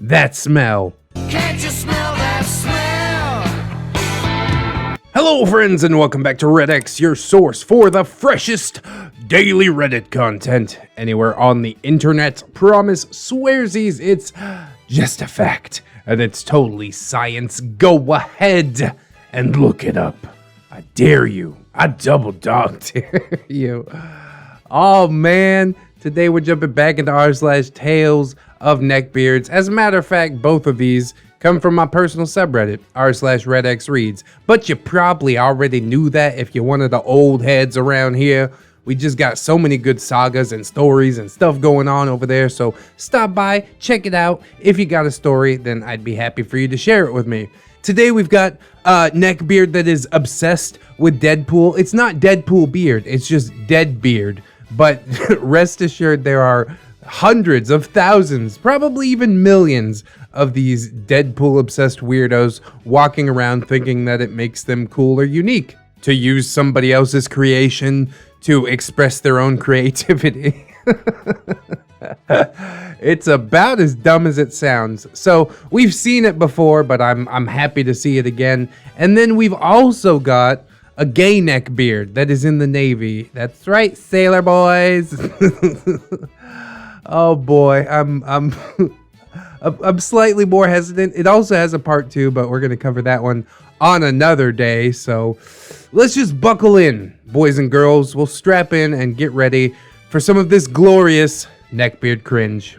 that smell? Can't you smell that smell? Hello friends and welcome back to ReddX, your source for the freshest daily Reddit content anywhere on the internet. Promise swearsies, it's just a fact and it's totally science. Go ahead and look it up. I dare you. I double dog dare you. Oh man, today we're jumping back into rSlash Tales of Neckbeards. As a matter of fact, both of these come from my personal subreddit, rSlash ReddX Reads. But you probably already knew that if you're one of the old heads around here. We just got so many good sagas and stories and stuff going on over there, so stop by, check it out. If you got a story, then I'd be happy for you to share it with me. Today we've got Neckbeard that is obsessed with Deadpool. It's not Deadpool beard, it's just Dead Beard. But rest assured there are hundreds of thousands, probably even millions of these Deadpool obsessed weirdos walking around thinking that it makes them cool or unique to use somebody else's creation to express their own creativity. It's about as dumb as it sounds. So we've seen it before, but I'm happy to see it again. And then we've also got a gay neckbeard that is in the Navy. That's right, sailor boys. Oh boy, I'm slightly more hesitant. It also has a part 2, but we're gonna cover that one on another day. So let's just buckle in, boys and girls. We'll strap in and get ready for some of this glorious neckbeard cringe.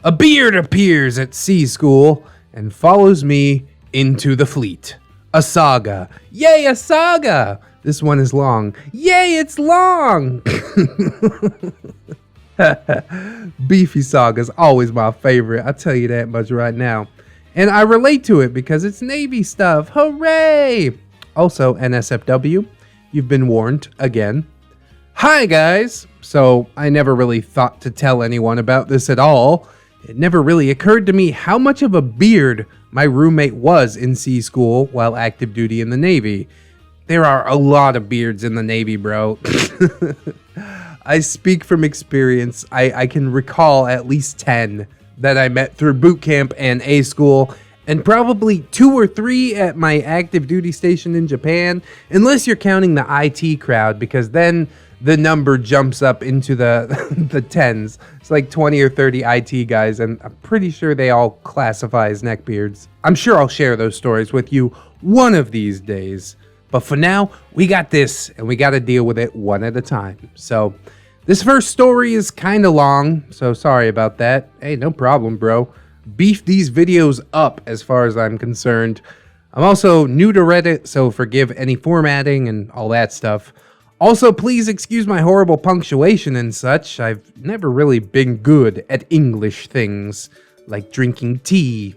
A beard appears at sea school and follows me into the fleet. A saga. Yay, a saga! This one is long. Yay, it's long! Beefy saga's always my favorite. I'll tell you that much right now. And I relate to it because it's Navy stuff. Hooray! Also, NSFW, you've been warned again. Hi, guys! So, I never really thought to tell anyone about this at all. It never really occurred to me how much of a beard my roommate was in sea school while active duty in the Navy. There are a lot of beards in the Navy, bro. I speak from experience. I can recall at least 10 that I met through boot camp and A school, and probably 2 or 3 at my active duty station in Japan, unless you're counting the IT crowd, because then the number jumps up into the tens. It's like 20 or 30 IT guys, and I'm pretty sure they all classify as neckbeards. I'm sure I'll share those stories with you one of these days. But for now, we got this, and we got to deal with it one at a time. So, this first story is kind of long, so sorry about that. Hey, no problem, bro. Beef these videos up as far as I'm concerned. I'm also new to Reddit, so forgive any formatting and all that stuff. Also, please excuse my horrible punctuation and such. I've never really been good at English things, like drinking tea.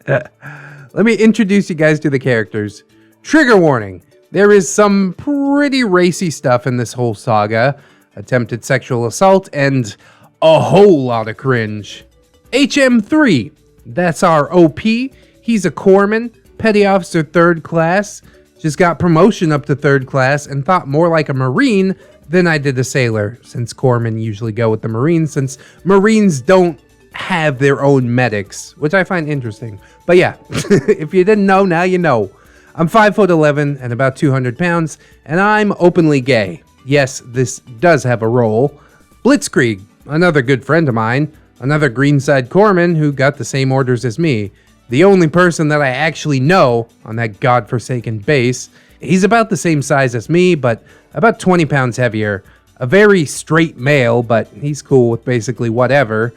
Let me introduce you guys to the characters. Trigger warning, there is some pretty racy stuff in this whole saga. Attempted sexual assault and a whole lot of cringe. HM3, that's our OP. He's a corpsman, petty officer 3rd class. Just got promotion up to 3rd class and thought more like a Marine than I did a sailor, since corpsmen usually go with the Marines, since Marines don't have their own medics, which I find interesting. But yeah, if you didn't know, now you know. I'm 5'11" and about 200 pounds, and I'm openly gay. Yes, this does have a role. Blitzkrieg, another good friend of mine, another Greenside corpsman who got the same orders as me. The only person that I actually know on that godforsaken base. He's about the same size as me, but about 20 pounds heavier. A very straight male, but he's cool with basically whatever.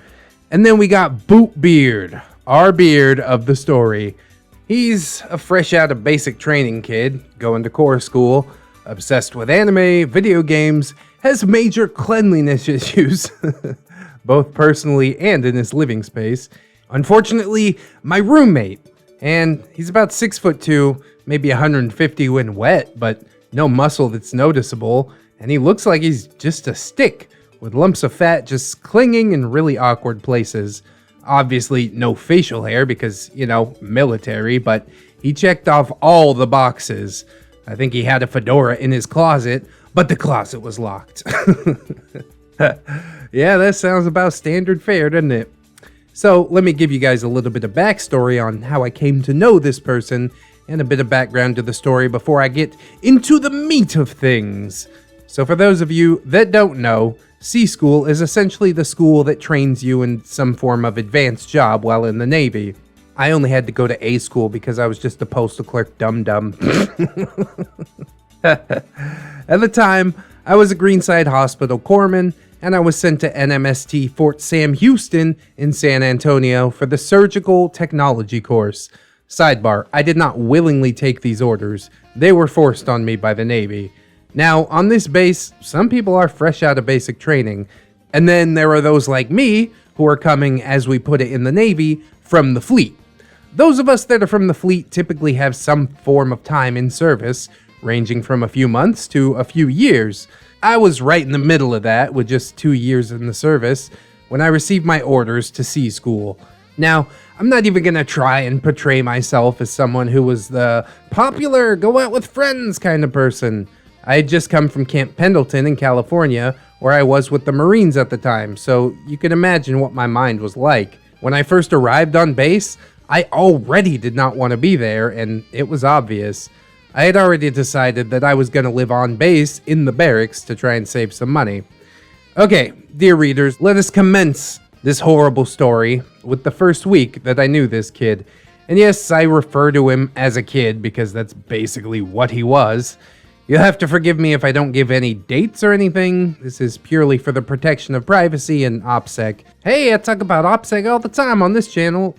And then we got BOOTBEARD, our beard of the story. He's a fresh out of basic training kid, going to core school, obsessed with anime, video games, has major cleanliness issues, both personally and in his living space. Unfortunately, my roommate, and he's about 6'2", maybe 150 when wet, but no muscle that's noticeable, and he looks like he's just a stick, with lumps of fat just clinging in really awkward places. Obviously, no facial hair because, you know, military, but he checked off all the boxes. I think he had a fedora in his closet, but the closet was locked. Yeah, that sounds about standard fare, doesn't it? So let me give you guys a little bit of backstory on how I came to know this person and a bit of background to the story before I get into the meat of things. So for those of you that don't know, C School is essentially the school that trains you in some form of advanced job while in the Navy. I only had to go to A School because I was just a postal clerk dum-dum. At the time, I was a Greenside Hospital corpsman, and I was sent to NMST Fort Sam Houston in San Antonio for the Surgical Technology course. Sidebar, I did not willingly take these orders. They were forced on me by the Navy. Now, on this base, some people are fresh out of basic training, and then there are those like me who are coming, as we put it in the Navy, from the fleet. Those of us that are from the fleet typically have some form of time in service, ranging from a few months to a few years. I was right in the middle of that, with just 2 years in the service, when I received my orders to C School. Now, I'm not even going to try and portray myself as someone who was the popular, go out with friends kind of person. I had just come from Camp Pendleton in California, where I was with the Marines at the time, so you can imagine what my mind was like. When I first arrived on base, I already did not want to be there, and it was obvious. I had already decided that I was going to live on base in the barracks to try and save some money. Okay, dear readers, let us commence this horrible story with the first week that I knew this kid. And yes, I refer to him as a kid because that's basically what he was. You'll have to forgive me if I don't give any dates or anything. This is purely for the protection of privacy and OPSEC. Hey, I talk about OPSEC all the time on this channel.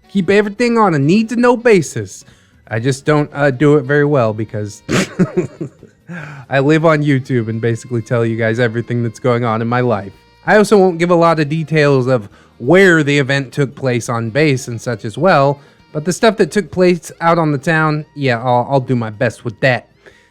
Keep everything on a need-to-know basis. I just don't do it very well because I live on YouTube and basically tell you guys everything that's going on in my life. I also won't give a lot of details of where the event took place on base and such as well, but the stuff that took place out on the town, yeah, I'll do my best with that.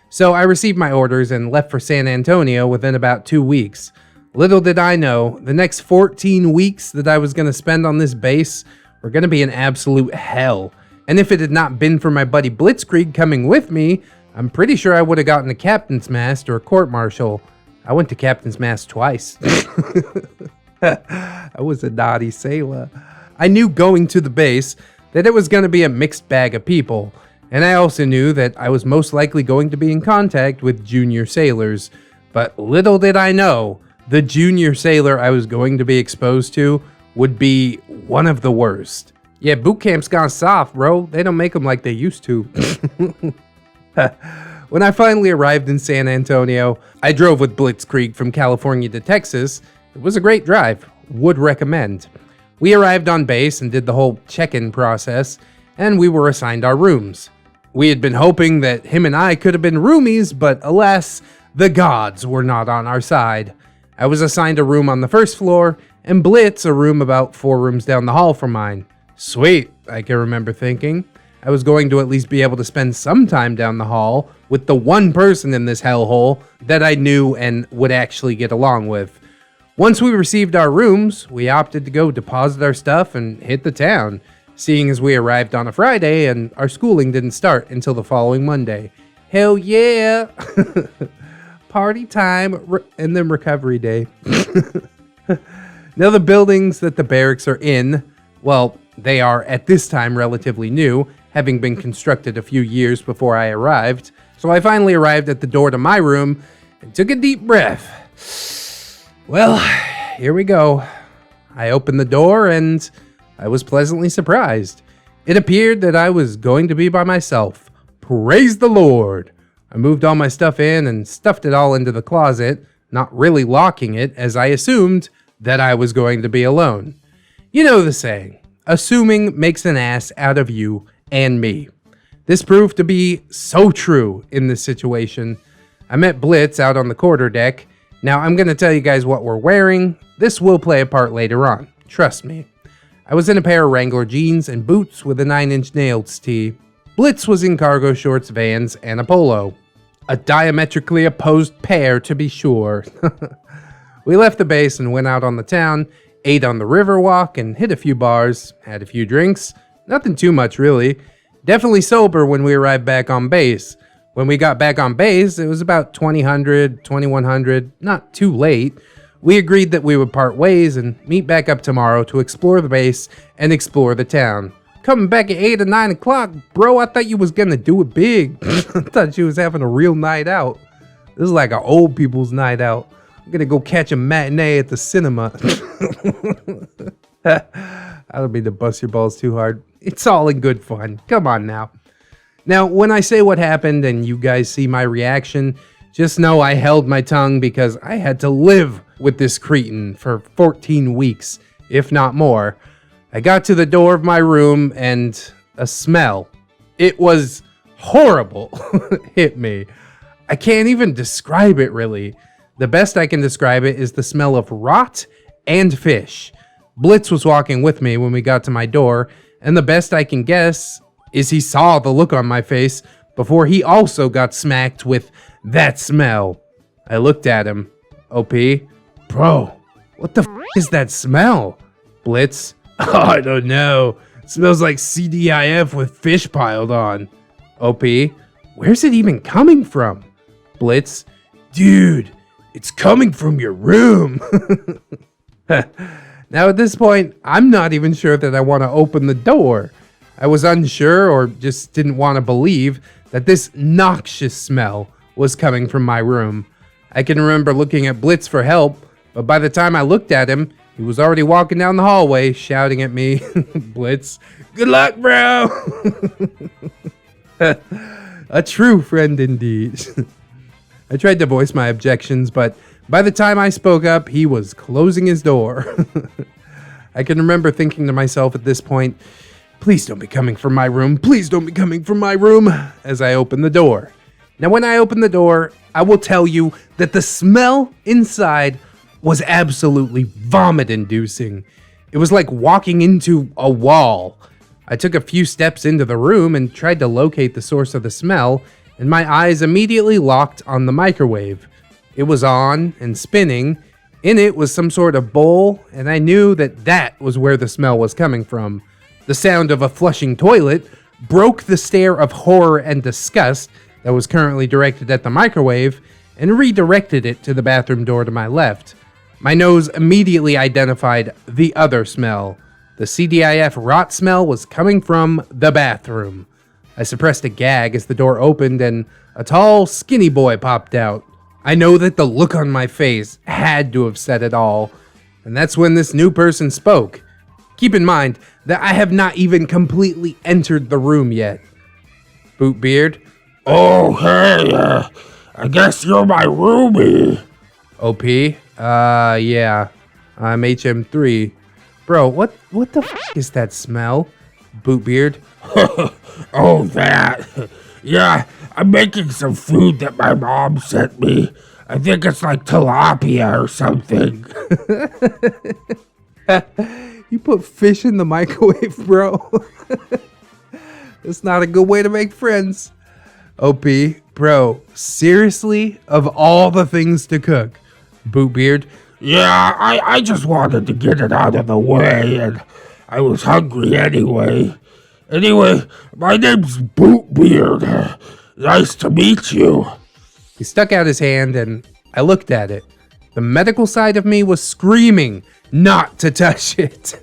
So I received my orders and left for San Antonio within about 2 weeks. Little did I know, the next 14 weeks that I was going to spend on this base were going to be an absolute hell. And if it had not been for my buddy Blitzkrieg coming with me, I'm pretty sure I would have gotten a captain's mast or a court-martial. I went to captain's mast twice. I was a naughty sailor. I knew going to the base that it was going to be a mixed bag of people. And I also knew that I was most likely going to be in contact with junior sailors. But little did I know, the junior sailor I was going to be exposed to would be one of the worst. Yeah, boot camp's gone soft, bro. They don't make them like they used to. When I finally arrived in San Antonio, I drove with Blitzkrieg from California to Texas. It was a great drive. Would recommend. We arrived on base and did the whole check-in process, and we were assigned our rooms. We had been hoping that him and I could have been roomies, but alas, the gods were not on our side. I was assigned a room on the first floor, and Blitz a room about 4 rooms down the hall from mine. Sweet, I can remember thinking. I was going to at least be able to spend some time down the hall with the one person in this hellhole that I knew and would actually get along with. Once we received our rooms, we opted to go deposit our stuff and hit the town, seeing as we arrived on a Friday and our schooling didn't start until the following Monday. Hell yeah! Party time and then recovery day. Now the buildings that the barracks are in, well, they are at this time relatively new, having been constructed a few years before I arrived. So I finally arrived at the door to my room and took a deep breath. Well, here we go. I opened the door and I was pleasantly surprised. It appeared that I was going to be by myself. Praise the Lord! I moved all my stuff in and stuffed it all into the closet, not really locking it as I assumed that I was going to be alone. You know the saying, assuming makes an ass out of you and me. This proved to be so true in this situation. I met Blitz out on the quarterdeck. Now I'm going to tell you guys what we're wearing. This will play a part later on. Trust me. I was in a pair of Wrangler jeans and boots with a 9-inch nails tee. Blitz was in cargo shorts, Vans, and a polo. A diametrically opposed pair, to be sure. We left the base and went out on the town, ate on the Riverwalk, and hit a few bars, had a few drinks. Nothing too much, really. Definitely sober when we arrived back on base. When we got back on base, it was about 2000, 2100, not too late. We agreed that we would part ways and meet back up tomorrow to explore the base and explore the town. Coming back at 8 or 9 o'clock, bro, I thought you was gonna do it big. I thought you was having a real night out. This is like an old people's night out. I'm gonna go catch a matinee at the cinema. I don't mean to bust your balls too hard. It's all in good fun. Come on now. Now, when I say what happened and you guys see my reaction, just know I held my tongue because I had to live with this cretin for 14 weeks, if not more. I got to the door of my room and a smell. It was horrible. Hit me. I can't even describe it really. The best I can describe it is the smell of rot and fish. Blitz was walking with me when we got to my door, and the best I can guess is he saw the look on my face before he also got smacked with that smell. I looked at him. OP, bro, what the f is that smell? Blitz, oh, I don't know. It smells like CDIF with fish piled on. OP, where's it even coming from? Blitz, dude, it's coming from your room. Now at this point, I'm not even sure that I want to open the door. I was unsure or just didn't want to believe that this noxious smell was coming from my room. I can remember looking at Blitz for help, but by the time I looked at him, he was already walking down the hallway shouting at me, Blitz, good luck, bro. A true friend indeed. I tried to voice my objections, but by the time I spoke up, he was closing his door. I can remember thinking to myself at this point, please don't be coming from my room. Please don't be coming from my room as I opened the door. Now, when I opened the door, I will tell you that the smell inside was absolutely vomit-inducing. It was like walking into a wall. I took a few steps into the room and tried to locate the source of the smell, and my eyes immediately locked on the microwave. It was on and spinning. In it was some sort of bowl, and I knew that that was where the smell was coming from. The sound of a flushing toilet broke the stare of horror and disgust that was currently directed at the microwave and redirected it to the bathroom door to my left. My nose immediately identified the other smell. The CDIF rot smell was coming from the bathroom. I suppressed a gag as the door opened and a tall, skinny boy popped out. I know that the look on my face had to have said it all, and that's when this new person spoke. Keep in mind that I have not even completely entered the room yet. BOOTBEARD, oh, hey, I guess you're my roomie. OP, yeah, I'm HM3. Bro, what the f is that smell? BOOTBEARD, Oh, that. Yeah, I'm making some food that my mom sent me. I think it's like tilapia or something. You put fish in the microwave, bro. That's not a good way to make friends. OP, bro, seriously? Of all the things to cook? BOOTBEARD, Yeah, I just wanted to get it out of the way, and I was hungry anyway. Anyway, my name's BOOTBEARD. Nice to meet you. he stuck out his hand and I looked at it. The medical side of me was screaming not to touch it.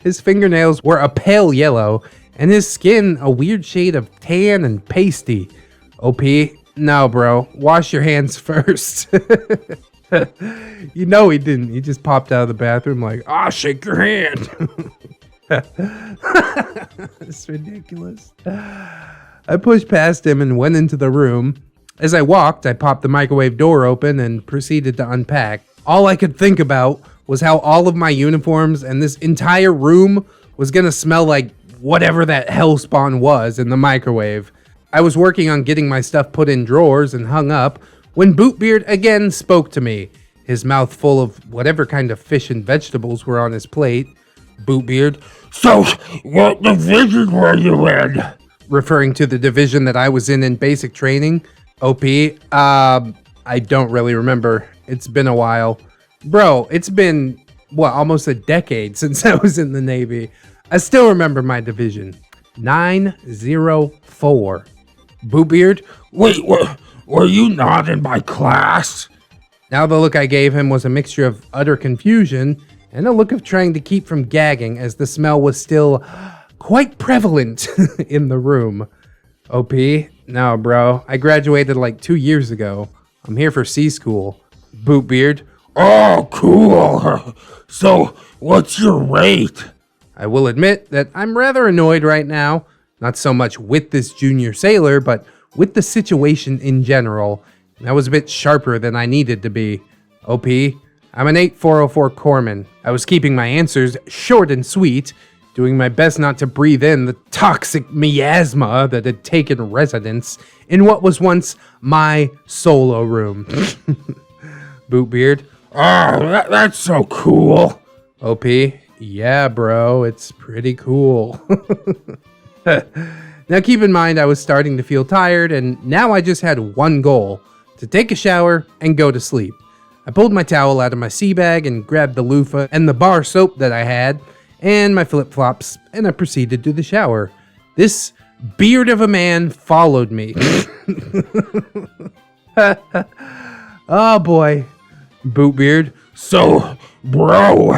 His fingernails were a pale yellow and his skin a weird shade of tan and pasty. OP, no bro, wash your hands first. You know he didn't. He just popped out of the bathroom like, shake your hand. It's ridiculous. I pushed past him and went into the room. As I walked, I popped the microwave door open and proceeded to unpack. All I could think about was how all of my uniforms and this entire room was gonna smell like whatever that hellspawn was in the microwave. I was working on getting my stuff put in drawers and hung up when BOOTBEARD again spoke to me, his mouth full of whatever kind of fish and vegetables were on his plate. BOOTBEARD, So, what division were you in? referring to the division that I was in basic training. OP, I don't really remember. It's been a while. Bro, it's been, almost a decade since I was in the Navy. I still remember my division. 904. BOOTBEARD, Wait, were you not in my class? Now the look I gave him was a mixture of utter confusion and a look of trying to keep from gagging as the smell was still quite prevalent in the room. OP, no bro, I graduated like 2 years ago. I'm here for C school. BOOTBEARD. Oh, cool. So, what's your rate? I will admit that I'm rather annoyed right now, not so much with this junior sailor, but with the situation in general. I was a bit sharper than I needed to be. OP, I'm an 8404 corpsman. I was keeping my answers short and sweet, doing my best not to breathe in the toxic miasma that had taken residence in what was once my solo room. BOOTBEARD. Oh, that's so cool. OP, yeah bro, it's pretty cool. Now keep in mind I was starting to feel tired, and now I just had one goal: to take a shower and go to sleep. I pulled my towel out of my sea bag and grabbed the loofah and the bar soap that I had and my flip-flops, and I proceeded to the shower. This beard of a man followed me. Oh boy. BOOTBEARD. So, bro,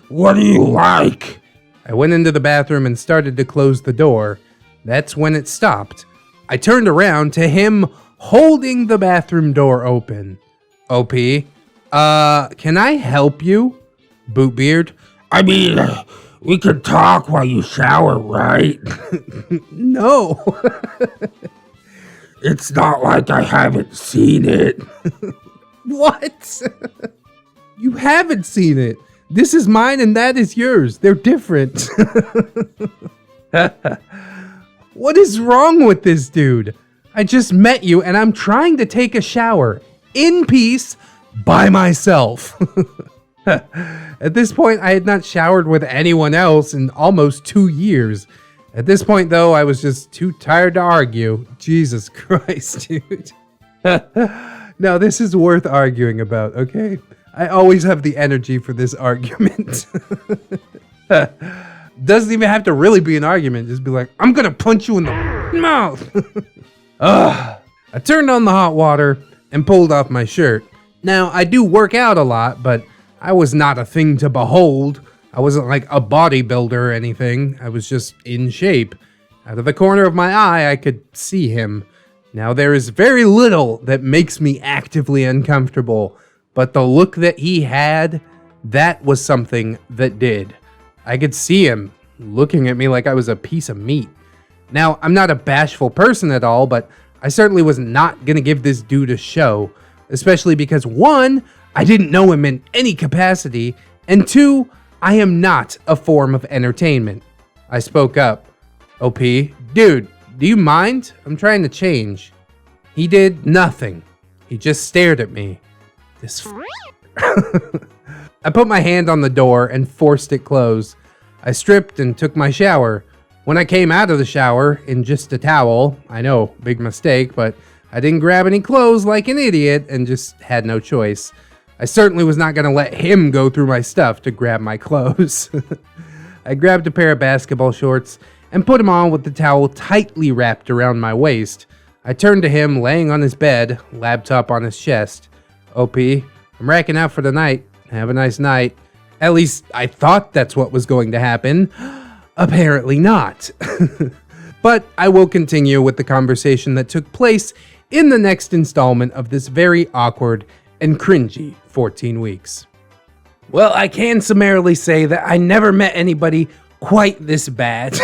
what do you like? I went into the bathroom and started to close the door. That's when it stopped. I turned around to him holding the bathroom door open. OP, can I help you? BOOTBEARD. I mean, we could talk while you shower, right? No. It's not like I haven't seen it. What? You haven't seen it. This is mine and that is yours. They're different. What is wrong with this dude? I just met you and I'm trying to take a shower in peace by myself. At this point, I had not showered with anyone else in almost 2 years. At this point, though, I was just too tired to argue. Jesus Christ, dude. No, this is worth arguing about, okay? I always have the energy for this argument. Doesn't even have to really be an argument. Just be like, I'm gonna punch you in the mouth. I turned on the hot water and pulled off my shirt. Now, I do work out a lot, but I was not a thing to behold. I wasn't like a bodybuilder or anything. I was just in shape. Out of the corner of my eye, I could see him. Now, there is very little that makes me actively uncomfortable, but the look that he had, that was something that did. I could see him looking at me like I was a piece of meat. Now, I'm not a bashful person at all, but I certainly was not gonna give this dude a show, especially because 1, I didn't know him in any capacity, and 2, I am not a form of entertainment. I spoke up. OP, dude, do you mind? I'm trying to change. He did nothing. He just stared at me. This I put my hand on the door and forced it closed. I stripped and took my shower. When I came out of the shower in just a towel, I know, big mistake, but I didn't grab any clothes like an idiot and just had no choice. I certainly was not going to let him go through my stuff to grab my clothes. I grabbed a pair of basketball shorts and put them on with the towel tightly wrapped around my waist. I turned to him laying on his bed, laptop on his chest. OP, I'm racking out for the night. Have a nice night. At least I thought that's what was going to happen. Apparently not. But I will continue with the conversation that took place in the next installment of this very awkward and cringy 14 weeks. Well, I can summarily say that I never met anybody quite this bad.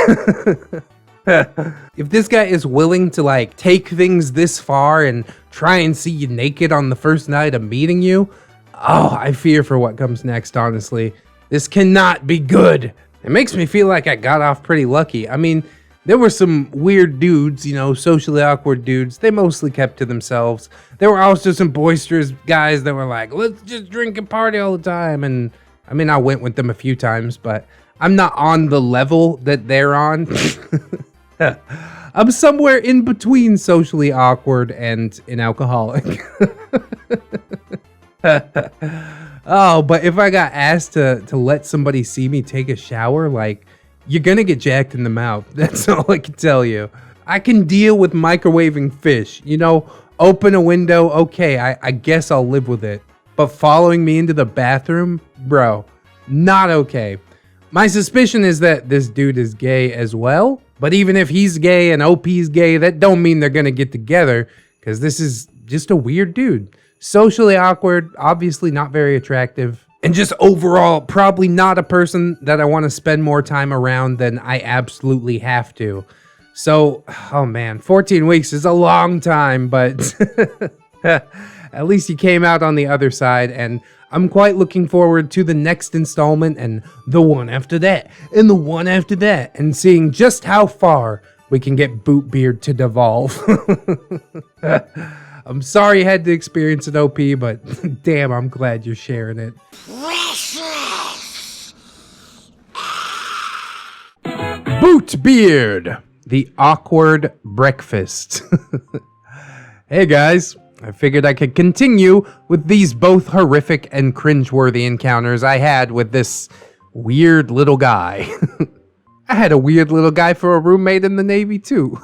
If this guy is willing to like take things this far and try and see you naked on the first night of meeting you, oh, I fear for what comes next, honestly. This cannot be good. It makes me feel like I got off pretty lucky. I mean, there were some weird dudes, you know, socially awkward dudes. They mostly kept to themselves. There were also some boisterous guys that were like, let's just drink and party all the time. And I mean, I went with them a few times, but I'm not on the level that they're on. I'm somewhere in between socially awkward and an alcoholic. Oh, but if I got asked to let somebody see me take a shower, like, you're gonna get jacked in the mouth. That's all I can tell you. I can deal with microwaving fish. You know, open a window, okay, I guess I'll live with it. but following me into the bathroom, bro, not okay. My suspicion is that this dude is gay as well, but even if he's gay and OP's gay, that don't mean they're gonna get together, because this is just a weird dude. Socially awkward, obviously not very attractive, and just overall probably not a person that I want to spend more time around than I absolutely have to. So, oh man, 14 weeks is a long time, but at least he came out on the other side, and I'm quite looking forward to the next installment and the one after that and the one after that, and seeing just how far we can get BOOTBEARD to devolve. I'm sorry you had to experience it, OP, but damn, I'm glad you're sharing it. BOOTBEARD, the awkward breakfast. Hey guys, I figured I could continue with these both horrific and cringeworthy encounters I had with this weird little guy. I had a weird little guy for a roommate in the Navy too.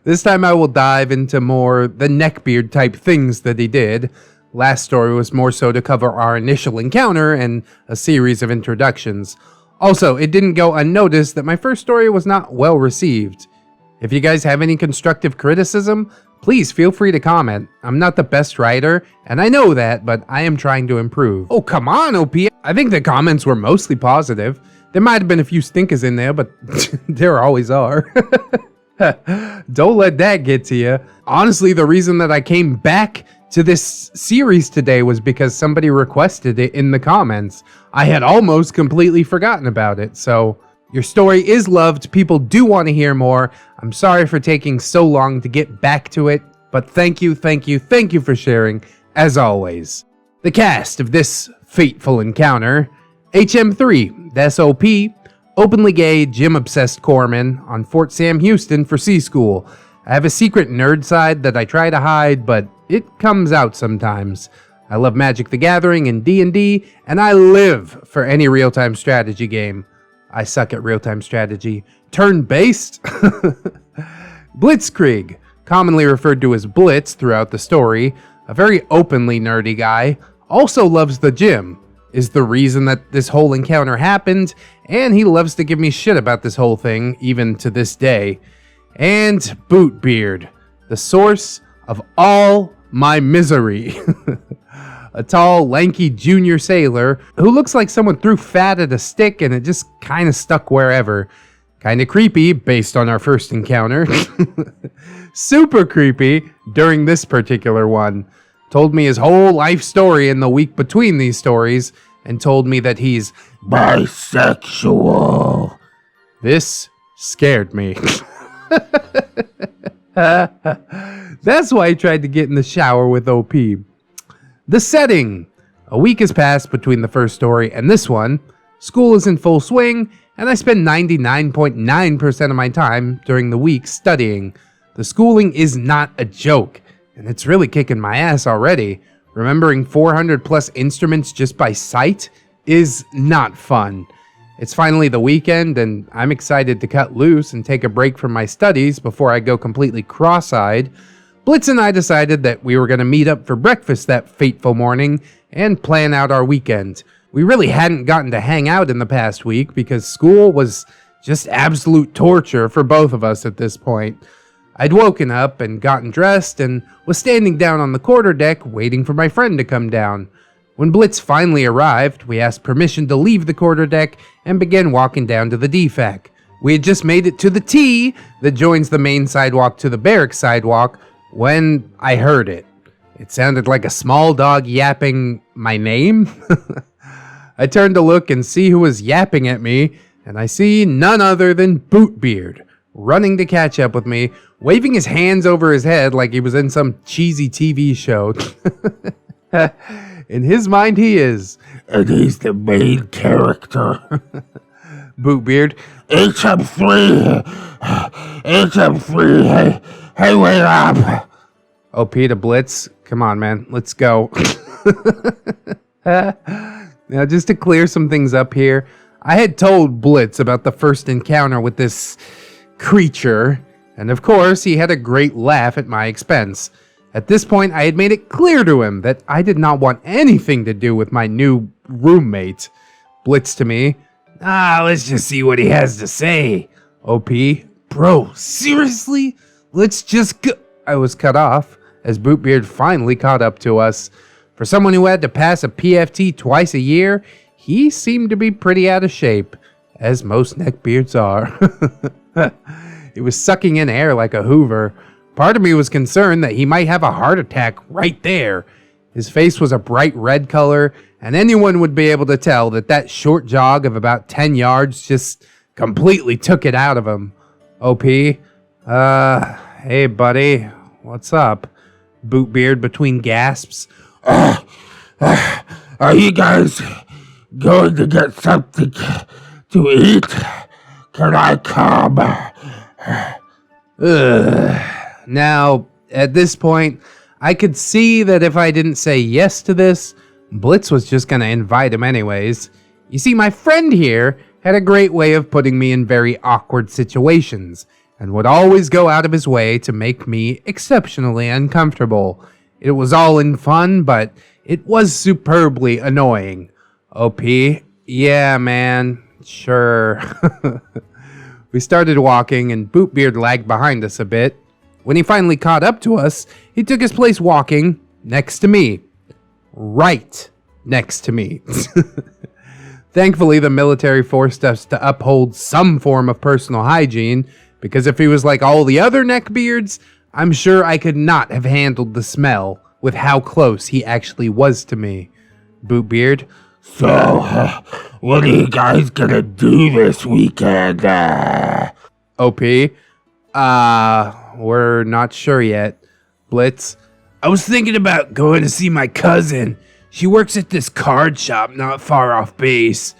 This time I will dive into more the neckbeard type things that he did. Last story was more so to cover our initial encounter and a series of introductions. Also, it didn't go unnoticed that my first story was not well received. If you guys have any constructive criticism, please feel free to comment. I'm not the best writer, and I know that, but I am trying to improve. Oh, come on, OP. I think the comments were mostly positive. There might have been a few stinkers in there, but there always are. Don't let that get to you. Honestly, the reason that I came back to this series today was because somebody requested it in the comments. I had almost completely forgotten about it, so your story is loved. People do want to hear more. I'm sorry for taking so long to get back to it, but thank you for sharing, as always. The cast of this fateful encounter: HM3, that's OP, openly gay, gym-obsessed corpsman on Fort Sam Houston for C School. I have a secret nerd side that I try to hide, but it comes out sometimes. I love Magic the Gathering and D&D, and I live for any real-time strategy game. I suck at real-time strategy. Turn-based? Blitzkrieg, commonly referred to as Blitz throughout the story, a very openly nerdy guy, also loves the gym, is the reason that this whole encounter happened, and he loves to give me shit about this whole thing, even to this day. And BOOTBEARD, the source of all my misery. A tall, lanky junior sailor who looks like someone threw fat at a stick and it just kinda stuck wherever. Kinda creepy based on our first encounter. Super creepy during this particular one. Told me his whole life story in the week between these stories and told me that he's bisexual. This scared me. That's why I tried to get in the shower with OP. The setting. A week has passed between the first story and this one. School is in full swing, and I spend 99.9% of my time during the week studying. The schooling is not a joke, and it's really kicking my ass already. Remembering 400 plus instruments just by sight is not fun. It's finally the weekend, and I'm excited to cut loose and take a break from my studies before I go completely cross-eyed. Blitz and I decided that we were going to meet up for breakfast that fateful morning and plan out our weekend. We really hadn't gotten to hang out in the past week because school was just absolute torture for both of us at this point. I'd woken up and gotten dressed and was standing down on the quarterdeck waiting for my friend to come down. When Blitz finally arrived, we asked permission to leave the quarterdeck and began walking down to the DFAC. We had just made it to the T that joins the main sidewalk to the barracks sidewalk when I heard it. It sounded like a small dog yapping my name. I turned to look and see who was yapping at me, and I see none other than BOOTBEARD running to catch up with me, waving his hands over his head like he was in some cheesy TV show. In his mind, he is. And he's the main character. BOOTBEARD. HM3! HM3! Hey, wait up! OP to Blitz. Come on, man. Let's go. Now, just to clear some things up here, I had told Blitz about the first encounter with this creature, and of course, he had a great laugh at my expense. At this point, I had made it clear to him that I did not want anything to do with my new roommate. Blitz to me. Let's just see what he has to say. OP. Bro, seriously? Let's just go. I was cut off as BOOTBEARD finally caught up to us. For someone who had to pass a PFT twice a year, he seemed to be pretty out of shape, as most neckbeards are. He was sucking in air like a hoover. Part of me was concerned that he might have a heart attack right there. His face was a bright red color, and anyone would be able to tell that that short jog of about 10 yards just completely took it out of him. OP, hey buddy, what's up? BOOTBEARD between gasps. Are you guys going to get something to eat? Can I come? Now, at this point, I could see that if I didn't say yes to this, Blitz was just going to invite him anyways. You see, my friend here had a great way of putting me in very awkward situations, and would always go out of his way to make me exceptionally uncomfortable. It was all in fun, but it was superbly annoying. OP? Yeah, man. Sure. We started walking, and BOOTBEARD lagged behind us a bit. When he finally caught up to us, he took his place walking next to me. Right next to me. Thankfully, the military forced us to uphold some form of personal hygiene, because if he was like all the other neckbeards, I'm sure I could not have handled the smell with how close he actually was to me. BOOTBEARD. So, what are you guys gonna do this weekend? OP. We're not sure yet. Blitz. I was thinking about going to see my cousin. She works at this card shop not far off base.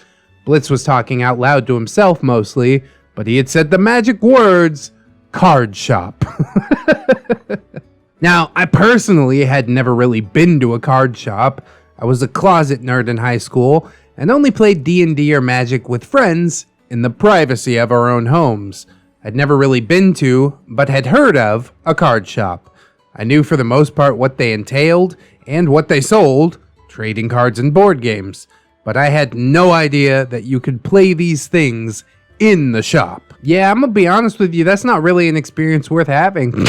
Blitz was talking out loud to himself mostly, but he had said the magic words, card shop. Now, I personally had never really been to a card shop. I was a closet nerd in high school and only played D&D or Magic with friends in the privacy of our own homes. I'd never really been to, but had heard of, a card shop. I knew for the most part what they entailed and what they sold, trading cards and board games, but I had no idea that you could play these things in the shop. Yeah, I'm gonna be honest with you, that's not really an experience worth having.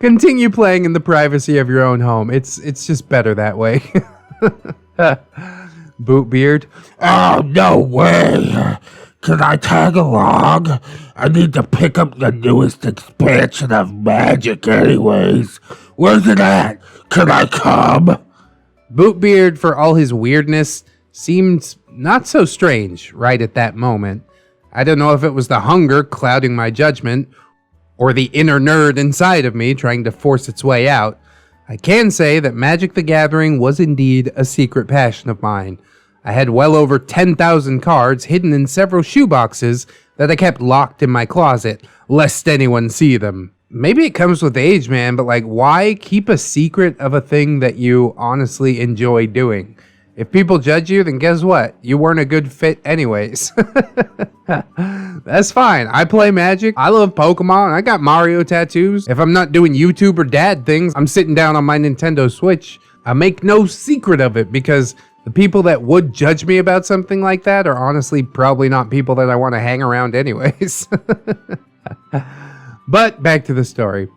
Continue playing in the privacy of your own home. It's just better that way. BOOTBEARD. Oh, no way. Can I tag along? I need to pick up the newest expansion of Magic anyways. Where's it at? Can I come? BOOTBEARD, for all his weirdness, seemed not so strange right at that moment. I don't know if it was the hunger clouding my judgment, or the inner nerd inside of me trying to force its way out. I can say that Magic the Gathering was indeed a secret passion of mine. I had well over 10,000 cards hidden in several shoeboxes that I kept locked in my closet, lest anyone see them. Maybe it comes with age, man, but like, why keep a secret of a thing that you honestly enjoy doing? If people judge you, then guess what? You weren't a good fit anyways. That's fine. I play Magic. I love Pokemon. I got Mario tattoos. If I'm not doing YouTube or dad things, I'm sitting down on my Nintendo Switch. I make no secret of it because the people that would judge me about something like that are honestly probably not people that I want to hang around anyways. But back to the story.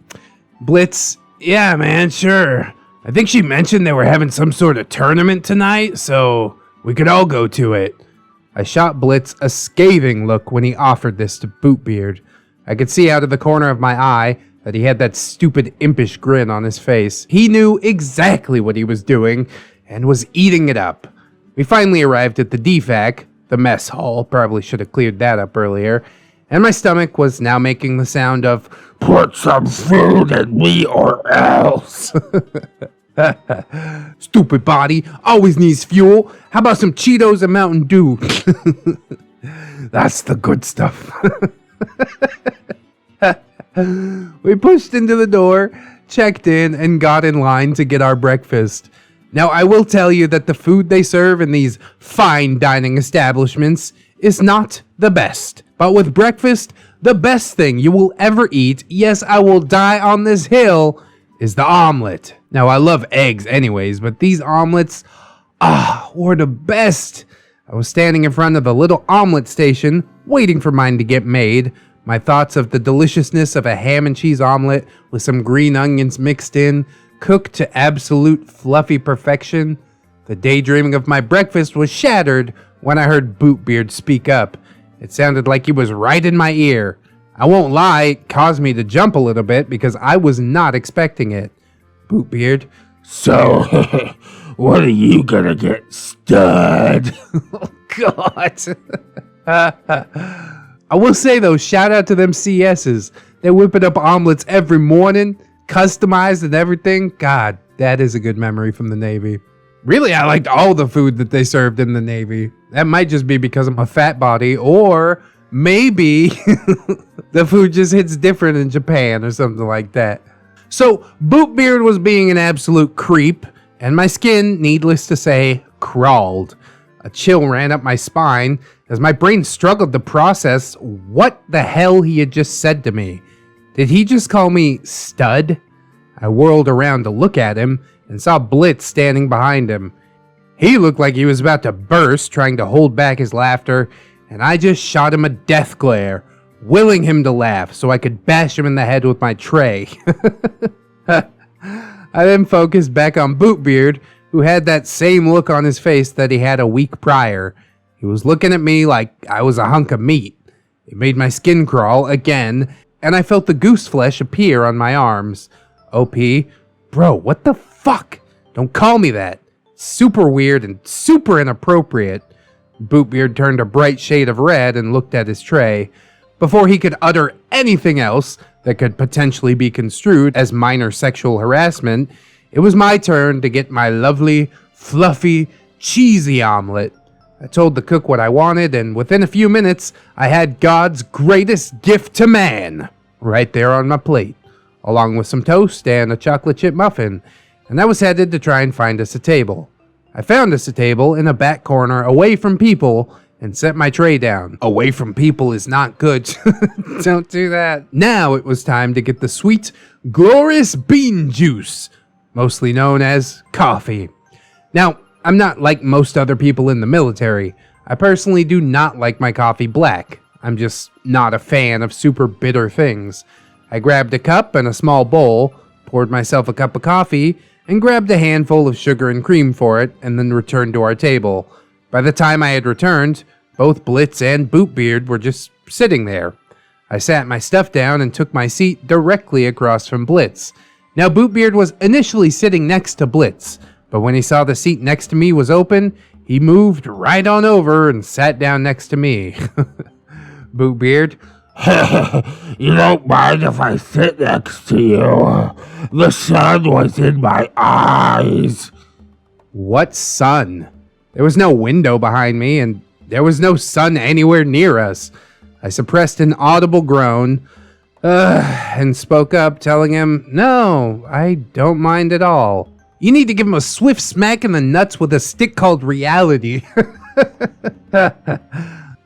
Blitz, yeah, man, sure. I think she mentioned they were having some sort of tournament tonight, so we could all go to it. I shot Blitz a scathing look when he offered this to BOOTBEARD. I could see out of the corner of my eye that he had that stupid impish grin on his face. He knew exactly what he was doing and was eating it up. We finally arrived at the DFAC, the mess hall, probably should have cleared that up earlier, and my stomach was now making the sound of, put some food in me or else. Stupid body, always needs fuel. How about some Cheetos and Mountain Dew? That's the good stuff. We pushed into the door, checked in, and got in line to get our breakfast. Now, I will tell you that the food they serve in these fine dining establishments is not the best. But with breakfast, The best thing you will ever eat, yes, I will die on this hill, is the omelet. Now, I love eggs anyways, but these omelets, were the best. I was standing in front of the little omelet station, waiting for mine to get made. My thoughts of the deliciousness of a ham and cheese omelet with some green onions mixed in, cooked to absolute fluffy perfection. The daydreaming of my breakfast was shattered when I heard BOOTBEARD speak up. It sounded like he was right in my ear. I won't lie, it caused me to jump a little bit because I was not expecting it. BOOTBEARD, So, what are you gonna get, stud? oh God. I will say though, shout out to them CSs. They're whipping up omelets every morning, customized and everything. God, that is a good memory from the Navy. Really, I liked all the food that they served in the Navy. That might just be because of my fat body, or maybe the food just hits different in Japan or something like that. So, BOOTBEARD was being an absolute creep, and my skin, needless to say, crawled. A chill ran up my spine as my brain struggled to process what the hell he had just said to me. Did he just call me stud? I whirled around to look at him and saw Blitz standing behind him. He looked like he was about to burst, trying to hold back his laughter, and I just shot him a death glare, willing him to laugh so I could bash him in the head with my tray. I then focused back on BOOTBEARD, who had that same look on his face that he had a week prior. He was looking at me like I was a hunk of meat. It made my skin crawl again, and I felt the goose flesh appear on my arms. OP, bro, what the fuck? Don't call me that. Super weird and super inappropriate. BOOTBEARD turned a bright shade of red and looked at his tray. Before he could utter anything else that could potentially be construed as minor sexual harassment, it was my turn to get my lovely, fluffy, cheesy omelet. I told the cook what I wanted, and within a few minutes, I had God's greatest gift to man right there on my plate, along with some toast and a chocolate chip muffin, and I was headed to try and find us a table. I found us a table in a back corner away from people and set my tray down. Away from people is not good. Don't do that. Now it was time to get the sweet, glorious bean juice, mostly known as coffee. Now, I'm not like most other people in the military. I personally do not like my coffee black. I'm just not a fan of super bitter things. I grabbed a cup and a small bowl, poured myself a cup of coffee, and grabbed a handful of sugar and cream for it, and then returned to our table. By the time I had returned, both Blitz and BOOTBEARD were just sitting there. I sat my stuff down and took my seat directly across from Blitz. Now, BOOTBEARD was initially sitting next to Blitz, but when he saw the seat next to me was open, he moved right on over and sat down next to me. BOOTBEARD, You don't mind if I sit next to you? The sun was in my eyes. what sun? There was no window behind me, and there was no sun anywhere near us. I suppressed an audible groan, and spoke up, telling him, no, I don't mind at all. You need to give him a swift smack in the nuts with a stick called reality.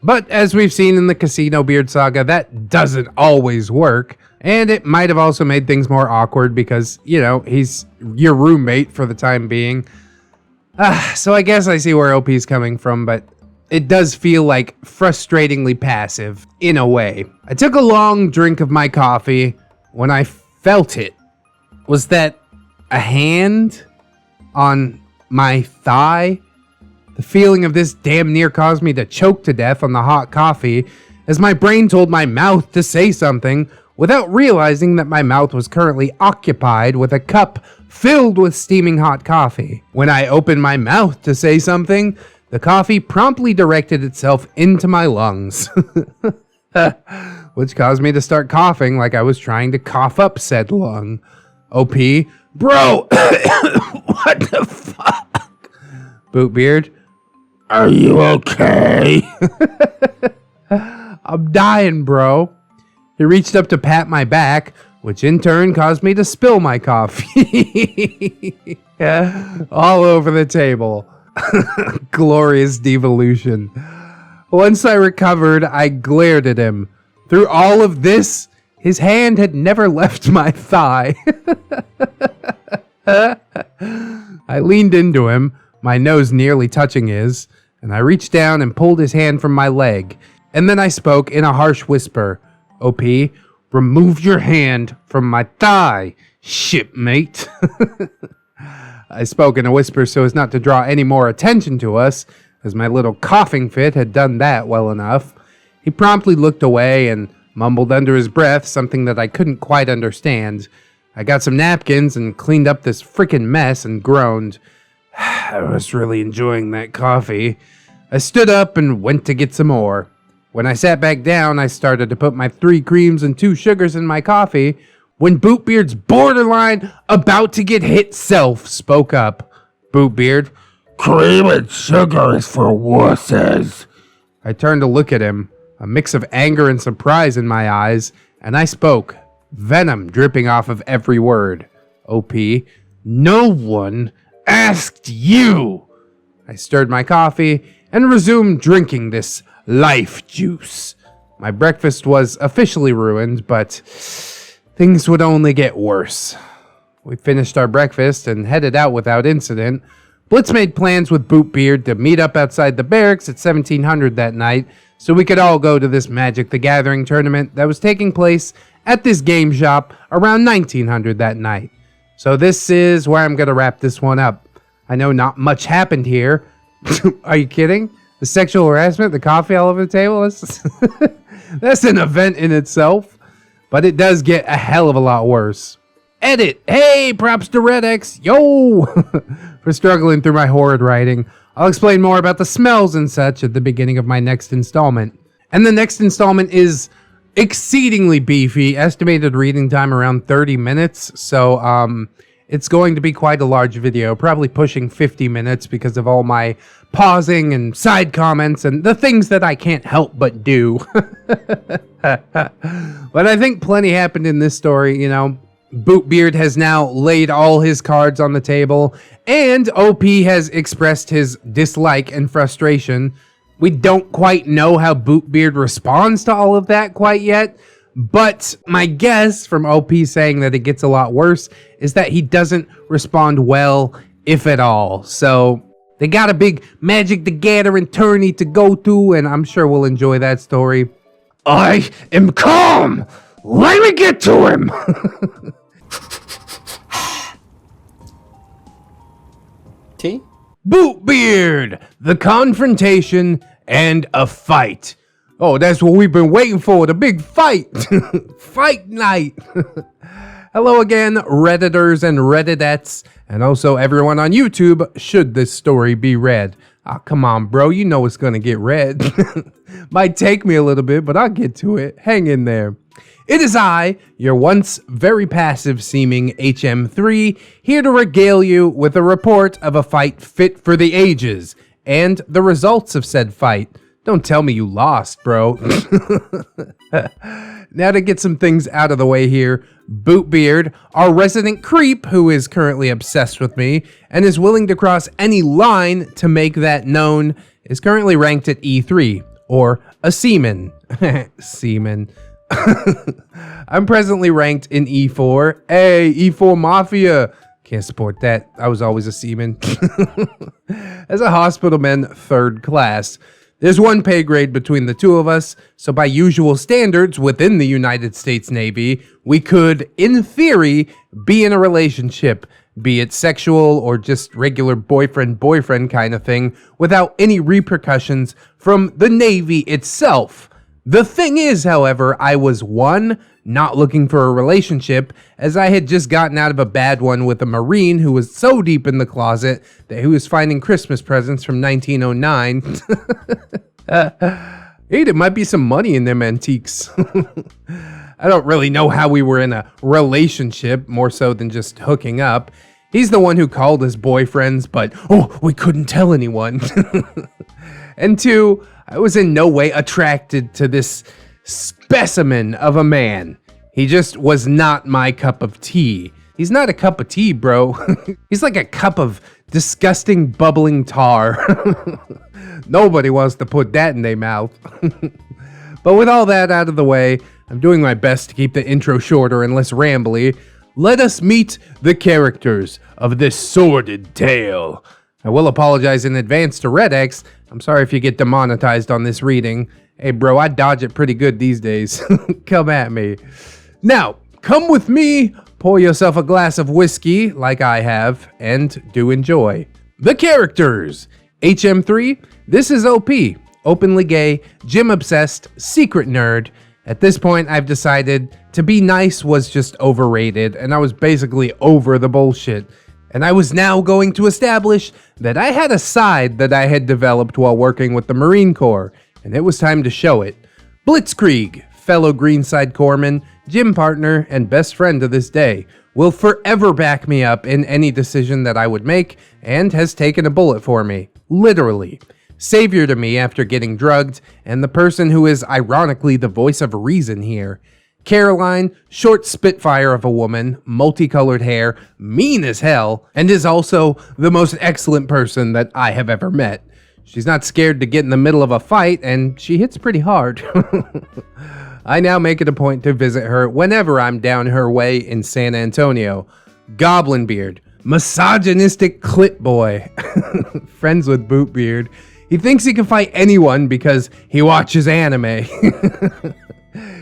But as we've seen in the Casino Beard Saga, that doesn't always work. And it might have also made things more awkward because, you know, he's your roommate for the time being. So I guess I see where OP's coming from, but it does feel like frustratingly passive in a way. I took a long drink of my coffee when I felt it. Was that a hand on my thigh? The feeling of this damn near caused me to choke to death on the hot coffee as my brain told my mouth to say something without realizing that my mouth was currently occupied with a cup filled with steaming hot coffee. When I opened my mouth to say something, the coffee promptly directed itself into my lungs, which caused me to start coughing like I was trying to cough up said lung. OP, bro, what the fuck? BOOTBEARD, Are you okay? I'm dying, bro. He reached up to pat my back, which in turn caused me to spill my coffee all over the table. Glorious devolution. Once I recovered, I glared at him. Through all of this, his hand had never left my thigh. I leaned into him, my nose nearly touching his, and I reached down and pulled his hand from my leg. And then I spoke in a harsh whisper. OP, remove your hand from my thigh, shipmate. I spoke in a whisper so as not to draw any more attention to us, as my little coughing fit had done that well enough. He promptly looked away and mumbled under his breath something that I couldn't quite understand. I got some napkins and cleaned up this frickin' mess and groaned. I was really enjoying that coffee. I stood up and went to get some more. When I sat back down, I started to put my 3 creams and 2 sugars in my coffee when BOOTBEARD's borderline about to get hit self spoke up. BOOTBEARD, Cream and sugar is for wusses. I turned to look at him, a mix of anger and surprise in my eyes, and I spoke, venom dripping off of every word. OP, no one asked you. I stirred my coffee and resumed drinking this life juice. My breakfast was officially ruined, but things would only get worse. We finished our breakfast and headed out without incident. Blitz made plans with BOOTBEARD to meet up outside the barracks at 1700 that night so we could all go to this Magic the Gathering tournament that was taking place at this game shop around 1900 that night. So this is where I'm going to wrap this one up. I know not much happened here. Are you kidding? The sexual harassment, the coffee all over the table, that's an event in itself. But it does get a hell of a lot worse. Edit! Hey, props to ReddX! Yo! For struggling through my horrid writing. I'll explain more about the smells and such at the beginning of my next installment. And the next installment is exceedingly beefy, estimated reading time around 30 minutes, so it's going to be quite a large video, probably pushing 50 minutes because of all my pausing and side comments and the things that I can't help but do. But I think plenty happened in this story, you know. BOOTBEARD has now laid all his cards on the table, and OP has expressed his dislike and frustration. We don't quite know how BOOTBEARD responds to all of that quite yet, but my guess from OP saying that it gets a lot worse is that he doesn't respond well, if at all. So they got a big Magic the Gathering tourney to go to, and I'm sure we'll enjoy that story. I am calm. Let me get to him. T? BOOTBEARD, the confrontation and a fight. Oh, that's what we've been waiting for, the big fight. Fight night. Hello again, Redditors and Redditettes, and also everyone on YouTube, should this story be read. Ah, come on, bro, you know it's gonna get read. Might take me a little bit, but I'll get to it. Hang in there. It is I, your once very passive-seeming HM3, here to regale you with a report of a fight fit for the ages, and the results of said fight. Don't tell me you lost, bro. Now to get some things out of the way here, BOOTBEARD, our resident creep who is currently obsessed with me and is willing to cross any line to make that known, is currently ranked at E3, or a seaman. Seaman. I'm presently ranked in E4. Hey, E4 Mafia. Can't support that. I was always a seaman. As a hospitalman, 3rd class. There's one pay grade between the two of us, so by usual standards within the United States Navy, we could, in theory, be in a relationship, be it sexual or just regular boyfriend-boyfriend kind of thing, without any repercussions from the Navy itself. The thing is, however, I was, 1, not looking for a relationship, as I had just gotten out of a bad one with a Marine who was so deep in the closet that he was finding Christmas presents from 1909. Hey, there might be some money in them antiques. I don't really know how we were in a relationship, more so than just hooking up. He's the one who called us boyfriends, but, oh, we couldn't tell anyone. And 2, I was in no way attracted to this specimen of a man. He just was not my cup of tea. He's not a cup of tea, bro. He's like a cup of disgusting bubbling tar. Nobody wants to put that in their mouth. But with all that out of the way, I'm doing my best to keep the intro shorter and less rambly. Let us meet the characters of this sordid tale. I will apologize in advance to ReddX. I'm sorry if you get demonetized on this reading. Hey bro, I dodge it pretty good these days. Come at me. Now, come with me, pour yourself a glass of whiskey like I have, and do enjoy. The characters. HM3, this is OP. Openly gay, gym obsessed, secret nerd. At this point, I've decided to be nice was just overrated, and I was basically over the bullshit. And I was now going to establish that I had a side that I had developed while working with the Marine Corps, and it was time to show it. Blitzkrieg, fellow Greenside Corpsman, gym partner, and best friend to this day, will forever back me up in any decision that I would make, and has taken a bullet for me. Literally. Savior to me after getting drugged, and the person who is ironically the voice of reason here. Caroline, short spitfire of a woman, multicolored hair, mean as hell, and is also the most excellent person that I have ever met. She's not scared to get in the middle of a fight, and she hits pretty hard. I now make it a point to visit her whenever I'm down her way in San Antonio. Goblinbeard, misogynistic clit boy, friends with Bootbeard. He thinks he can fight anyone because he watches anime.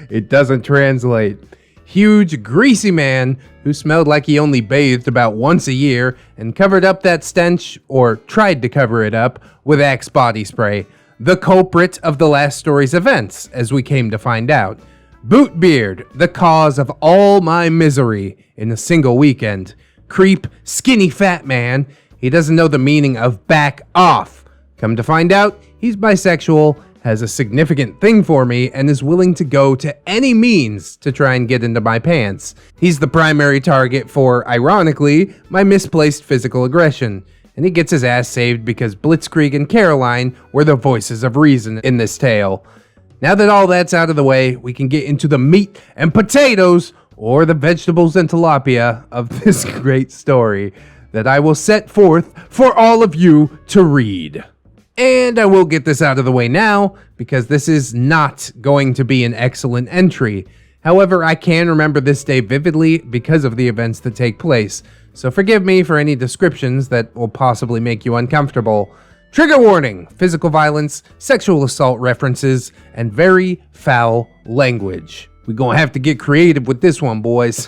It doesn't translate. Huge, greasy man who smelled like he only bathed about once a year and covered up that stench, or tried to cover it up, with Axe body spray. The culprit of the last story's events, as we came to find out. Bootbeard, the cause of all my misery in a single weekend. Creep, skinny fat man. He doesn't know the meaning of back off. Come to find out, he's bisexual, has a significant thing for me, and is willing to go to any means to try and get into my pants. He's the primary target for, ironically, my misplaced physical aggression, and he gets his ass saved because Blitzkrieg and Caroline were the voices of reason in this tale. Now that all that's out of the way, we can get into the meat and potatoes, or the vegetables and tilapia, of this great story that I will set forth for all of you to read. And I will get this out of the way now, because this is not going to be an excellent entry. However, I can remember this day vividly because of the events that take place, so forgive me for any descriptions that will possibly make you uncomfortable. Trigger warning, physical violence, sexual assault references, and very foul language. We're gonna have to get creative with this one, boys.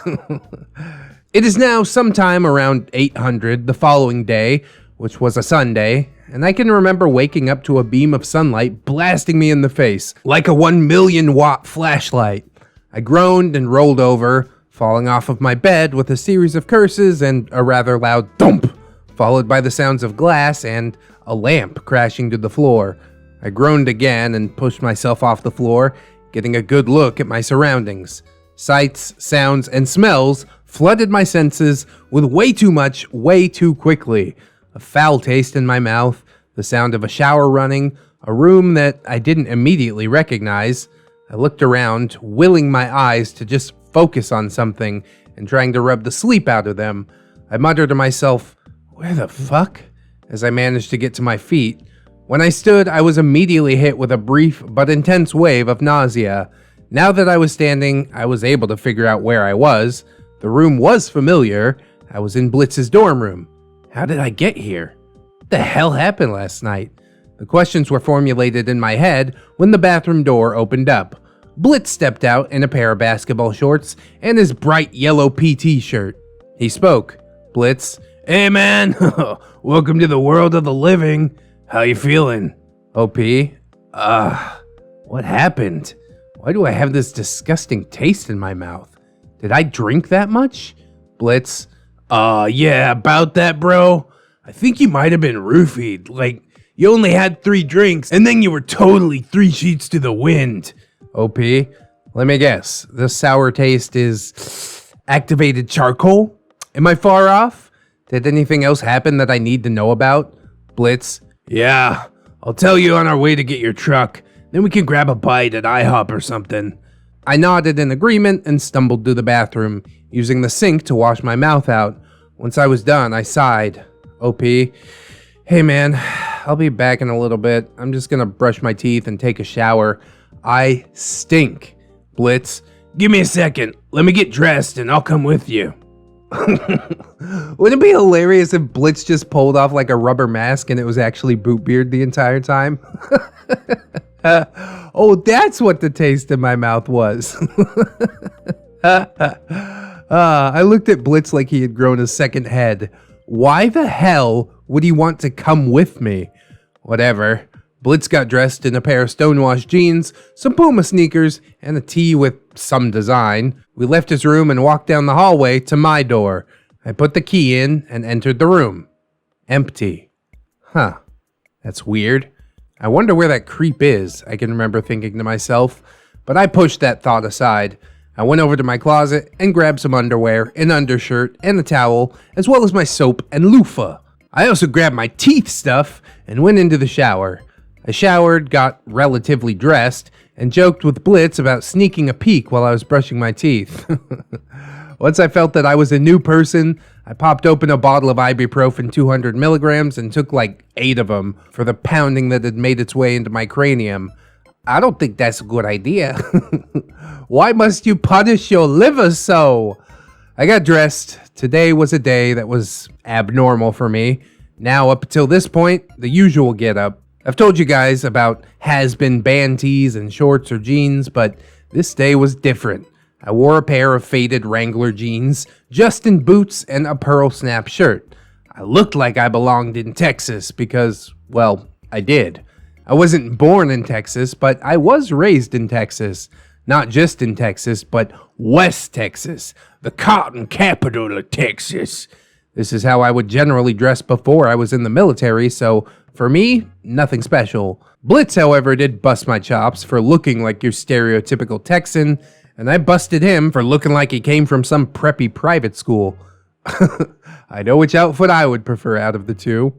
It is now sometime around 800 the following day, which was a Sunday, and I can remember waking up to a beam of sunlight blasting me in the face, like a 1,000,000 watt flashlight. I groaned and rolled over, falling off of my bed with a series of curses and a rather loud thump, followed by the sounds of glass and a lamp crashing to the floor. I groaned again and pushed myself off the floor, getting a good look at my surroundings. Sights, sounds, and smells flooded my senses with way too much, way too quickly. A foul taste in my mouth, the sound of a shower running, a room that I didn't immediately recognize. I looked around, willing my eyes to just focus on something and trying to rub the sleep out of them. I muttered to myself, "Where the fuck?" as I managed to get to my feet. When I stood, I was immediately hit with a brief but intense wave of nausea. Now that I was standing, I was able to figure out where I was. The room was familiar. I was in Blitz's dorm room. How did I get here? What the hell happened last night? The questions were formulated in my head when the bathroom door opened up. Blitz stepped out in a pair of basketball shorts and his bright yellow PT shirt. He spoke. Blitz, "Hey man, welcome to the world of the living. How you feeling?" OP, what happened? Why do I have this disgusting taste in my mouth? Did I drink that much? Blitz, yeah, about that, bro. I think you might have been roofied. Like, you only had 3 drinks, and then you were totally 3 sheets to the wind. OP, let me guess. The sour taste is activated charcoal? Am I far off? Did anything else happen that I need to know about? Blitz, yeah, I'll tell you on our way to get your truck. Then we can grab a bite at IHOP or something. I nodded in agreement and stumbled to the bathroom, using the sink to wash my mouth out. Once I was done, I sighed. OP, hey man, I'll be back in a little bit. I'm just gonna brush my teeth and take a shower. I stink. Blitz, give me a second. Let me get dressed and I'll come with you. Wouldn't it be hilarious if Blitz just pulled off like a rubber mask and it was actually BOOTBEARD the entire time? Oh, that's what the taste in my mouth was. I looked at Blitz like he had grown a second head. Why the hell would he want to come with me? Whatever. Blitz got dressed in a pair of stonewashed jeans, some Puma sneakers, and a tee with some design. We left his room and walked down the hallway to my door. I put the key in and entered the room. Empty. Huh. That's weird. I wonder where that creep is, I can remember thinking to myself, but I pushed that thought aside. I went over to my closet and grabbed some underwear, an undershirt, and a towel, as well as my soap and loofah. I also grabbed my teeth stuff and went into the shower. I showered, got relatively dressed, and joked with Blitz about sneaking a peek while I was brushing my teeth. Once I felt that I was a new person, I popped open a bottle of ibuprofen 200 milligrams and took like 8 of them for the pounding that had made its way into my cranium. I don't think that's a good idea. Why must you punish your liver so? I got dressed. Today was a day that was abnormal for me. Now, up until this point, the usual get-up. I've told you guys about has-been band tees and shorts or jeans, but this day was different. I wore a pair of faded Wrangler jeans, Justin boots, and a pearl snap shirt. I looked like I belonged in Texas because, well, I did. I wasn't born in Texas, but I was raised in Texas. Not just in Texas, but West Texas, the cotton capital of Texas. This is how I would generally dress before I was in the military, so for me, nothing special. Blitz, however, did bust my chops for looking like your stereotypical Texan, and I busted him for looking like he came from some preppy private school. I know which outfit I would prefer out of the two.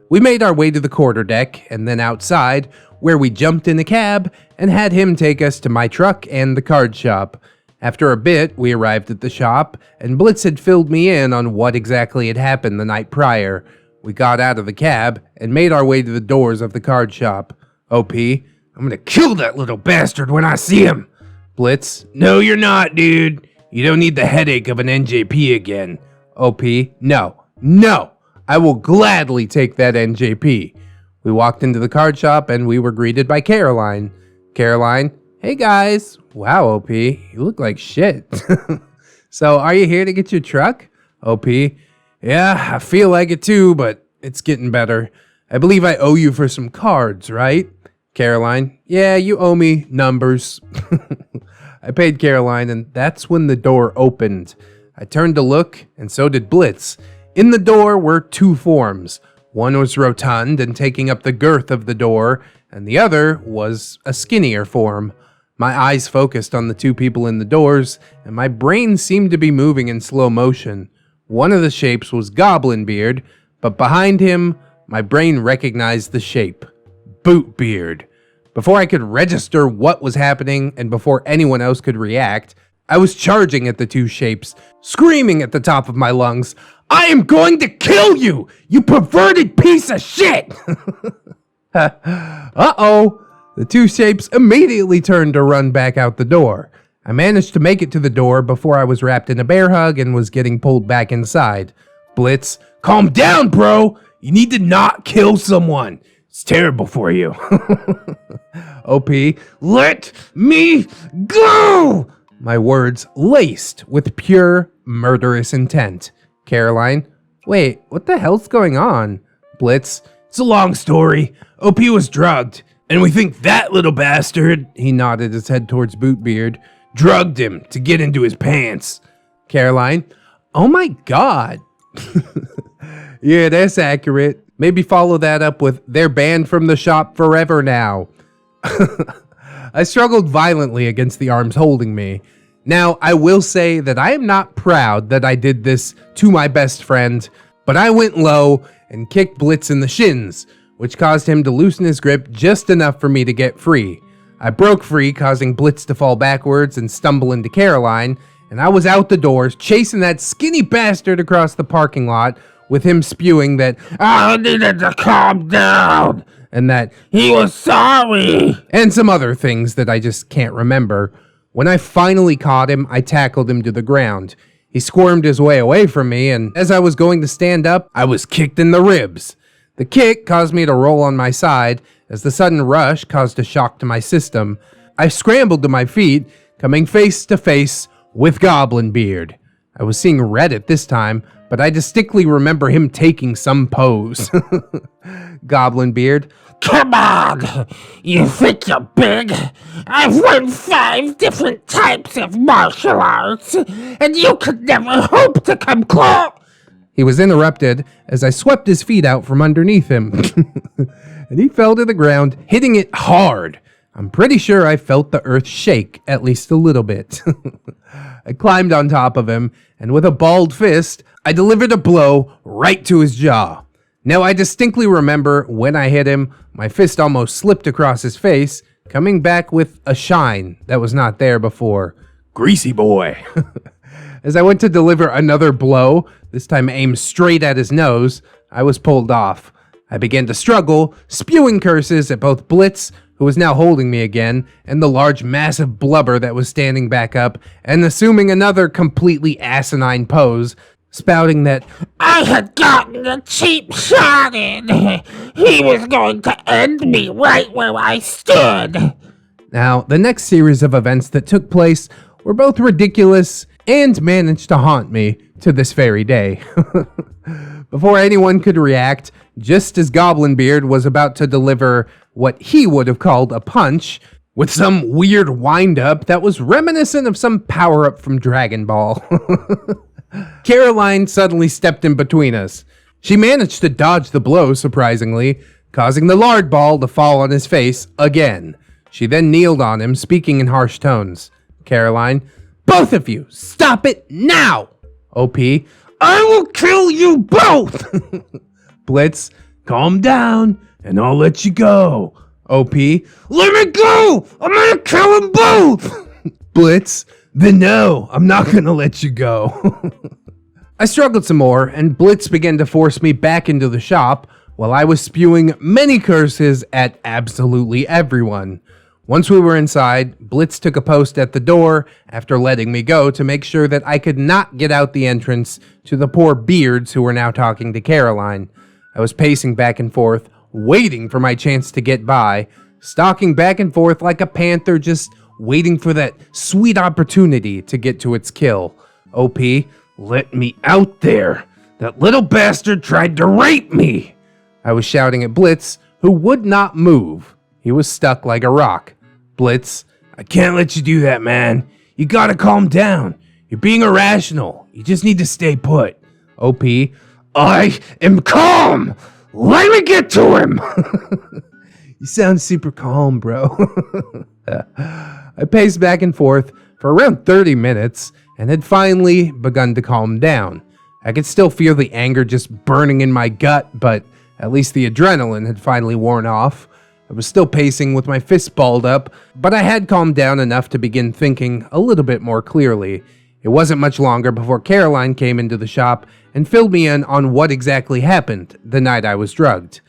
We made our way to the quarterdeck, and then outside, where we jumped in a cab and had him take us to my truck and the card shop. After a bit, we arrived at the shop, and Blitz had filled me in on what exactly had happened the night prior. We got out of the cab and made our way to the doors of the card shop. OP, I'm gonna kill that little bastard when I see him. Blitz, no you're not, dude. You don't need the headache of an NJP again. OP, no. I will gladly take that NJP. We walked into the card shop and we were greeted by Caroline. Caroline, hey guys. Wow, OP, you look like shit. So, are you here to get your truck? OP, yeah, I feel like it too, but it's getting better. I believe I owe you for some cards, right? Caroline, yeah, you owe me numbers. I paid Caroline, and that's when the door opened. I turned to look, and so did Blitz. In the door were 2 forms. One was rotund and taking up the girth of the door, and the other was a skinnier form. My eyes focused on the 2 people in the doors, and my brain seemed to be moving in slow motion. One of the shapes was Goblinbeard, but behind him, my brain recognized the shape. BOOTBEARD. Before I could register what was happening, and before anyone else could react, I was charging at the 2 shapes, screaming at the top of my lungs, I am going to kill you, you perverted piece of shit! Uh-oh. The 2 shapes immediately turned to run back out the door. I managed to make it to the door before I was wrapped in a bear hug and was getting pulled back inside. Blitz, calm down, bro! You need to not kill someone. It's terrible for you. OP, let me go! My words laced with pure murderous intent. Caroline, wait, what the hell's going on? Blitz, it's a long story. OP was drugged, and we think that little bastard, he nodded his head towards BOOTBEARD, drugged him to get into his pants. Caroline, oh my god. Yeah, that's accurate. Maybe follow that up with, they're banned from the shop forever now. I struggled violently against the arms holding me. Now, I will say that I am not proud that I did this to my best friend, but I went low and kicked Blitz in the shins, which caused him to loosen his grip just enough for me to get free. I broke free, causing Blitz to fall backwards and stumble into Caroline, and I was out the doors, chasing that skinny bastard across the parking lot, with him spewing that, I needed to calm down, and that he was sorry. and some other things that I just can't remember. When I finally caught him, I tackled him to the ground. He squirmed his way away from me, and as I was going to stand up, I was kicked in the ribs. The kick caused me to roll on my side, as the sudden rush caused a shock to my system. I scrambled to my feet, coming face to face with Goblin Beard. I was seeing Reddit this time, but I distinctly remember him taking some pose. Goblin Beard. Come on! You think you're big? I've won 5 different types of martial arts, and you could never hope to come close! He was interrupted as I swept his feet out from underneath him. And he fell to the ground, hitting it hard. I'm pretty sure I felt the earth shake at least a little bit. I climbed on top of him, and with a balled fist, I delivered a blow right to his jaw. Now, I distinctly remember when I hit him, my fist almost slipped across his face, coming back with a shine that was not there before. Greasy boy. As I went to deliver another blow, this time aimed straight at his nose, I was pulled off. I began to struggle, spewing curses at both Blitz, who was now holding me again, and the large massive blubber that was standing back up and assuming another completely asinine pose, spouting that I had gotten a cheap shot in. He was going to end me right where I stood. Now, the next series of events that took place were both ridiculous and managed to haunt me to this very day. Before anyone could react, just as Goblin Beard was about to deliver what he would have called a punch, with some weird wind-up that was reminiscent of some power-up from Dragon Ball, Caroline suddenly stepped in between us. She managed to dodge the blow, surprisingly, causing the lard ball to fall on his face again. She then kneeled on him, speaking in harsh tones. Caroline, both of you, stop it now! OP, I will kill you both! Blitz, calm down, and I'll let you go. OP, let me go! I'm gonna kill them both! Blitz, then no, I'm not gonna let you go. I struggled some more, and Blitz began to force me back into the shop, while I was spewing many curses at absolutely everyone. Once we were inside, Blitz took a post at the door after letting me go to make sure that I could not get out the entrance to the poor beards who were now talking to Caroline. I was pacing back and forth, waiting for my chance to get by, stalking back and forth like a panther, just waiting for that sweet opportunity to get to its kill. OP, let me out there. That little bastard tried to rape me. I was shouting at Blitz, who would not move. He was stuck like a rock. Blitz, I can't let you do that, man. You gotta calm down. You're being irrational. You just need to stay put. OP, I am calm. Let me get to him. You sound super calm, bro. I paced back and forth for around 30 minutes and had finally begun to calm down. I could still feel the anger just burning in my gut, but at least the adrenaline had finally worn off. I was still pacing with my fists balled up, but I had calmed down enough to begin thinking a little bit more clearly. It wasn't much longer before Caroline came into the shop and filled me in on what exactly happened the night I was drugged.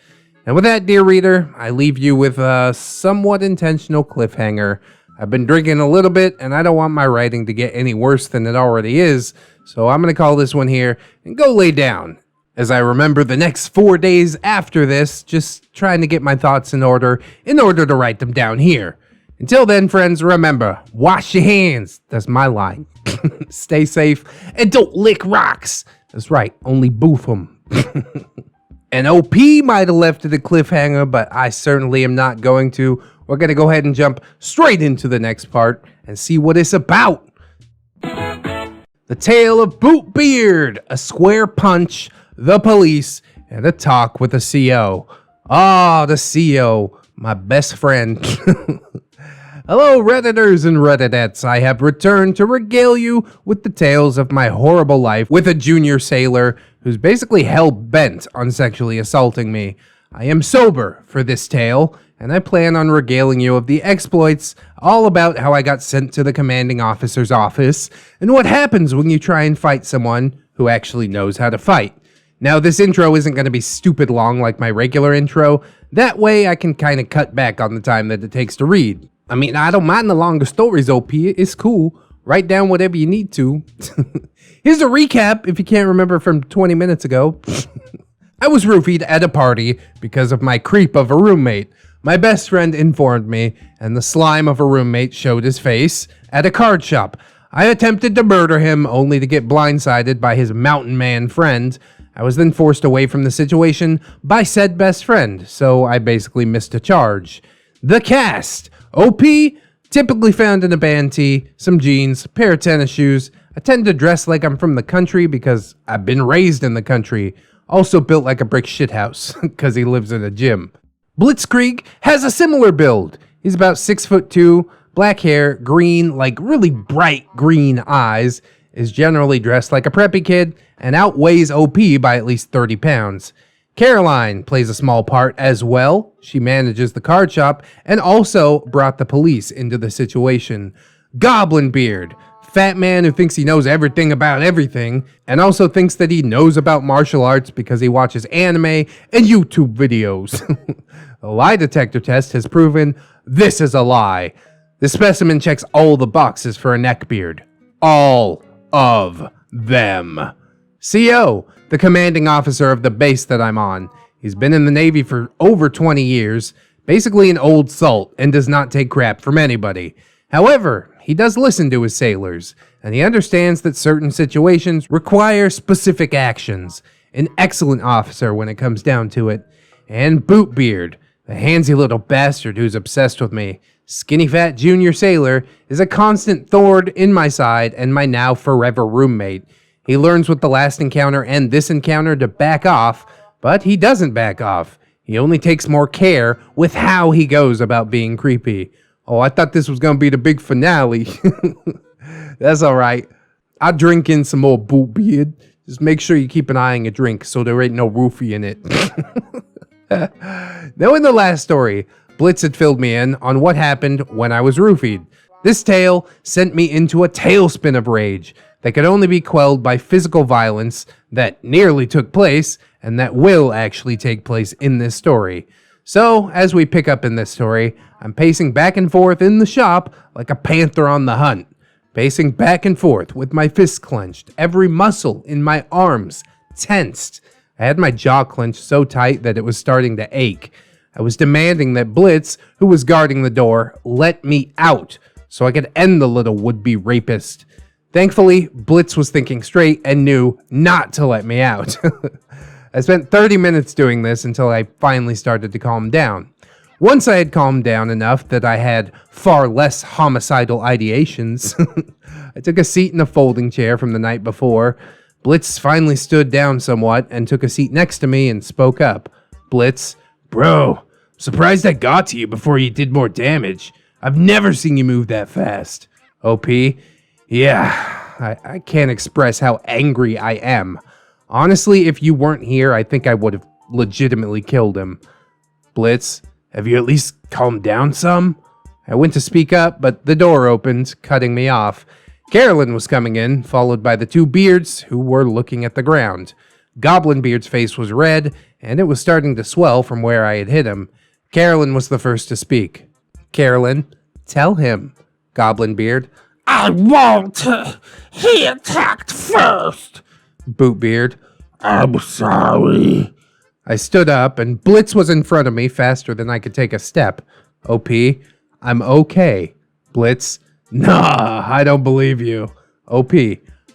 And with that, dear reader, I leave you with a somewhat intentional cliffhanger. I've been drinking a little bit, and I don't want my writing to get any worse than it already is, so I'm going to call this one here and go lay down. As I remember the next 4 days after this, just trying to get my thoughts in order to write them down here. Until then, friends, remember, wash your hands. That's my line. Stay safe, and don't lick rocks. That's right, only boof them. And OP might have left it a cliffhanger, but I certainly am not going to. We're going to go ahead and jump straight into the next part and see what it's about. The Tale of BOOTBEARD, a square punch, the police, and a talk with the CO. Ah, the CO, my best friend. Hello, Redditors and Redditettes. I have returned to regale you with the tales of my horrible life with a junior sailor who's basically hell-bent on sexually assaulting me. I am sober for this tale, and I plan on regaling you of the exploits, all about how I got sent to the commanding officer's office, and what happens when you try and fight someone who actually knows how to fight. Now, this intro isn't going to be stupid long like my regular intro. That way, I can kind of cut back on the time that it takes to read. I mean, I don't mind the longer stories, OP. It's cool. Write down whatever you need to. Here's a recap if you can't remember from 20 minutes ago. I was roofied at a party because of my creep of a roommate. My best friend informed me, and the slime of a roommate showed his face at a card shop. I attempted to murder him, only to get blindsided by his mountain man friend. I was then forced away from the situation by said best friend, so I basically missed a charge. The cast. OP, typically found in a band tee, some jeans, a pair of tennis shoes. I tend to dress like I'm from the country because I've been raised in the country. Also built like a brick shithouse because he lives in a gym. Blitzkrieg has a similar build. He's about 6'2", black hair, green, like really bright green eyes, is generally dressed like a preppy kid, and outweighs OP by at least 30 pounds. Caroline plays a small part as well. She manages the card shop and also brought the police into the situation. Goblin Beard, fat man who thinks he knows everything about everything, and also thinks that he knows about martial arts because he watches anime and YouTube videos. The lie detector test has proven this is a lie. The specimen checks all the boxes for a neckbeard. All of them. CO, the commanding officer of the base that I'm on. He's been in the Navy for over 20 years, basically an old salt, and does not take crap from anybody. However, he does listen to his sailors, and he understands that certain situations require specific actions. An excellent officer when it comes down to it. And BOOTBEARD, the handsy little bastard who's obsessed with me. Skinny fat junior sailor is a constant thorn in my side and my now forever roommate. He learns with the last encounter and this encounter to back off, but he doesn't back off. He only takes more care with how he goes about being creepy. Oh, I thought this was going to be the big finale. That's alright. I'll drink in some more BOOTBEARD. Just make sure you keep an eye on your drink so there ain't no roofie in it. Now in the last story, Blitz had filled me in on what happened when I was roofied. This tale sent me into a tailspin of rage that could only be quelled by physical violence that nearly took place and that will actually take place in this story. So, as we pick up in this story, I'm pacing back and forth in the shop like a panther on the hunt. Pacing back and forth with my fists clenched, every muscle in my arms tensed. I had my jaw clenched so tight that it was starting to ache. I was demanding that Blitz, who was guarding the door, let me out so I could end the little would-be rapist. Thankfully, Blitz was thinking straight and knew not to let me out. I spent 30 minutes doing this until I finally started to calm down. Once I had calmed down enough that I had far less homicidal ideations, I took a seat in a folding chair from the night before. Blitz finally stood down somewhat and took a seat next to me and spoke up. Blitz, Bro, surprised I got to you before you did more damage. I've never seen you move that fast. OP, yeah, I can't express how angry I am. Honestly, if you weren't here, I think I would have legitimately killed him. Blitz, Have you at least calmed down some? I went to speak up, but the door opened, cutting me off. Carolyn was coming in, followed by the two beards, who were looking at the ground. Goblin Beard's face was red, and it was starting to swell from where I had hit him. Carolyn was the first to speak. Carolyn, tell him. Goblin Beard, I won't! He attacked first! BOOTBEARD, I'm sorry. I stood up, and Blitz was in front of me faster than I could take a step. OP, I'm okay. Blitz, nah, I don't believe you. OP,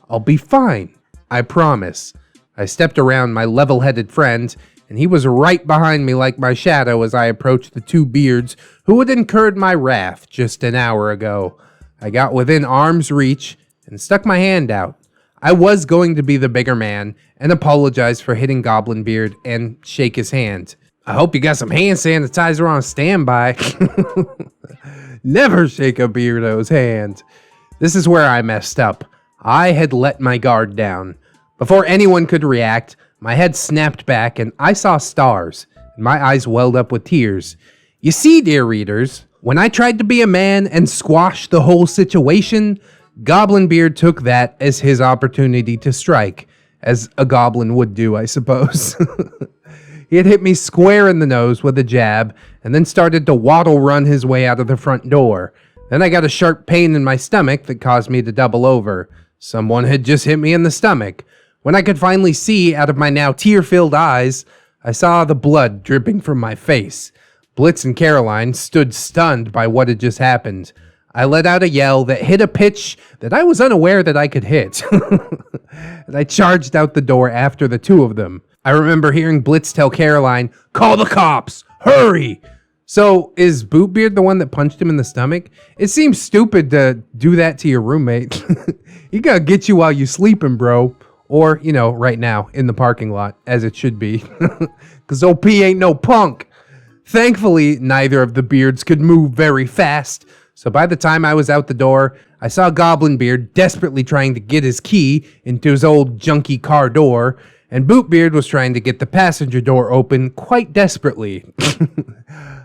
I'll be fine. I promise. I stepped around my level-headed friend, and he was right behind me like my shadow as I approached the two beards who had incurred my wrath just an hour ago. I got within arm's reach and stuck my hand out. I was going to be the bigger man and apologize for hitting Goblin Beard and shake his hand. I hope you got some hand sanitizer on standby. Never shake a beardo's hand. This is where I messed up. I had let my guard down. Before anyone could react, my head snapped back and I saw stars, and my eyes welled up with tears. You see, dear readers, when I tried to be a man and squash the whole situation, Goblin Beard took that as his opportunity to strike. as a goblin would do, I suppose. He had hit me square in the nose with a jab, and then started to waddle run his way out of the front door. Then I got a sharp pain in my stomach that caused me to double over. Someone had just hit me in the stomach. When I could finally see out of my now tear-filled eyes, I saw the blood dripping from my face. Blitz and Caroline stood stunned by what had just happened. I let out a yell that hit a pitch that I was unaware that I could hit. And I charged out the door after the two of them. I remember hearing Blitz tell Caroline, "Call the cops! Hurry!" So, is BOOTBEARD the one that punched him in the stomach? It seems stupid to do that to your roommate. He gotta get you while you sleeping, bro. Or, right now, in the parking lot, as it should be. Because OP ain't no punk. Thankfully, neither of the beards could move very fast. So by the time I was out the door, I saw Goblin Beard desperately trying to get his key into his old junky car door, and BOOTBEARD was trying to get the passenger door open quite desperately.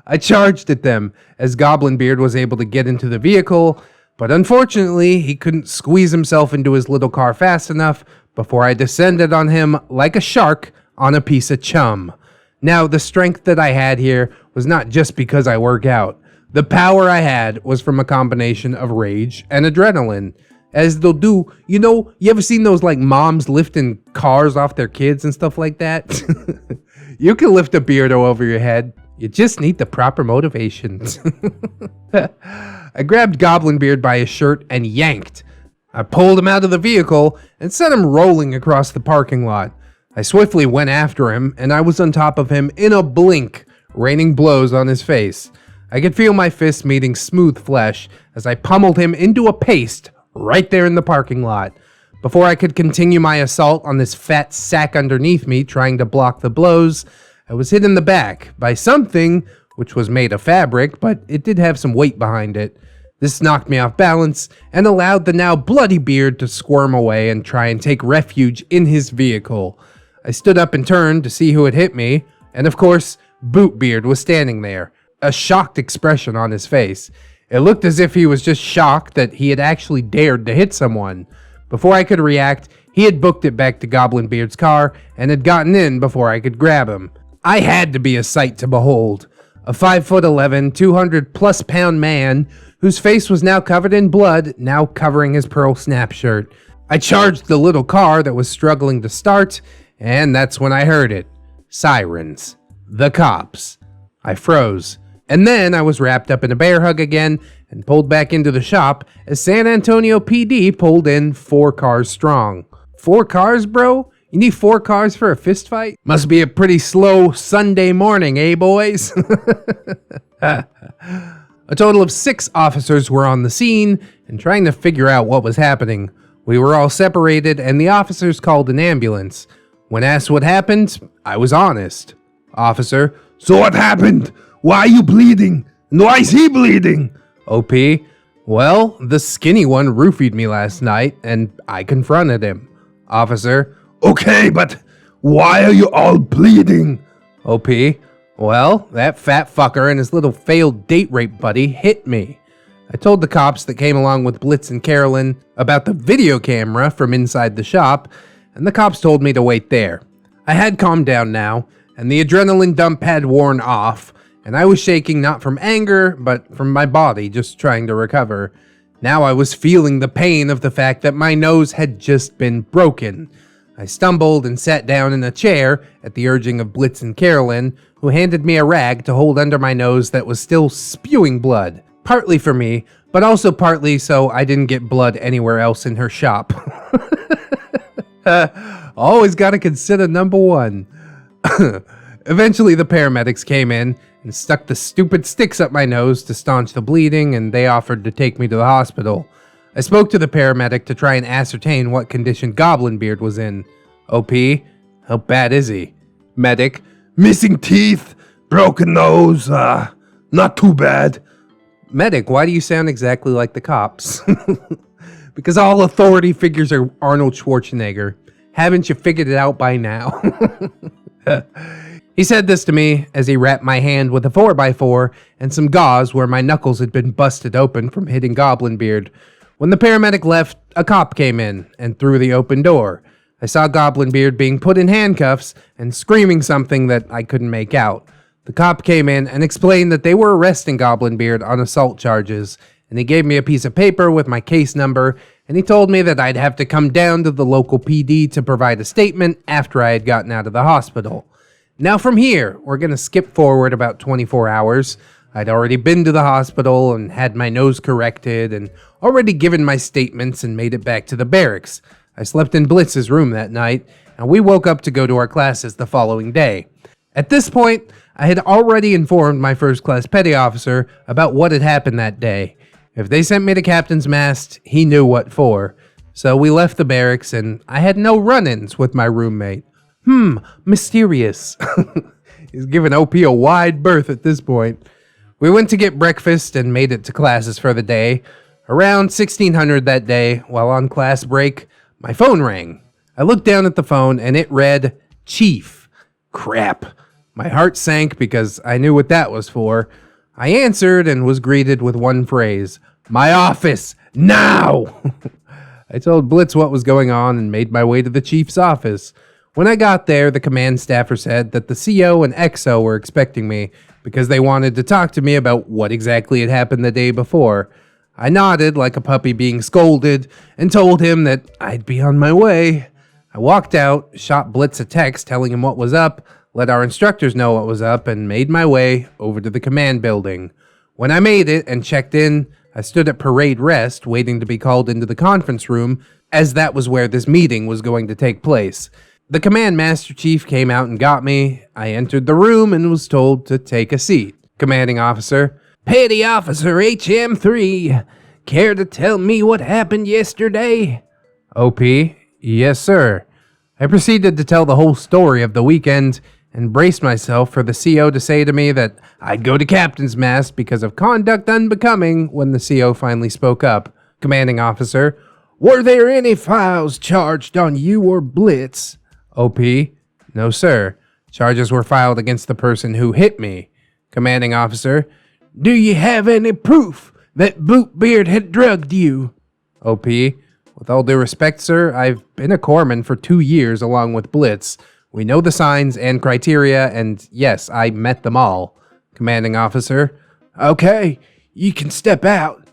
I charged at them as Goblin Beard was able to get into the vehicle, but unfortunately, he couldn't squeeze himself into his little car fast enough before I descended on him like a shark on a piece of chum. Now, the strength that I had here was not just because I work out. The power I had was from a combination of rage and adrenaline. As they'll do, you ever seen those like moms lifting cars off their kids and stuff like that? You can lift a beardo over your head. You just need the proper motivations. I grabbed Goblin Beard by his shirt and yanked. I pulled him out of the vehicle and sent him rolling across the parking lot. I swiftly went after him, and I was on top of him in a blink, raining blows on his face. I could feel my fists meeting smooth flesh as I pummeled him into a paste right there in the parking lot. Before I could continue my assault on this fat sack underneath me trying to block the blows, I was hit in the back by something which was made of fabric, but it did have some weight behind it. This knocked me off balance and allowed the now bloody beard to squirm away and try and take refuge in his vehicle. I stood up and turned to see who had hit me, and of course, BOOTBEARD was standing there, a shocked expression on his face. It looked as if he was just shocked that he had actually dared to hit someone. Before I could react, he had booked it back to Goblin Beard's car and had gotten in before I could grab him. I had to be a sight to behold. A 5'11", 200+ pound man whose face was now covered in blood, now covering his pearl snap shirt. I charged the little car that was struggling to start, and that's when I heard it. Sirens. The cops. I froze. And then I was wrapped up in a bear hug again and pulled back into the shop as San Antonio PD pulled in 4 cars strong. 4 cars, bro? You need 4 cars for a fist fight? Must be a pretty slow Sunday morning, eh, boys? A total of 6 officers were on the scene and trying to figure out what was happening. We were all separated and the officers called an ambulance. When asked what happened, I was honest. Officer: So what happened? Why are you bleeding? And why is he bleeding? OP: Well, the skinny one roofied me last night and I confronted him. Officer: Okay, but why are you all bleeding? OP: Well, that fat fucker and his little failed date rape buddy hit me. I told the cops that came along with Blitz and Carolyn about the video camera from inside the shop, and the cops told me to wait there. I had calmed down now, and the adrenaline dump had worn off, and I was shaking not from anger, but from my body just trying to recover. Now I was feeling the pain of the fact that my nose had just been broken. I stumbled and sat down in a chair at the urging of Blitz and Carolyn, who handed me a rag to hold under my nose that was still spewing blood. Partly for me, but also partly so I didn't get blood anywhere else in her shop. Always gotta consider number one. Eventually the paramedics came in and stuck the stupid sticks up my nose to staunch the bleeding, and they offered to take me to the hospital. I spoke to the paramedic to try and ascertain what condition Goblin Beard was in. OP: How bad is he? Medic: Missing teeth, broken nose, not too bad. Medic: Why do you sound exactly like the cops? Because all authority figures are Arnold Schwarzenegger. Haven't you figured it out by now? He said this to me as he wrapped my hand with a 4x4 and some gauze where my knuckles had been busted open from hitting Goblin Beard. When the paramedic left, a cop came in and through the open door. I saw Goblin Beard being put in handcuffs and screaming something that I couldn't make out. The cop came in and explained that they were arresting Goblin Beard on assault charges, and he gave me a piece of paper with my case number, and he told me that I'd have to come down to the local PD to provide a statement after I had gotten out of the hospital. Now from here, we're going to skip forward about 24 hours. I'd already been to the hospital and had my nose corrected and already given my statements and made it back to the barracks. I slept in Blitz's room that night, and we woke up to go to our classes the following day. At this point, I had already informed my first class petty officer about what had happened that day. If they sent me to captain's mast, he knew what for. So we left the barracks, and I had no run-ins with my roommate. Mysterious. He's giving OP a wide berth at this point. We went to get breakfast and made it to classes for the day. Around 1600 that day, while on class break, my phone rang. I looked down at the phone and it read, Chief. Crap. My heart sank because I knew what that was for. I answered and was greeted with one phrase, my office, now! I told Blitz what was going on and made my way to the chief's office. When I got there, the command staffer said that the CO and XO were expecting me because they wanted to talk to me about what exactly had happened the day before. I nodded like a puppy being scolded and told him that I'd be on my way. I walked out, shot Blitz a text telling him what was up, let our instructors know what was up, and made my way over to the command building. When I made it and checked in, I stood at parade rest waiting to be called into the conference room, as that was where this meeting was going to take place. The command master chief came out and got me. I entered the room and was told to take a seat. Commanding officer, Petty Officer HM3, care to tell me what happened yesterday? OP, yes sir. I proceeded to tell the whole story of the weekend and braced myself for the CO to say to me that I'd go to captain's mast because of conduct unbecoming when the CO finally spoke up. Commanding officer, were there any files charged on you or Blitz? OP, no sir. Charges were filed against the person who hit me. Commanding officer, do you have any proof that BOOTBEARD had drugged you? OP, with all due respect sir, I've been a corpsman for 2 years along with Blitz. We know the signs and criteria, and yes, I met them all. Commanding officer, okay, you can step out.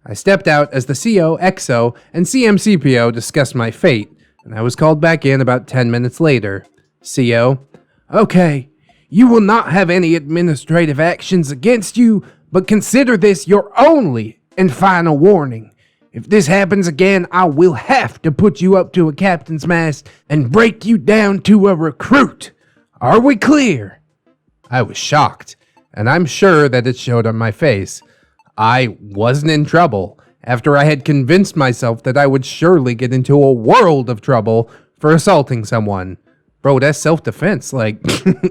I stepped out as the CO, XO, and CMCPO discussed my fate, and I was called back in about 10 minutes later. CO, okay, you will not have any administrative actions against you, but consider this your only and final warning. If this happens again, I will have to put you up to a captain's mast and break you down to a recruit. Are we clear? I was shocked, and I'm sure that it showed on my face. I wasn't in trouble after I had convinced myself that I would surely get into a world of trouble for assaulting someone. Bro, that's self-defense. Like,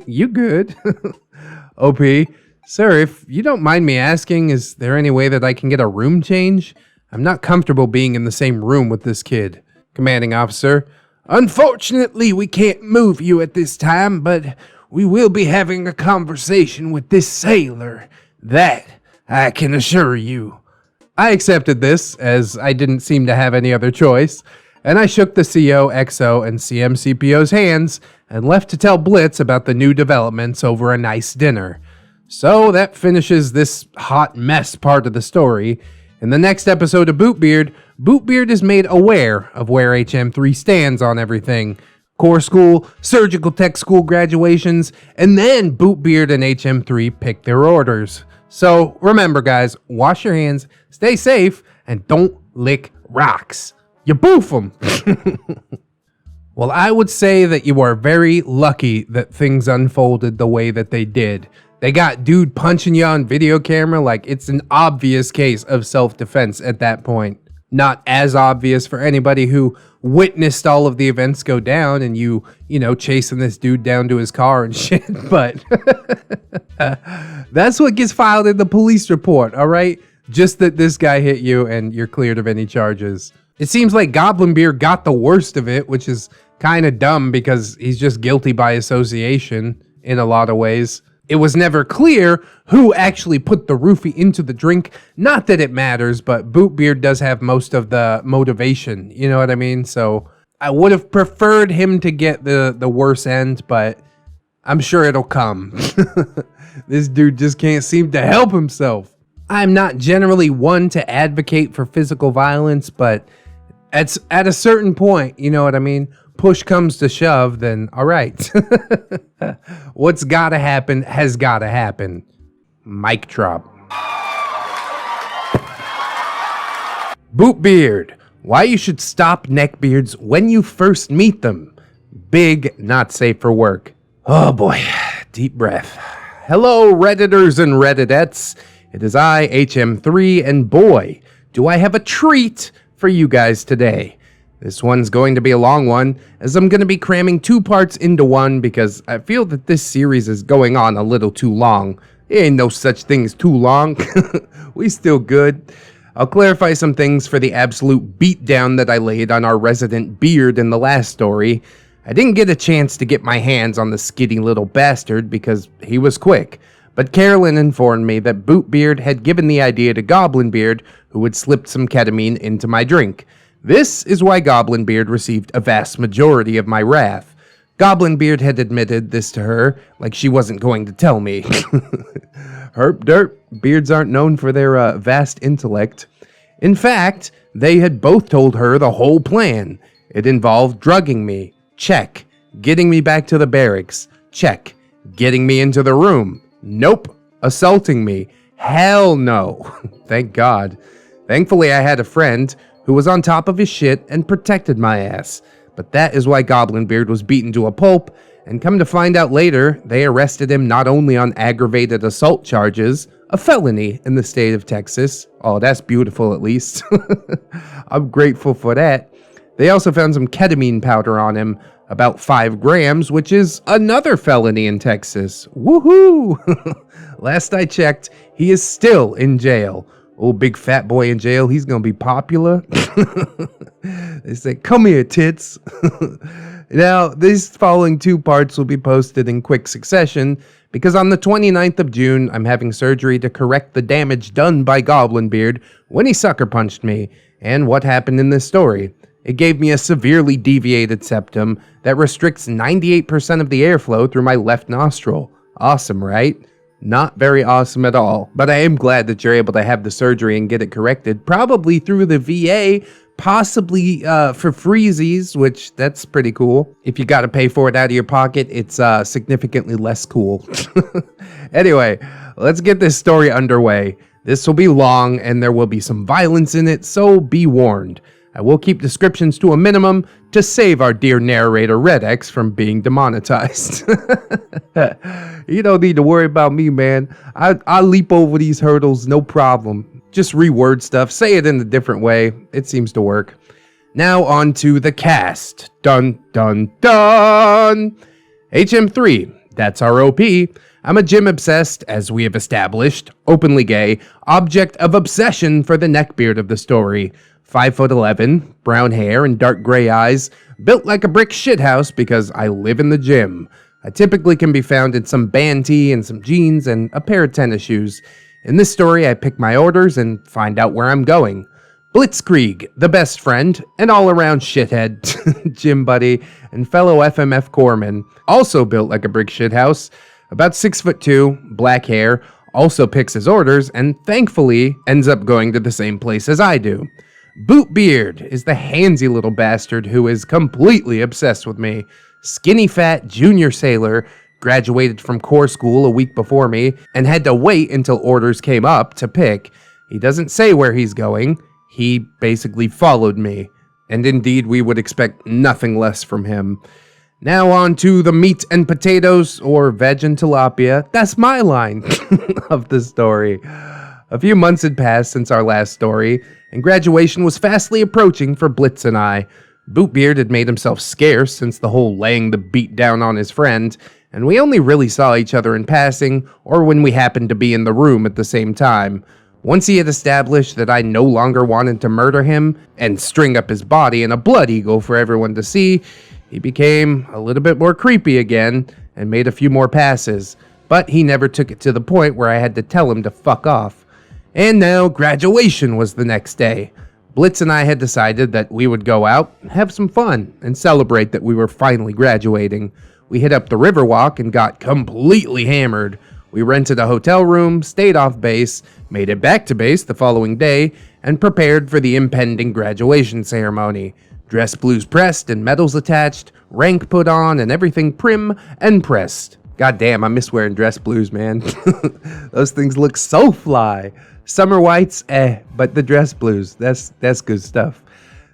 you good. OP, sir, if you don't mind me asking, is there any way that I can get a room change? I'm not comfortable being in the same room with this kid. Commanding officer, unfortunately, we can't move you at this time, but we will be having a conversation with this sailor. That I can assure you. I accepted this, as I didn't seem to have any other choice, and I shook the CO, XO, and CMCPO's hands and left to tell Blitz about the new developments over a nice dinner. So that finishes this hot mess part of the story. In the next episode of BOOTBEARD, BOOTBEARD is made aware of where HM3 stands on everything. Core school, surgical tech school graduations, and then BOOTBEARD and HM3 pick their orders. So remember guys, wash your hands, stay safe, and don't lick rocks. You boof them. Well, I would say that you are very lucky that things unfolded the way that they did. They got dude punching you on video camera like it's an obvious case of self-defense at that point. Not as obvious for anybody who witnessed all of the events go down and you know, chasing this dude down to his car and shit, but that's what gets filed in the police report, all right? Just that this guy hit you and you're cleared of any charges. It seems like Goblin Beard got the worst of it, which is kind of dumb because he's just guilty by association in a lot of ways. It was never clear who actually put the roofie into the drink. Not that it matters, but BOOTBEARD does have most of the motivation. You know what I mean? So I would have preferred him to get the worse end, but I'm sure it'll come. This dude just can't seem to help himself. I'm not generally one to advocate for physical violence, but at a certain point, you know what I mean? Push comes to shove, then all right. What's gotta happen has gotta happen. Mic drop. BOOTBEARD. Why you should stop neckbeards when you first meet them. Big, not safe for work. Oh boy, deep breath. Hello, Redditors and Redditettes. It is I, HM3, and boy, do I have a treat for you guys today. This one's going to be a long one, as I'm going to be cramming 2 parts into one because I feel that this series is going on a little too long. There ain't no such thing as too long. We still good. I'll clarify some things for the absolute beatdown that I laid on our resident beard in the last story. I didn't get a chance to get my hands on the skitty little bastard because he was quick, but Carolyn informed me that BOOTBEARD had given the idea to GoblinBeard, who had slipped some ketamine into my drink. This is why GoblinBeard received a vast majority of my wrath. GoblinBeard had admitted this to her, like she wasn't going to tell me. Herp derp, beards aren't known for their vast intellect. In fact, they had both told her the whole plan. It involved drugging me. Check. Getting me back to the barracks. Check. Getting me into the room. Nope. Assaulting me. Hell no. Thank God. Thankfully, I had a friend who was on top of his shit and protected my ass. But that is why GoblinBeard was beaten to a pulp, and come to find out later, they arrested him not only on aggravated assault charges, a felony in the state of Texas. Oh, that's beautiful at least. I'm grateful for that. They also found some ketamine powder on him, about 5 grams, which is another felony in Texas. Woohoo! Last I checked, he is still in jail. Old big fat boy in jail, he's gonna be popular. They say, come here, tits. Now, these following 2 parts will be posted in quick succession, because on the 29th of June, I'm having surgery to correct the damage done by GoblinBeard when he sucker punched me, and what happened in this story. It gave me a severely deviated septum that restricts 98% of the airflow through my left nostril. Awesome, right? Not very awesome at all, but I am glad that you're able to have the surgery and get it corrected, probably through the VA, possibly for freezies, which that's pretty cool. If you gotta pay for it out of your pocket, it's significantly less cool. Anyway, let's get this story underway. This will be long and there will be some violence in it, so be warned. I will keep descriptions to a minimum to save our dear narrator ReddX from being demonetized. You don't need to worry about me, man. I leap over these hurdles, no problem. Just reword stuff, say it in a different way. It seems to work. Now on to the cast. Dun dun dun! HM3, that's our OP. I'm a gym-obsessed, as we have established, openly gay, object of obsession for the neckbeard of the story. 5'11", brown hair and dark gray eyes, built like a brick shithouse because I live in the gym. I typically can be found in some band tee and some jeans and a pair of tennis shoes. In this story, I pick my orders and find out where I'm going. Blitzkrieg, the best friend, an all-around shithead, gym buddy, and fellow FMF corpsman, also built like a brick shithouse, about 6'2", black hair, also picks his orders and thankfully ends up going to the same place as I do. BOOTBEARD is the handsy little bastard who is completely obsessed with me. Skinny fat junior sailor, graduated from corps school a week before me, and had to wait until orders came up to pick. He doesn't say where he's going, he basically followed me. And indeed, we would expect nothing less from him. Now on to the meat and potatoes, or veg and tilapia. That's my line of the story. A few months had passed since our last story, and graduation was fastly approaching for Blitz and I. BOOTBEARD had made himself scarce since the whole laying the beat down on his friend, and we only really saw each other in passing, or when we happened to be in the room at the same time. Once he had established that I no longer wanted to murder him, and string up his body in a blood eagle for everyone to see, he became a little bit more creepy again, and made a few more passes, but he never took it to the point where I had to tell him to fuck off. And now graduation was the next day. Blitz and I had decided that we would go out, have some fun, and celebrate that we were finally graduating. We hit up the Riverwalk and got completely hammered. We rented a hotel room, stayed off base, made it back to base the following day, and prepared for the impending graduation ceremony. Dress blues pressed and medals attached, rank put on, and everything prim and pressed. God damn, I miss wearing dress blues, man. Those things look so fly. Summer whites, but the dress blues, that's good stuff.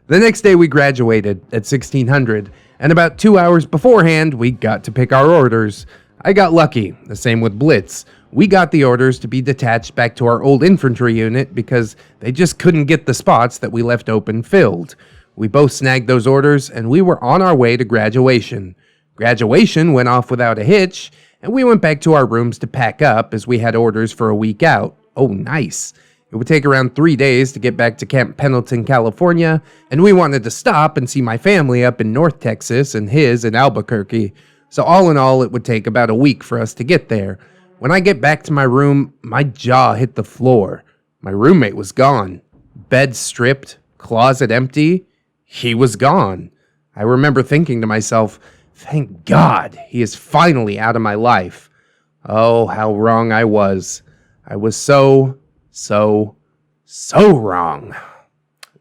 The next day we graduated at 1600, and about 2 hours beforehand, we got to pick our orders. I got lucky, the same with Blitz. We got the orders to be detached back to our old infantry unit because they just couldn't get the spots that we left open filled. We both snagged those orders, and we were on our way to graduation. Graduation went off without a hitch, and we went back to our rooms to pack up as we had orders for a week out. Oh, nice. It would take around 3 days to get back to Camp Pendleton, California, and we wanted to stop and see my family up in North Texas and his in Albuquerque. So all in all, it would take about a week for us to get there. When I get back to my room, my jaw hit the floor. My roommate was gone. Bed stripped, closet empty. He was gone. I remember thinking to myself, thank God he is finally out of my life. Oh, how wrong I was. I was so wrong.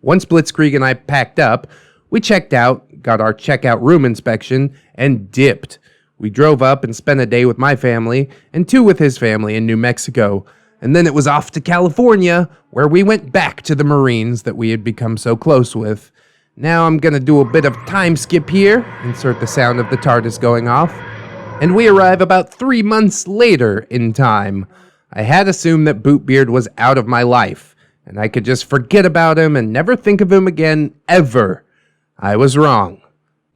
Once Blitzkrieg and I packed up, we checked out, got our checkout room inspection, and dipped. We drove up and spent a day with my family and 2 with his family in New Mexico. And then it was off to California, where we went back to the Marines that we had become so close with. Now I'm gonna do a bit of time skip here, insert the sound of the TARDIS going off, and we arrive about 3 months later in time. I had assumed that BOOTBEARD was out of my life, and I could just forget about him and never think of him again, ever. I was wrong.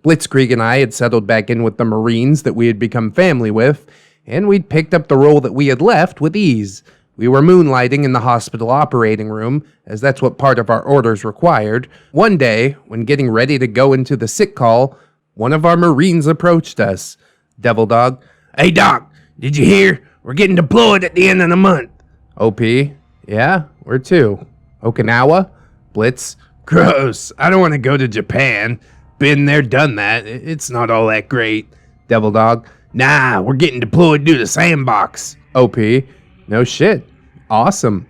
Blitzkrieg and I had settled back in with the Marines that we had become family with, and we'd picked up the role that we had left with ease. We were moonlighting in the hospital operating room, as that's what part of our orders required. One day, when getting ready to go into the sick call, one of our Marines approached us. Devil Dog, Hey, Doc, did you hear? We're getting deployed at the end of the month. OP, yeah, where to? Okinawa? Blitz, Gross. I don't want to go to Japan. Been there, done that. It's not all that great. Devil Dog, Nah, we're getting deployed to the sandbox. OP, no shit. Awesome.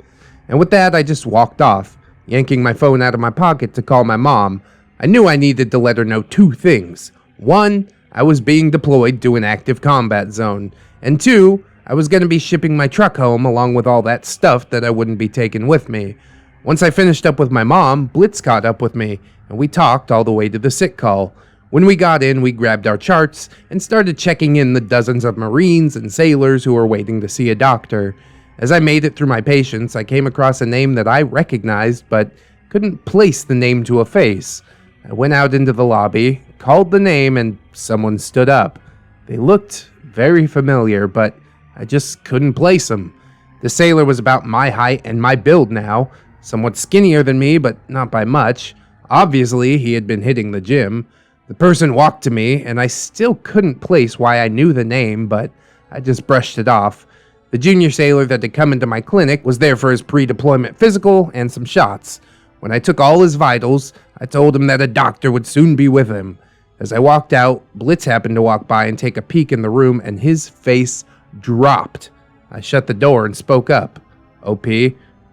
And with that, I just walked off, yanking my phone out of my pocket to call my mom. I knew I needed to let her know 2 things. 1, I was being deployed to an active combat zone. And 2, I was going to be shipping my truck home along with all that stuff that I wouldn't be taking with me. Once I finished up with my mom, Blitz caught up with me, and we talked all the way to the sick call. When we got in, we grabbed our charts and started checking in the dozens of Marines and sailors who were waiting to see a doctor. As I made it through my patients, I came across a name that I recognized, but couldn't place the name to a face. I went out into the lobby, called the name, and someone stood up. They looked very familiar, but I just couldn't place them. The sailor was about my height and my build now, somewhat skinnier than me, but not by much. Obviously, he had been hitting the gym. The person walked to me, and I still couldn't place why I knew the name, but I just brushed it off. The junior sailor that had come into my clinic was there for his pre-deployment physical and some shots. When I took all his vitals, I told him that a doctor would soon be with him. As I walked out, Blitz happened to walk by and take a peek in the room, and his face dropped. I shut the door and spoke up. OP,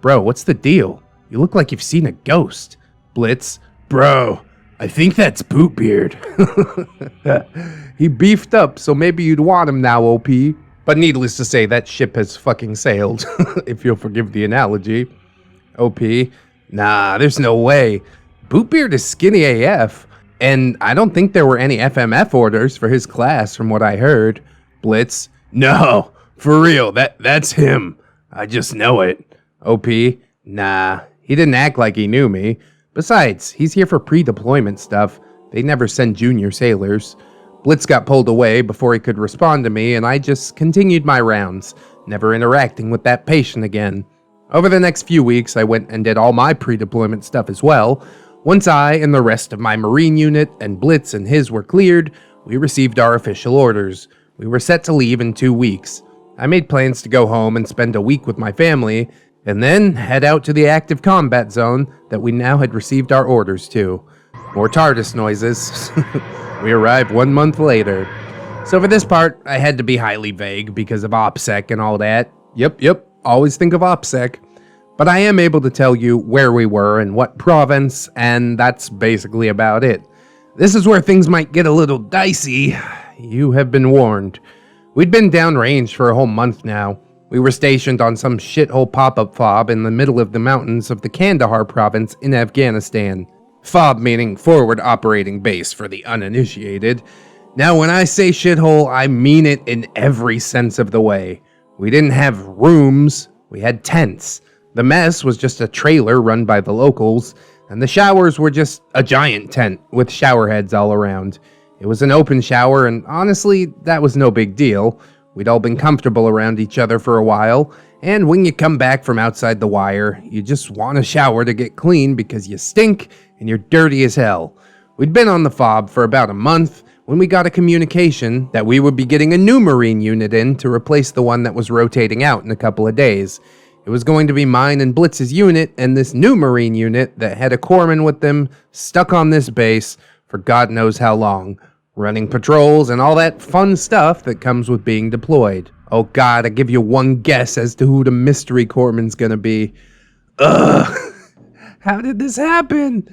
bro, what's the deal? You look like you've seen a ghost. Blitz, Bro, I think that's BOOTBEARD. he beefed up, so maybe you'd want him now, OP. But needless to say, that ship has fucking sailed, if you'll forgive the analogy. OP, nah, there's no way. BOOTBEARD is skinny AF, and I don't think there were any FMF orders for his class from what I heard. Blitz, No, for real, that's him. I just know it. OP, nah, he didn't act like he knew me. Besides, he's here for pre-deployment stuff. They never send junior sailors. Blitz got pulled away before he could respond to me, and I just continued my rounds, never interacting with that patient again. Over the next few weeks, I went and did all my pre-deployment stuff as well. Once I and the rest of my Marine unit and Blitz and his were cleared, we received our official orders. We were set to leave in 2 weeks. I made plans to go home and spend a week with my family, and then head out to the active combat zone that we now had received our orders to. More TARDIS noises. We arrived 1 month later. So for this part, I had to be highly vague because of OPSEC and all that. Yep, always think of OPSEC. But I am able to tell you where we were and what province, and that's basically about it. This is where things might get a little dicey. You have been warned. We'd been downrange for a whole month now. We were stationed on some shithole pop-up fob in the middle of the mountains of the Kandahar province in Afghanistan. Fob meaning forward operating base for the uninitiated. Now when I say shithole, I mean it in every sense of the way. We didn't have rooms, we had tents. The mess was just a trailer run by the locals, and the showers were just a giant tent with shower heads all around. It was an open shower, and honestly, that was no big deal. We'd all been comfortable around each other for a while, and when you come back from outside the wire, you just want a shower to get clean because you stink and you're dirty as hell. We'd been on the fob for about a month when we got a communication that we would be getting a new Marine unit in to replace the one that was rotating out in a couple of days. It was going to be mine and Blitz's unit and this new Marine unit that had a corpsman with them stuck on this base for God knows how long, running patrols and all that fun stuff that comes with being deployed. Oh God, I give you one guess as to who the mystery corpsman's gonna be. Ugh, how did this happen?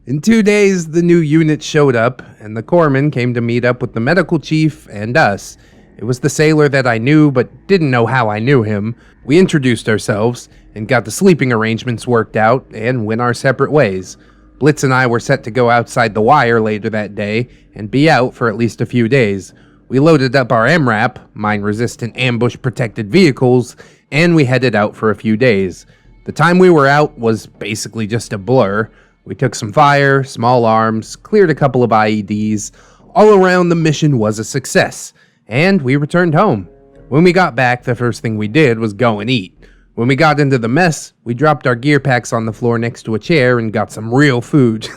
In 2 days, the new unit showed up, and the corpsman came to meet up with the medical chief and us. It was the sailor that I knew, but didn't know how I knew him. We introduced ourselves, and got the sleeping arrangements worked out, and went our separate ways. Blitz and I were set to go outside the wire later that day, and be out for at least a few days. We loaded up our MRAP, mine-resistant ambush-protected vehicles, and we headed out for a few days. The time we were out was basically just a blur. We took some fire, small arms, cleared a couple of IEDs. All around, the mission was a success, and we returned home. When we got back, the first thing we did was go and eat. When we got into the mess, we dropped our gear packs on the floor next to a chair and got some real food.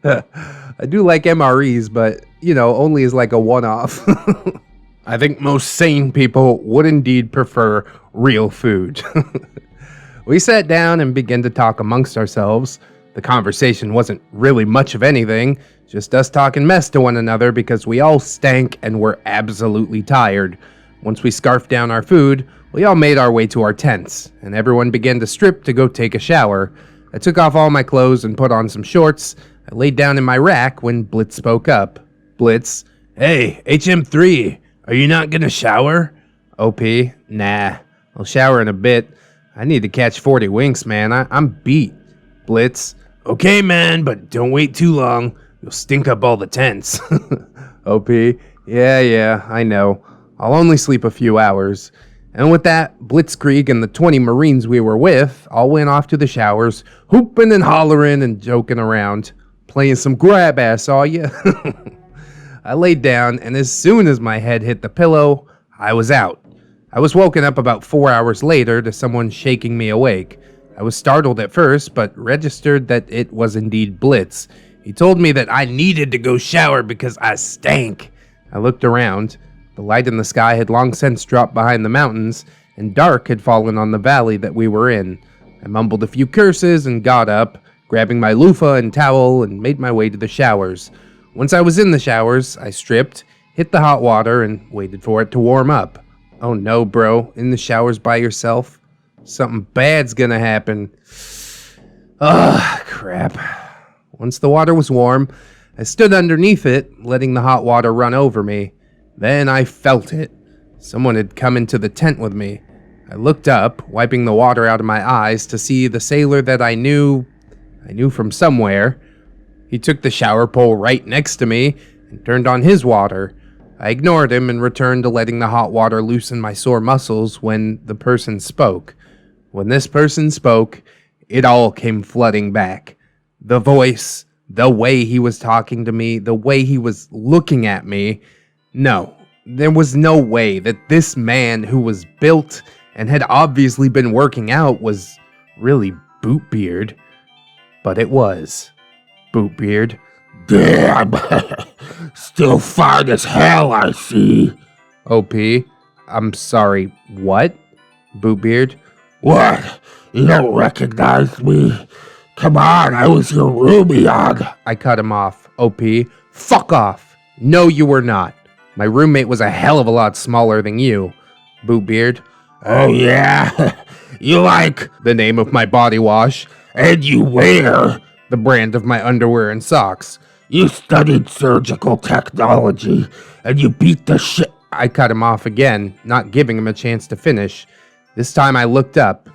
I do like MREs, but, only as like a one-off. I think most sane people would indeed prefer real food. We sat down and began to talk amongst ourselves. The conversation wasn't really much of anything, just us talking mess to one another because we all stank and were absolutely tired. Once we scarfed down our food, we all made our way to our tents, and everyone began to strip to go take a shower. I took off all my clothes and put on some shorts. I laid down in my rack when Blitz spoke up. Blitz, "Hey, HM3, are you not gonna shower?" OP, nah, I'll shower in a bit. I need to catch 40 winks, man. I'm beat. Blitz, "Okay, man, but don't wait too long. You'll stink up all the tents." OP, yeah, I know. I'll only sleep a few hours. And with that, Blitzkrieg and the 20 Marines we were with all went off to the showers, hooping and hollering and joking around. Playing some grab ass, saw ya? I laid down, and as soon as my head hit the pillow, I was out. I was woken up about 4 hours later to someone shaking me awake. I was startled at first, but registered that it was indeed Blitz. He told me that I needed to go shower because I stank. I looked around. The light in the sky had long since dropped behind the mountains, and dark had fallen on the valley that we were in. I mumbled a few curses and got up, grabbing my loofah and towel, and made my way to the showers. Once I was in the showers, I stripped, hit the hot water, and waited for it to warm up. Oh no, bro, in the showers by yourself? Something bad's gonna happen. Ugh, crap. Once the water was warm, I stood underneath it, letting the hot water run over me. Then I felt it. Someone had come into the tent with me. I looked up, wiping the water out of my eyes to see the sailor that I knew from somewhere. He took the shower pole right next to me and turned on his water. I ignored him and returned to letting the hot water loosen my sore muscles when the person spoke. When this person spoke, it all came flooding back. The voice, the way he was talking to me, the way he was looking at me. No, there was no way that this man who was built and had obviously been working out was really BOOTBEARD. But it was. BOOTBEARD. Damn, still fine as hell, I see. OP, I'm sorry, what? BOOTBEARD. What? You don't recognize me? Come on, I was your roomie on. I cut him off. OP, fuck off. No, you were not. My roommate was a hell of a lot smaller than you. BOOTBEARD. Oh yeah? You like The name of my body wash. and you wear? The brand of my underwear and socks. You studied surgical technology and you beat the shit. I cut him off again, not giving him a chance to finish. This time I looked up.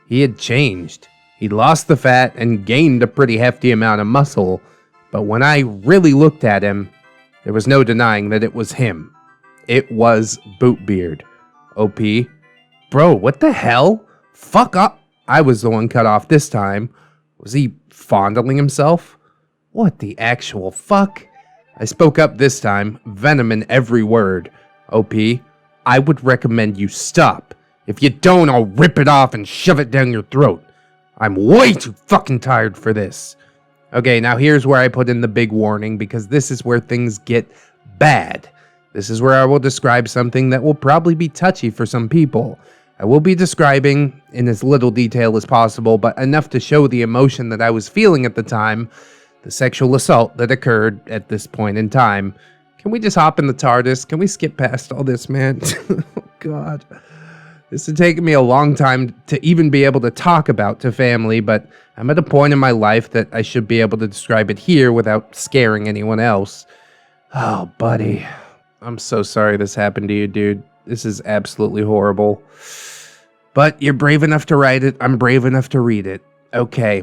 He had changed. He'd lost the fat and gained a pretty hefty amount of muscle. But when I really looked at him, there was no denying that it was him. It was BOOTBEARD. OP. Bro, what the hell? Fuck up. I was the one cut off this time. Was he fondling himself? What the actual fuck? I spoke up this time, venom in every word. OP, I would recommend you stop. If you don't, I'll rip it off and shove it down your throat. I'm way too fucking tired for this. Okay, now here's where I put in the big warning, because this is where things get bad. This is where I will describe something that will probably be touchy for some people. I will be describing in as little detail as possible, but enough to show the emotion that I was feeling at the time, the sexual assault that occurred at this point in time. Can we just hop in the TARDIS? Can we skip past all this, man? Oh, God. This had taken me a long time to even be able to talk about to family, but I'm at a point in my life that I should be able to describe it here without scaring anyone else. Oh, buddy. I'm so sorry this happened to you, dude. This is absolutely horrible. But you're brave enough to write it. I'm brave enough to read it. Okay.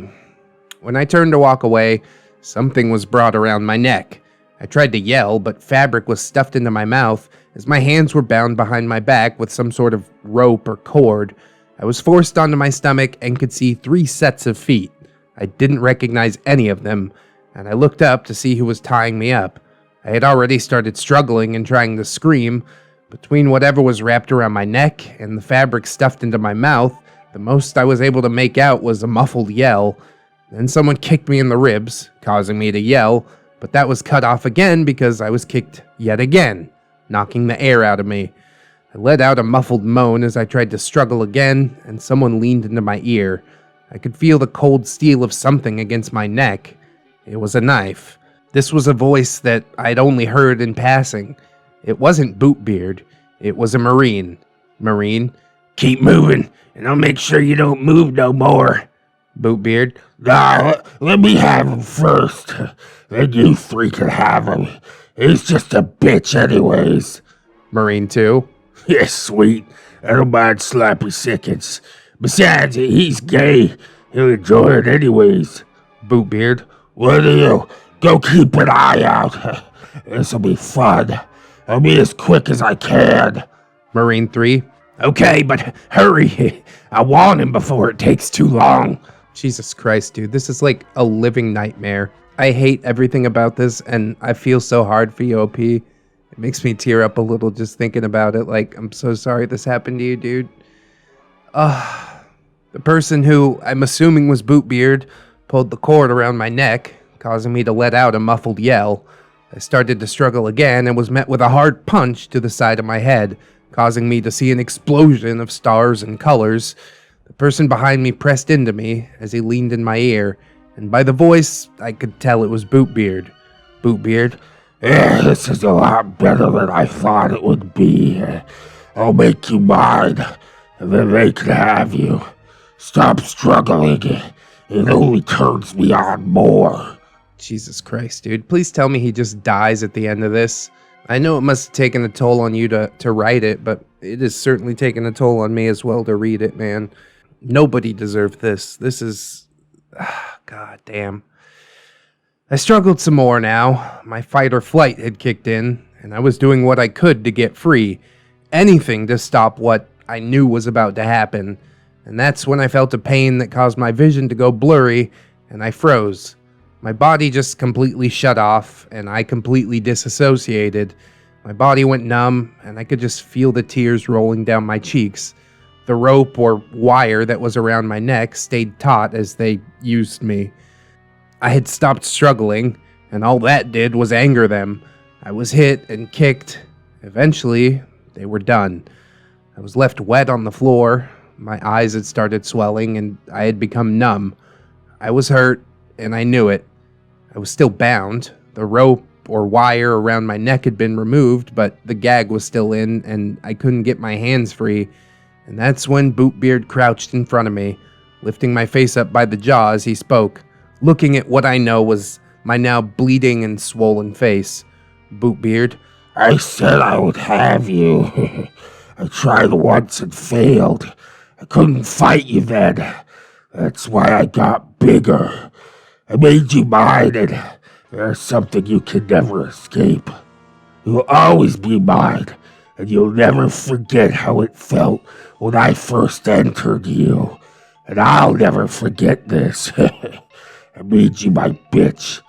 When I turned to walk away, something was brought around my neck. I tried to yell, but fabric was stuffed into my mouth as my hands were bound behind my back with some sort of rope or cord. I was forced onto my stomach and could see 3 sets of feet. I didn't recognize any of them, and I looked up to see who was tying me up. I had already started struggling and trying to scream. Between whatever was wrapped around my neck and the fabric stuffed into my mouth, the most I was able to make out was a muffled yell. Then someone kicked me in the ribs, causing me to yell, but that was cut off again because I was kicked yet again, knocking the air out of me. I let out a muffled moan as I tried to struggle again, and someone leaned into my ear. I could feel the cold steel of something against my neck. It was a knife. This was a voice that I'd only heard in passing. It wasn't BOOTBEARD. It was a Marine. Marine? Keep moving, and I'll make sure you don't move no more. BOOTBEARD? Nah, let me have him first. Then you 3 can have him. He's just a bitch anyways. Marine 2? Yeah, sweet. I don't mind sloppy seconds. Besides, he's gay. He'll enjoy it anyways. BOOTBEARD? What do you? Go keep an eye out. This'll be fun. I'll be as quick as I can. Marine 3? Okay, but hurry. I want him before it takes too long. Jesus Christ, dude. This is like a living nightmare. I hate everything about this, and I feel so hard for you, OP. It makes me tear up a little just thinking about it. Like, I'm so sorry this happened to you, dude. The person who I'm assuming was BOOTBEARD pulled the cord around my neck, causing me to let out a muffled yell. I started to struggle again and was met with a hard punch to the side of my head, causing me to see an explosion of stars and colors. The person behind me pressed into me as he leaned in my ear, and by the voice, I could tell it was BOOTBEARD. BOOTBEARD? Yeah, this is a lot better than I thought it would be. I'll make you mine, and then they can have you. Stop struggling. It only turns me on more. Jesus Christ, dude. Please tell me he just dies at the end of this. I know it must have taken a toll on you to write it, but it has certainly taken a toll on me as well to read it, man. Nobody deserved this. This is... God damn. I struggled some more now. My fight or flight had kicked in, and I was doing what I could to get free. Anything to stop what I knew was about to happen. And that's when I felt a pain that caused my vision to go blurry, and I froze. My body just completely shut off, and I completely disassociated. My body went numb, and I could just feel the tears rolling down my cheeks. The rope or wire that was around my neck stayed taut as they used me. I had stopped struggling, and all that did was anger them. I was hit and kicked. Eventually, they were done. I was left wet on the floor, My eyes had started swelling and I had become numb. I was hurt, and I knew it. I was still bound. The rope or wire around my neck had been removed, but the gag was still in, and I couldn't get my hands free. And that's when BOOTBEARD crouched in front of me. Lifting my face up by the jaws, he spoke, looking at what I know was my now bleeding and swollen face. BOOTBEARD, I said I would have you. I tried once and failed. I couldn't fight you then. That's why I got bigger. I made you mine, and there's something you can never escape. You'll always be mine, and you'll never forget how it felt when I first entered you. And I'll never forget this. I made you my bitch.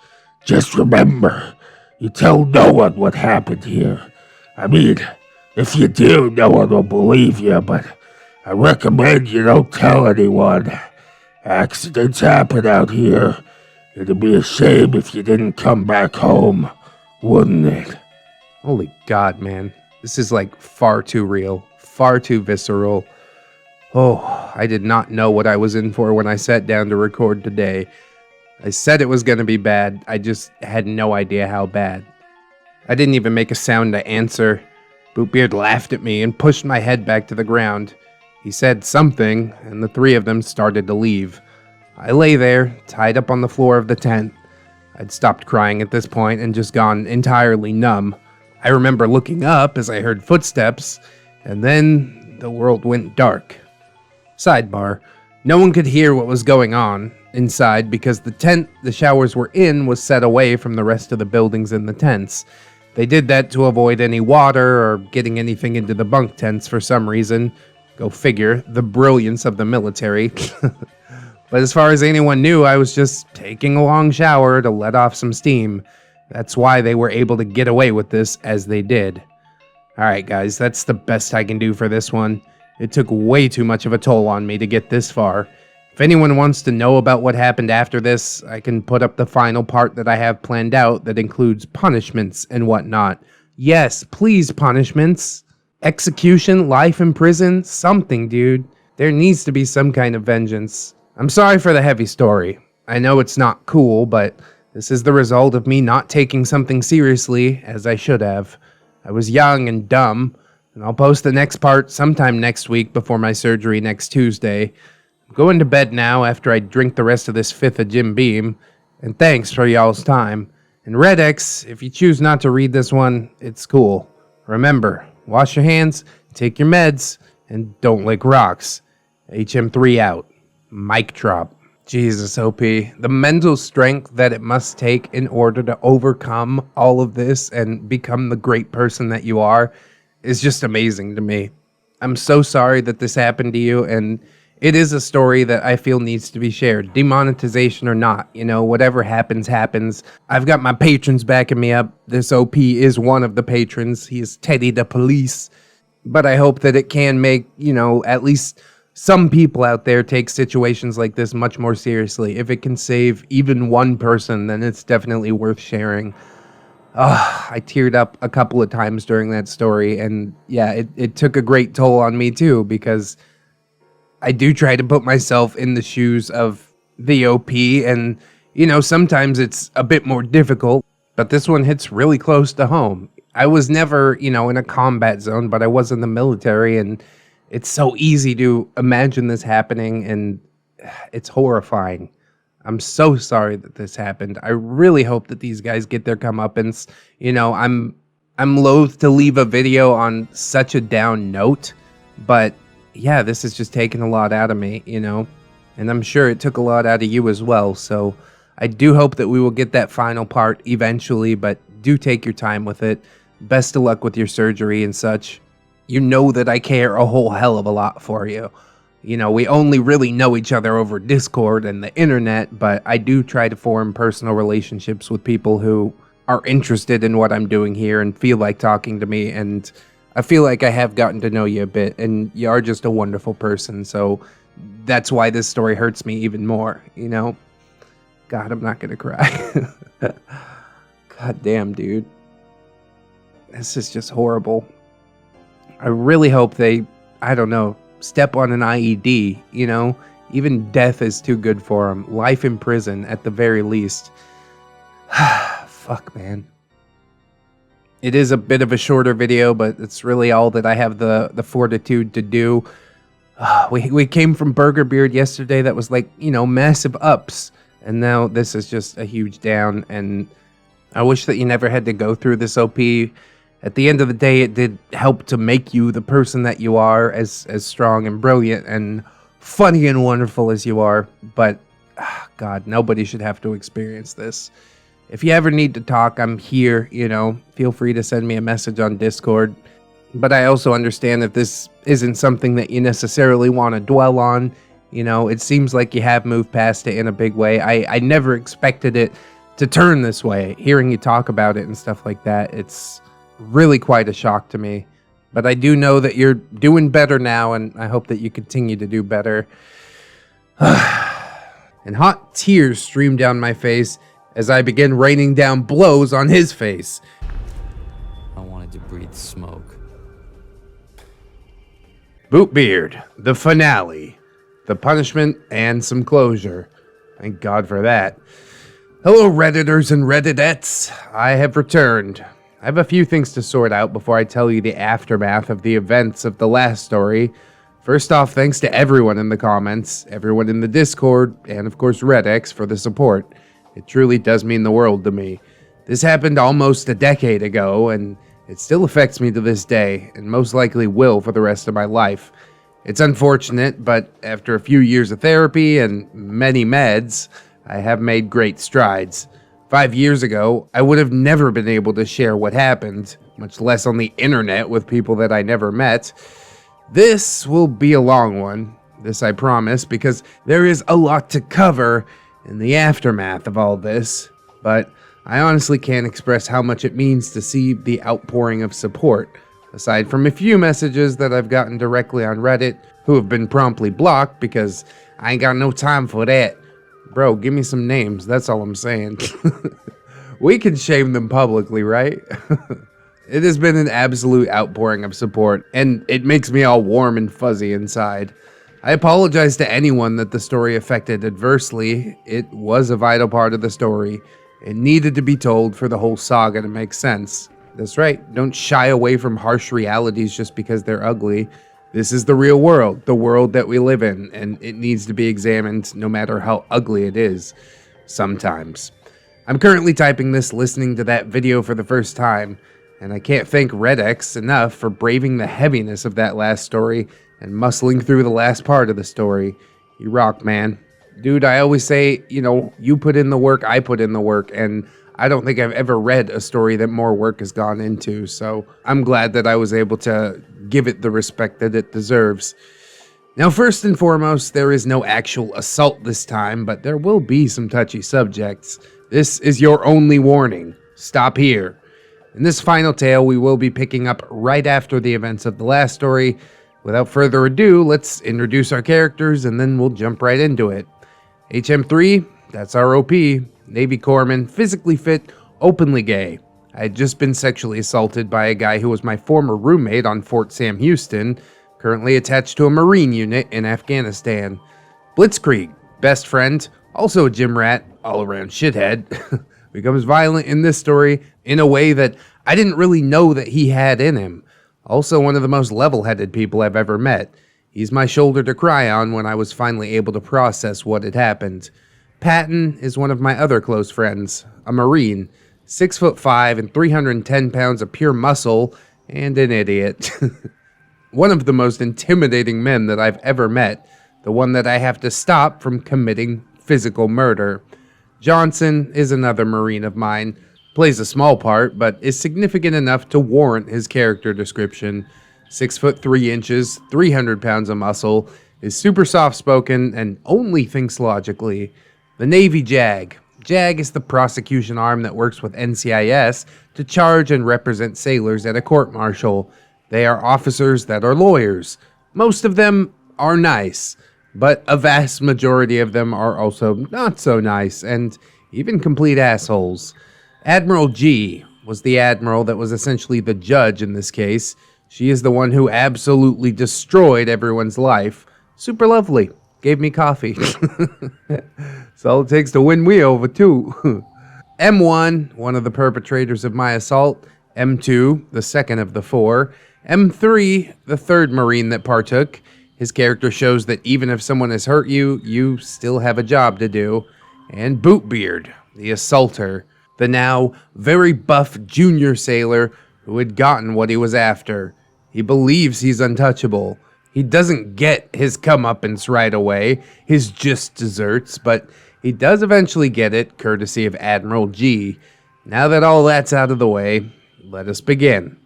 Just remember, you tell no one what happened here. I mean, if you do, no one will believe you, but I recommend you don't tell anyone. Accidents happen out here. It'd be a shame if you didn't come back home, wouldn't it? Holy God, man. This is like far too real, far too visceral. Oh, I did not know what I was in for when I sat down to record today. I said it was going to be bad. I just had no idea how bad. I didn't even make a sound to answer. BOOTBEARD laughed at me and pushed my head back to the ground. He said something, and the three of them started to leave. I lay there, tied up on the floor of the tent. I'd stopped crying at this point and just gone entirely numb. I remember looking up as I heard footsteps, and then the world went dark. Sidebar, no one could hear what was going on inside because the tent the showers were in was set away from the rest of the buildings in the tents. They did that to avoid any water or getting anything into the bunk tents for some reason. Go figure, the brilliance of the military. But as far as anyone knew, I was just taking a long shower to let off some steam. That's why they were able to get away with this as they did. Alright guys, that's the best I can do for this one. It took way too much of a toll on me to get this far. If anyone wants to know about what happened after this, I can put up the final part that I have planned out that includes punishments and whatnot. Yes, please punishments. Execution, life in prison, something, dude. There needs to be some kind of vengeance. I'm sorry for the heavy story. I know it's not cool, but this is the result of me not taking something seriously as I should have. I was young and dumb, and I'll post the next part sometime next week before my surgery next Tuesday. I'm going to bed now after I drink the rest of this fifth of Jim Beam, and thanks for y'all's time. And ReddX, if you choose not to read this one, it's cool. Remember, wash your hands, take your meds, and don't lick rocks. HM3 out. Mic drop. Jesus, OP. The mental strength that it must take in order to overcome all of this and become the great person that you are is just amazing to me. I'm so sorry that this happened to you, and it is a story that I feel needs to be shared. Demonetization or not, whatever happens, happens. I've got my patrons backing me up. This OP is one of the patrons. He is Teddy the Police. But I hope that it can make, at least some people out there take situations like this much more seriously. If it can save even one person, then it's definitely worth sharing. I teared up a couple of times during that story, and yeah, it took a great toll on me too, because I do try to put myself in the shoes of the OP, and, sometimes it's a bit more difficult, but this one hits really close to home. I was never, in a combat zone, but I was in the military, and it's so easy to imagine this happening, and it's horrifying. I'm so sorry that this happened. I really hope that these guys get their comeuppance. I'm loath to leave a video on such a down note, but yeah, this has just taken a lot out of me, and I'm sure it took a lot out of you as well. So I do hope that we will get that final part eventually, but do take your time with it. Best of luck with your surgery and such. You know that I care a whole hell of a lot for you. We only really know each other over Discord and the internet, but I do try to form personal relationships with people who are interested in what I'm doing here and feel like talking to me, and I feel like I have gotten to know you a bit, and you are just a wonderful person, so that's why this story hurts me even more, God, I'm not gonna cry. God damn, dude. This is just horrible. I really hope they, step on an IED, you know? Even death is too good for him. Life in prison, at the very least. Fuck, man. It is a bit of a shorter video, but it's really all that I have the fortitude to do. We came from BOOTBEARD yesterday that was like, you know, massive ups. And now this is just a huge down. And I wish that you never had to go through this OP. At the end of the day, it did help to make you the person that you are, as strong and brilliant and funny and wonderful as you are. But, God, nobody should have to experience this. If you ever need to talk, I'm here, you know. Feel free to send me a message on Discord. But I also understand that this isn't something that you necessarily want to dwell on. You know, it seems like you have moved past it in a big way. I never expected it to turn this way. Hearing you talk about it and stuff like that, it's really quite a shock to me. But I do know that you're doing better now, and I hope that you continue to do better. And hot tears stream down my face as I begin raining down blows on his face. I wanted to breathe smoke. BOOTBEARD, the finale. The punishment and some closure. Thank God for that. Hello, Redditors and Redditettes. I have returned. I have a few things to sort out before I tell you the aftermath of the events of the last story. First off, thanks to everyone in the comments, everyone in the Discord, and of course ReddX for the support. It truly does mean the world to me. This happened almost a decade ago, and it still affects me to this day, and most likely will for the rest of my life. It's unfortunate, but after a few years of therapy and many meds, I have made great strides. 5 years ago, I would have never been able to share what happened, much less on the internet with people that I never met. This will be a long one, this I promise, because there is a lot to cover in the aftermath of all this, but I honestly can't express how much it means to see the outpouring of support. Aside from a few messages that I've gotten directly on Reddit, who have been promptly blocked because I ain't got no time for that. Bro, give me some names, that's all I'm saying. We can shame them publicly, right? It has been an absolute outpouring of support, and it makes me all warm and fuzzy inside. I apologize to anyone that the story affected adversely. It was a vital part of the story. It needed to be told for the whole saga to make sense. That's right, don't shy away from harsh realities just because they're ugly. This is the real world, the world that we live in, and it needs to be examined no matter how ugly it is, sometimes. I'm currently typing this listening to that video for the first time, and I can't thank ReddX enough for braving the heaviness of that last story and muscling through the last part of the story. You rock, man. Dude, I always say, you know, you put in the work, I put in the work, and I don't think I've ever read a story that more work has gone into, so I'm glad that I was able to give it the respect that it deserves. Now, first and foremost, there is no actual assault this time, but there will be some touchy subjects. This is your only warning. Stop here. In this final tale, we will be picking up right after the events of the last story. Without further ado, let's introduce our characters and then we'll jump right into it. HM3, that's our OP. Navy corpsman, physically fit, openly gay. I had just been sexually assaulted by a guy who was my former roommate on Fort Sam Houston, currently attached to a Marine unit in Afghanistan. Blitzkrieg, best friend, also a gym rat, all-around shithead, becomes violent in this story in a way that I didn't really know that he had in him. Also one of the most level-headed people I've ever met. He's my shoulder to cry on when I was finally able to process what had happened. Patton is one of my other close friends, a Marine, 6'5" and 310 pounds of pure muscle, and an idiot. One of the most intimidating men that I've ever met, the one that I have to stop from committing physical murder. Johnson is another Marine of mine, plays a small part, but is significant enough to warrant his character description. 6'3", 300 pounds of muscle, is super soft-spoken, and only thinks logically. The Navy JAG. JAG is the prosecution arm that works with NCIS to charge and represent sailors at a court-martial. They are officers that are lawyers. Most of them are nice, but a vast majority of them are also not so nice, and even complete assholes. Admiral G was the admiral that was essentially the judge in this case. She is the one who absolutely destroyed everyone's life. Super lovely. Gave me coffee. That's all it takes to win me over, too. M1, one of the perpetrators of my assault. M2, the second of the four. M3, the third Marine that partook. His character shows that even if someone has hurt you, you still have a job to do. And BOOTBEARD, the assaulter. The now very buff junior sailor who had gotten what he was after. He believes he's untouchable. He doesn't get his comeuppance right away, his just desserts, but he does eventually get it, courtesy of Admiral G. Now that all that's out of the way, let us begin.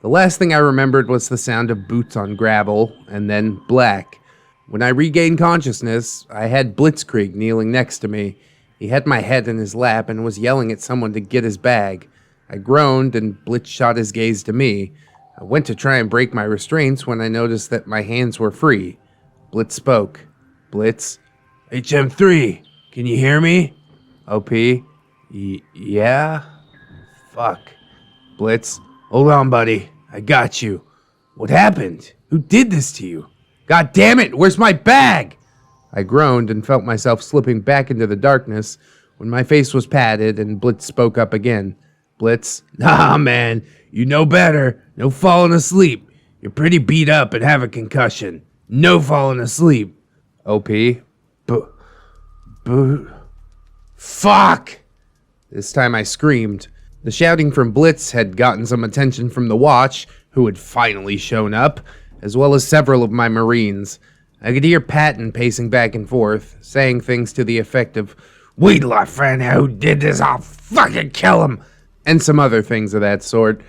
The last thing I remembered was the sound of boots on gravel, and then black. When I regained consciousness, I had Blitzkrieg kneeling next to me. He had my head in his lap and was yelling at someone to get his bag. I groaned, and Blitz shot his gaze to me. I went to try and break my restraints when I noticed that my hands were free. Blitz spoke. Blitz. HM3, can you hear me? OP. Yeah? Fuck. Blitz. Hold on, buddy. I got you. What happened? Who did this to you? God damn it, where's my bag? I groaned and felt myself slipping back into the darkness when my face was patted and Blitz spoke up again. Blitz. Nah, man. You know better. No falling asleep. You're pretty beat up and have a concussion. No falling asleep. OP. Fuck! This time I screamed. The shouting from Blitz had gotten some attention from the watch, who had finally shown up, as well as several of my Marines. I could hear Patton pacing back and forth, saying things to the effect of, "Wait till I find out who did this, I'll fucking kill him," and some other things of that sort.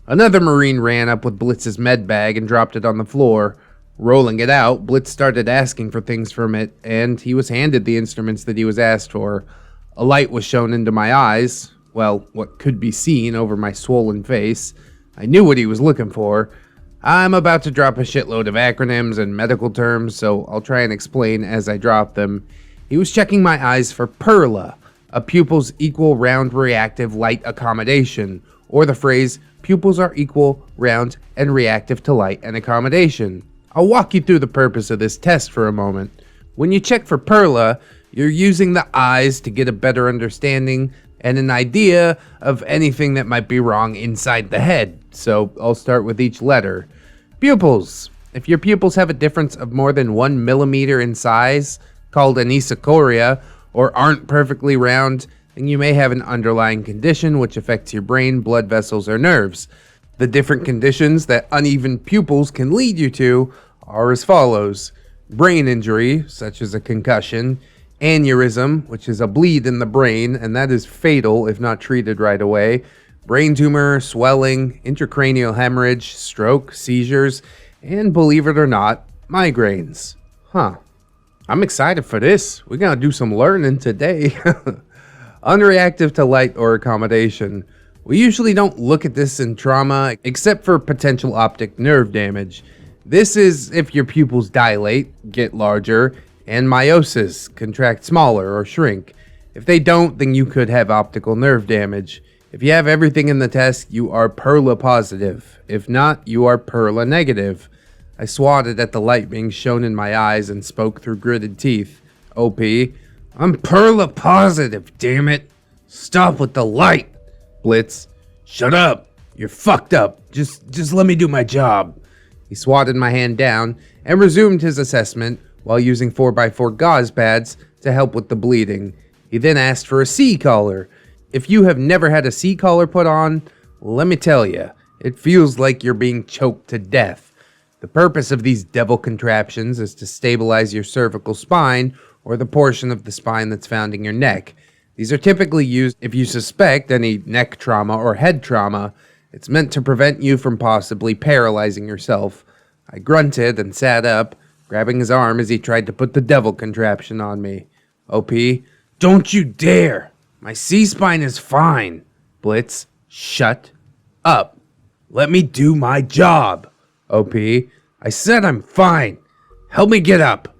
Another Marine ran up with Blitz's med bag and dropped it on the floor. Rolling it out, Blitz started asking for things from it, and he was handed the instruments that he was asked for. A light was shown into my eyes, well, what could be seen over my swollen face. I knew what he was looking for. I'm about to drop a shitload of acronyms and medical terms, so I'll try and explain as I drop them. He was checking my eyes for PERLA, a pupil's equal round reactive light accommodation, or the phrase, pupils are equal, round, and reactive to light and accommodation. I'll walk you through the purpose of this test for a moment. When you check for PERLA, you're using the eyes to get a better understanding and an idea of anything that might be wrong inside the head. So I'll start with each letter. Pupils. If your pupils have a difference of more than 1 millimeter in size, called anisocoria, or aren't perfectly round, then you may have an underlying condition which affects your brain, blood vessels, or nerves. The different conditions that uneven pupils can lead you to are as follows. Brain injury, such as a concussion. Aneurysm, which is a bleed in the brain, and that is fatal if not treated right away. Brain tumor, swelling, intracranial hemorrhage, stroke, seizures, and believe it or not, migraines. I'm excited for this. We're gonna do some learning today. Unreactive to light or accommodation. We usually don't look at this in trauma except for potential optic nerve damage. This is if your pupils dilate, get larger, and meiosis, contract smaller or shrink. If they don't, then you could have optical nerve damage. If you have everything in the test, you are PERLA positive. If not, you are PERLA negative. I swatted at the light being shown in my eyes and spoke through gritted teeth. OP. I'm PERLA positive, damn it. Stop with the light. Blitz. Shut up. You're fucked up. Just let me do my job. He swatted my hand down and resumed his assessment while using 4x4 gauze pads to help with the bleeding. He then asked for a C collar. If you have never had a C collar put on, let me tell you, it feels like you're being choked to death. The purpose of these devil contraptions is to stabilize your cervical spine or the portion of the spine that's found in your neck. These are typically used if you suspect any neck trauma or head trauma. It's meant to prevent you from possibly paralyzing yourself. I grunted and sat up, grabbing his arm as he tried to put the devil contraption on me. OP, don't you dare! My C-spine is fine. Blitz, shut up. Let me do my job. OP, I said I'm fine. Help me get up.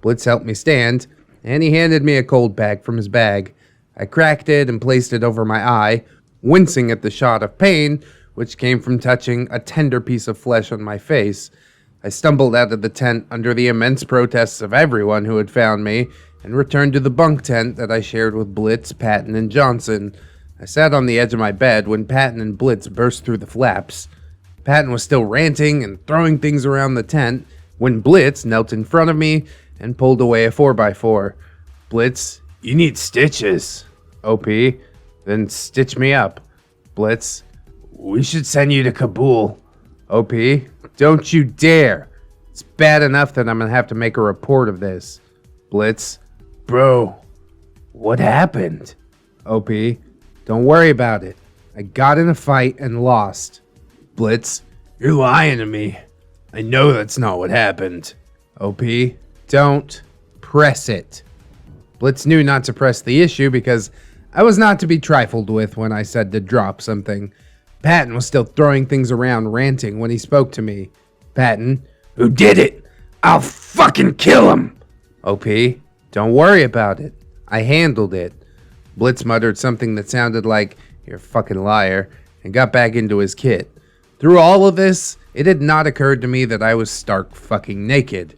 Blitz helped me stand, and he handed me a cold pack from his bag. I cracked it and placed it over my eye, wincing at the shot of pain which came from touching a tender piece of flesh on my face. I stumbled out of the tent under the immense protests of everyone who had found me and returned to the bunk tent that I shared with Blitz, Patton, and Johnson. I sat on the edge of my bed when Patton and Blitz burst through the flaps. Patton was still ranting and throwing things around the tent when Blitz knelt in front of me and pulled away a 4x4. Blitz, you need stitches. OP, then stitch me up. Blitz, we should send you to Kabul. OP, don't you dare. It's bad enough that I'm gonna have to make a report of this. Blitz, bro, what happened? OP, don't worry about it. I got in a fight and lost. Blitz, you're lying to me. I know that's not what happened. OP, don't press it. Blitz knew not to press the issue because I was not to be trifled with when I said to drop something. Patton was still throwing things around, ranting when he spoke to me. Patton, who did it? I'll fucking kill him. OP, don't worry about it. I handled it. Blitz muttered something that sounded like, you're a fucking liar, and got back into his kit. Through all of this, it had not occurred to me that I was stark fucking naked.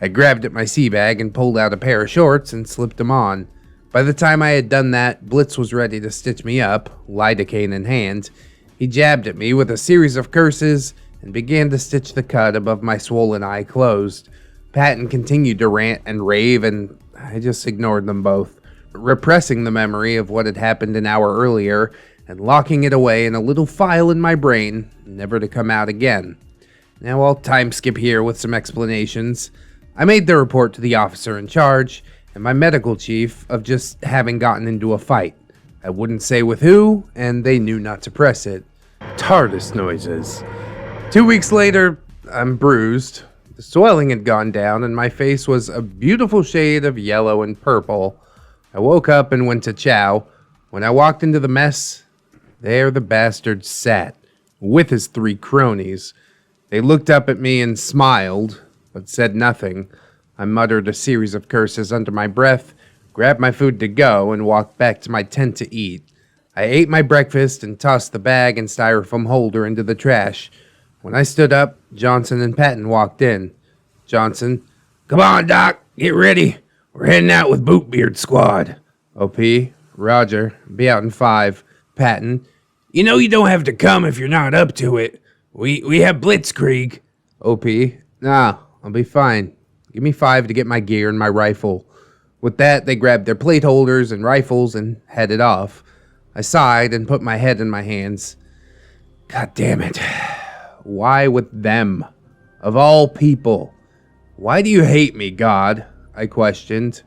I grabbed at my sea bag and pulled out a pair of shorts and slipped them on. By the time I had done that, Blitz was ready to stitch me up, lidocaine in hand. He jabbed at me with a series of curses and began to stitch the cut above my swollen eye closed. Patton continued to rant and rave, and I just ignored them both, repressing the memory of what had happened an hour earlier and locking it away in a little file in my brain, never to come out again. Now I'll time skip here with some explanations. I made the report to the officer in charge and my medical chief of just having gotten into a fight. I wouldn't say with who, and they knew not to press it. TARDIS noises. 2 weeks later, I'm bruised. The swelling had gone down and my face was a beautiful shade of yellow and purple. I woke up and went to chow. When I walked into the mess, there the bastard sat, with his 3 cronies. They looked up at me and smiled, but said nothing. I muttered a series of curses under my breath, grabbed my food to go, and walked back to my tent to eat. I ate my breakfast and tossed the bag and styrofoam holder into the trash. When I stood up, Johnson and Patton walked in. Johnson, come on, Doc, get ready. We're heading out with BOOTBEARD squad. OP, Roger, be out in 5. Patton, you know you don't have to come if you're not up to it. We have blitzkrieg. OP, nah, I'll be fine. Give me 5 to get my gear and my rifle. With that, they grabbed their plate holders and rifles and headed off. I sighed and put my head in my hands. God damn it. Why with them? Of all people. Why do you hate me, God? I questioned.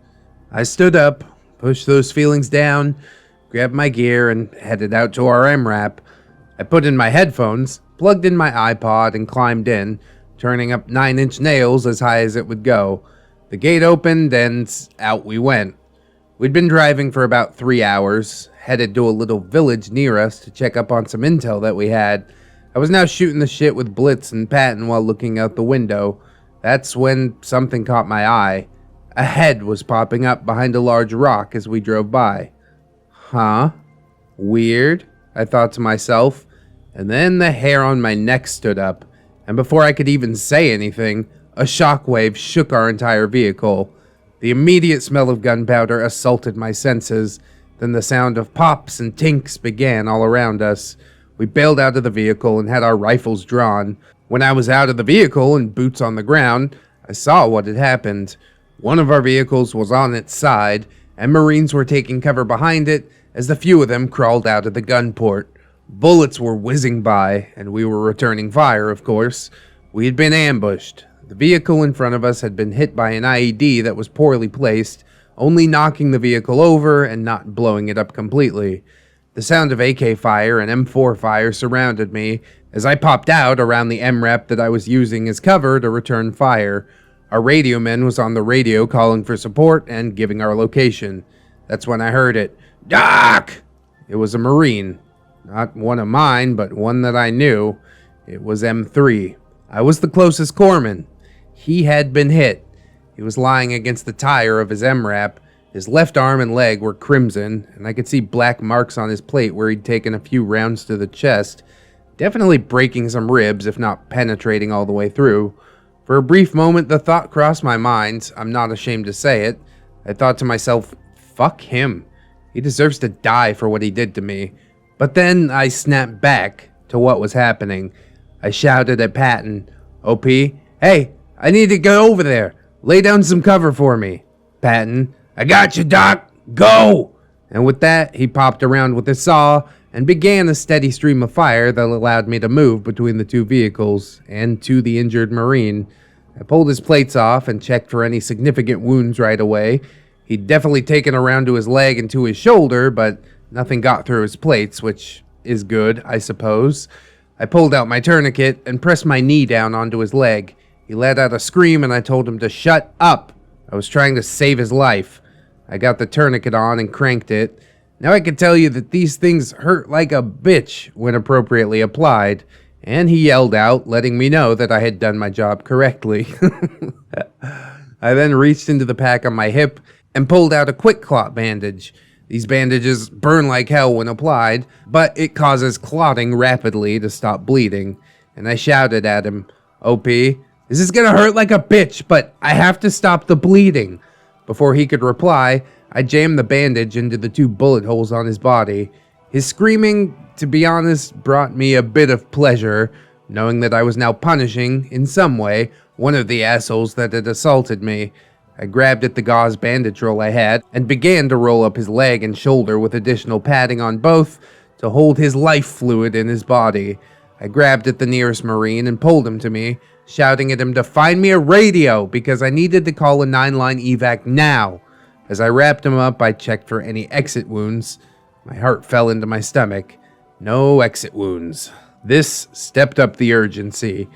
I stood up, pushed those feelings down, grabbed my gear, and headed out to our MRAP. I put in my headphones, plugged in my iPod, and climbed in, turning up 9-inch nails as high as it would go. The gate opened, and out we went. We'd been driving for about 3 hours, headed to a little village near us to check up on some intel that we had. I was now shooting the shit with Blitz and Patton while looking out the window. That's when something caught my eye. A head was popping up behind a large rock as we drove by. Huh? Weird, I thought to myself, and then the hair on my neck stood up, and before I could even say anything, a shockwave shook our entire vehicle. The immediate smell of gunpowder assaulted my senses. Then the sound of pops and tinks began all around us. We bailed out of the vehicle and had our rifles drawn. When I was out of the vehicle and boots on the ground, I saw what had happened. One of our vehicles was on its side, and Marines were taking cover behind it as the few of them crawled out of the gun port. Bullets were whizzing by, and we were returning fire, of course. We had been ambushed. The vehicle in front of us had been hit by an IED that was poorly placed, only knocking the vehicle over and not blowing it up completely. The sound of AK fire and M4 fire surrounded me as I popped out around the MREP that I was using as cover to return fire. Our radio man was on the radio calling for support and giving our location. That's when I heard it. Doc! It was a Marine. Not one of mine, but one that I knew. It was M3. I was the closest corpsman. He had been hit. He was lying against the tire of his MRAP. His left arm and leg were crimson, and I could see black marks on his plate where he'd taken a few rounds to the chest. definitely breaking some ribs, if not penetrating all the way through. For a brief moment, the thought crossed my mind. I'm not ashamed to say it. I thought to myself, fuck him. He deserves to die for what he did to me. But then I snapped back to what was happening. I shouted at Patton, OP, hey, I need to go over there. Lay down some cover for me. Patton, I got you, Doc. Go! And with that, he popped around with his saw and began a steady stream of fire that allowed me to move between the two vehicles and to the injured Marine. I pulled his plates off and checked for any significant wounds right away. He'd definitely taken around to his leg and to his shoulder, but nothing got through his plates, which is good, I suppose. I pulled out my tourniquet and pressed my knee down onto his leg. He let out a scream and I told him to shut up. I was trying to save his life. I got the tourniquet on and cranked it. Now I can tell you that these things hurt like a bitch when appropriately applied, and he yelled out, letting me know that I had done my job correctly. I then reached into the pack on my hip and pulled out a quick clot bandage. These bandages burn like hell when applied, but it causes clotting rapidly to stop bleeding. And I shouted at him, OP, this is gonna hurt like a bitch, but I have to stop the bleeding. Before he could reply, I jammed the bandage into the 2 bullet holes on his body. His screaming, to be honest, brought me a bit of pleasure, knowing that I was now punishing, in some way, one of the assholes that had assaulted me. I grabbed at the gauze bandage roll I had and began to roll up his leg and shoulder with additional padding on both to hold his life fluid in his body. I grabbed at the nearest Marine and pulled him to me, shouting at him to find me a radio because I needed to call a 9-line evac now. As I wrapped him up, I checked for any exit wounds. My heart fell into my stomach. No exit wounds. This stepped up the urgency.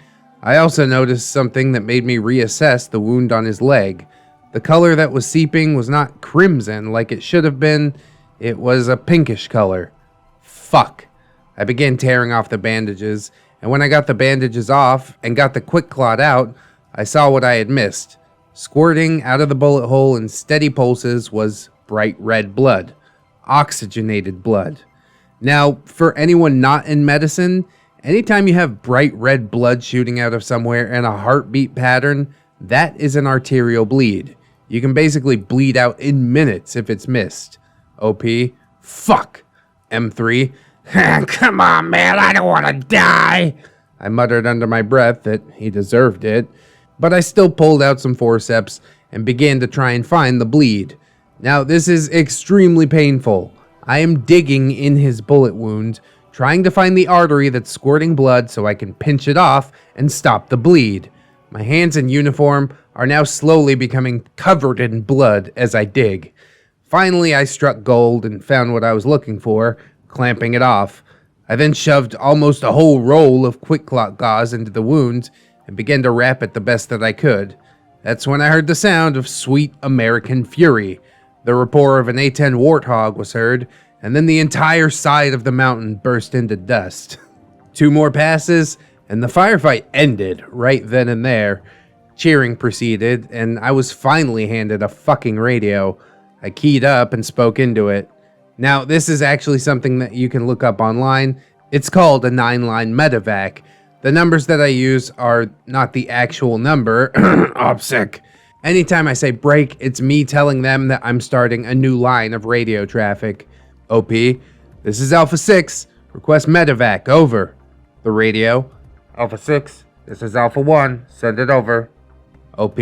I also noticed something that made me reassess the wound on his leg. The color that was seeping was not crimson like it should have been. It was a pinkish color. Fuck. I began tearing off the bandages, and when I got the bandages off and got the quick clot out, I saw what I had missed. Squirting out of the bullet hole in steady pulses was bright red blood. Oxygenated blood. Now, for anyone not in medicine, anytime you have bright red blood shooting out of somewhere in a heartbeat pattern, that is an arterial bleed. You can basically bleed out in minutes if it's missed. OP, fuck. M3, come on, man, I don't want to die. I muttered under my breath that he deserved it, but I still pulled out some forceps and began to try and find the bleed. Now, this is extremely painful. I am digging in his bullet wound, trying to find the artery that's squirting blood so I can pinch it off and stop the bleed. My hands and uniform are now slowly becoming covered in blood as I dig. Finally, I struck gold and found what I was looking for, clamping it off. I then shoved almost a whole roll of quick clot gauze into the wound and began to wrap it the best that I could. That's when I heard the sound of sweet American fury. The rapport of an A-10 Warthog was heard, and then the entire side of the mountain burst into dust. 2 more passes, and the firefight ended right then and there. Cheering proceeded, and I was finally handed a fucking radio. I keyed up and spoke into it. Now, this is actually something that you can look up online. It's called a 9-line medevac. The numbers that I use are not the actual number. OPSEC. Anytime I say break, it's me telling them that I'm starting a new line of radio traffic. OP, this is Alpha 6. Request medevac, over. The radio, Alpha 6, this is Alpha 1. Send it over. OP,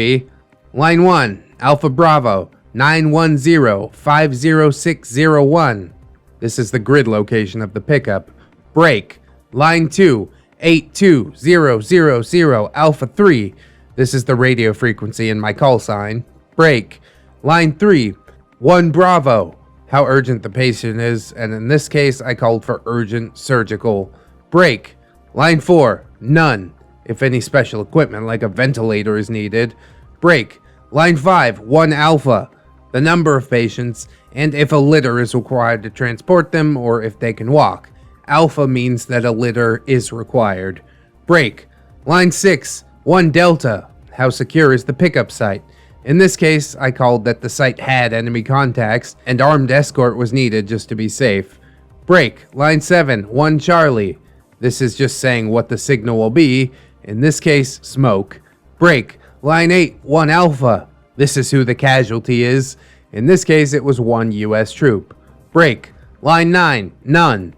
Line 1, Alpha Bravo, 910-50601. This is the grid location of the pickup. Break. Line 2, 82000 Alpha 3. This is the radio frequency in my call sign. Break. Line 3, 1 Bravo. How urgent the patient is, and in this case, I called for urgent surgical. Break. Line 4, none. If any special equipment like a ventilator is needed. Break. Line 5, 1 Alpha. The number of patients, and if a litter is required to transport them, or if they can walk. Alpha means that a litter is required. Break. Line 6, 1 Delta. How secure is the pickup site? In this case, I called that the site had enemy contacts, and armed escort was needed just to be safe. Break. Line 7, 1 Charlie. This is just saying what the signal will be, in this case, smoke. Break, line 8, 1 Alpha. This is who the casualty is. In this case, it was 1 US troop. Break, line 9, none.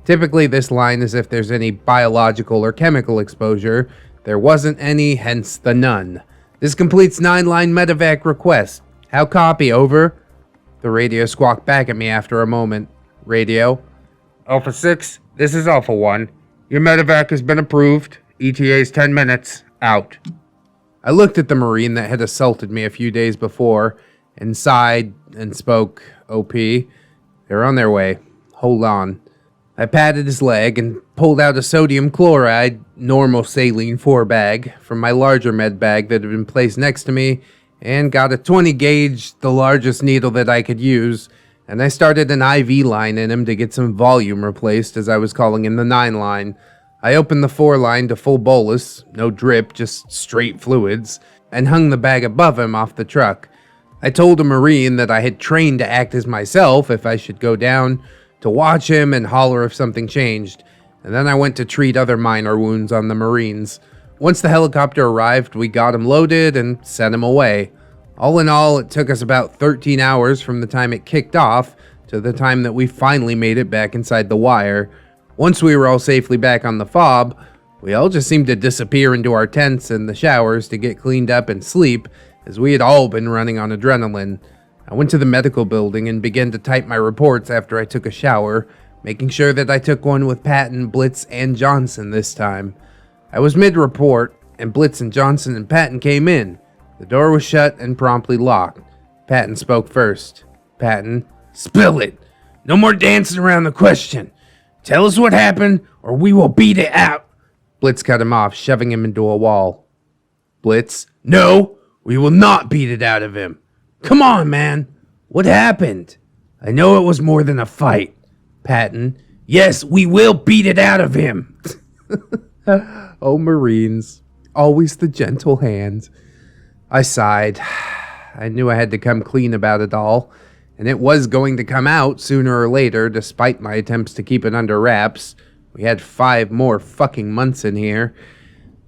Typically, this line is if there's any biological or chemical exposure. There wasn't any, hence the none. This completes 9-line medevac request. How copy, over? The radio squawked back at me after a moment. Radio. Alpha 6, this is Alpha 1. Your medevac has been approved. ETA's 10 minutes. Out. I looked at the Marine that had assaulted me a few days before and sighed and spoke, OP. They're on their way. Hold on. I patted his leg and pulled out a sodium chloride, normal saline 4 bag from my larger med bag that had been placed next to me and got a 20 gauge, the largest needle that I could use, and I started an IV line in him to get some volume replaced as I was calling in the 9 line. I opened the 4 line to full bolus, no drip, just straight fluids, and hung the bag above him off the truck. I told a Marine that I had trained to act as myself if I should go down, to watch him and holler if something changed, and then I went to treat other minor wounds on the Marines. Once the helicopter arrived, we got him loaded and sent him away. All in all, it took us about 13 hours from the time it kicked off to the time that we finally made it back inside the wire. Once we were all safely back on the fob, we all just seemed to disappear into our tents and the showers to get cleaned up and sleep, as we had all been running on adrenaline. I went to the medical building and began to type my reports after I took a shower, making sure that I took one with Patton, Blitz, and Johnson this time. I was mid-report, and Blitz and Johnson and Patton came in. The door was shut and promptly locked. Patton spoke first. Patton, Spill it. No more dancing around the question. Tell us what happened, or we will beat it out. Blitz cut him off, shoving him into a wall. Blitz, No, we will not beat it out of him. Come on, man. What happened? I know it was more than a fight. Patton, Yes, we will beat it out of him. oh Marines, always the gentle hand. I sighed. I knew I had to come clean about it all, and it was going to come out sooner or later, despite my attempts to keep it under wraps. We had 5 more fucking months in here.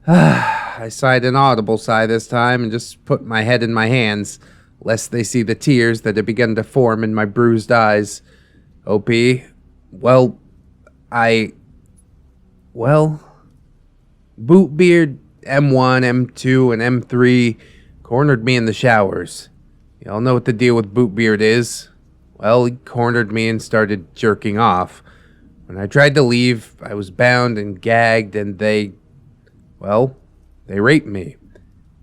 I sighed an audible sigh this time and just put my head in my hands, lest they see the tears that had begun to form in my bruised eyes. OP, well, BOOTBEARD, M1, M2, and M3 cornered me in the showers. Y'all know what the deal with BOOTBEARD is? Well, he cornered me and started jerking off. When I tried to leave, I was bound and gagged, and they raped me.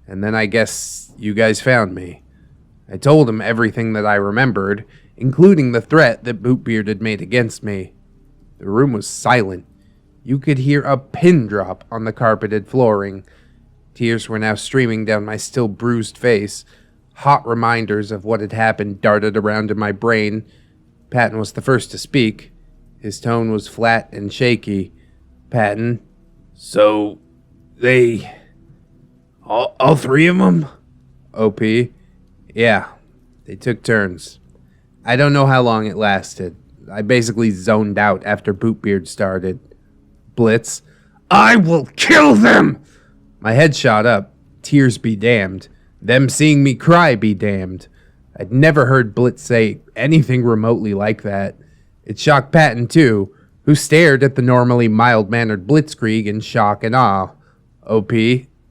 And then I guess you guys found me. I told him everything that I remembered, including the threat that BOOTBEARD had made against me. The room was silent. You could hear a pin drop on the carpeted flooring. Tears were now streaming down my still bruised face. Hot reminders of what had happened darted around in my brain. Patton was the first to speak. His tone was flat and shaky. Patton, So, all 3 of them? OP, yeah, they took turns. I don't know how long it lasted. I basically zoned out after BOOTBEARD started. Blitz, I will kill them! my head shot up. Tears be damned. Them seeing me cry be damned. I'd never heard Blitz say anything remotely like that. It shocked Patton too, who stared at the normally mild-mannered Blitzkrieg in shock and awe. OP,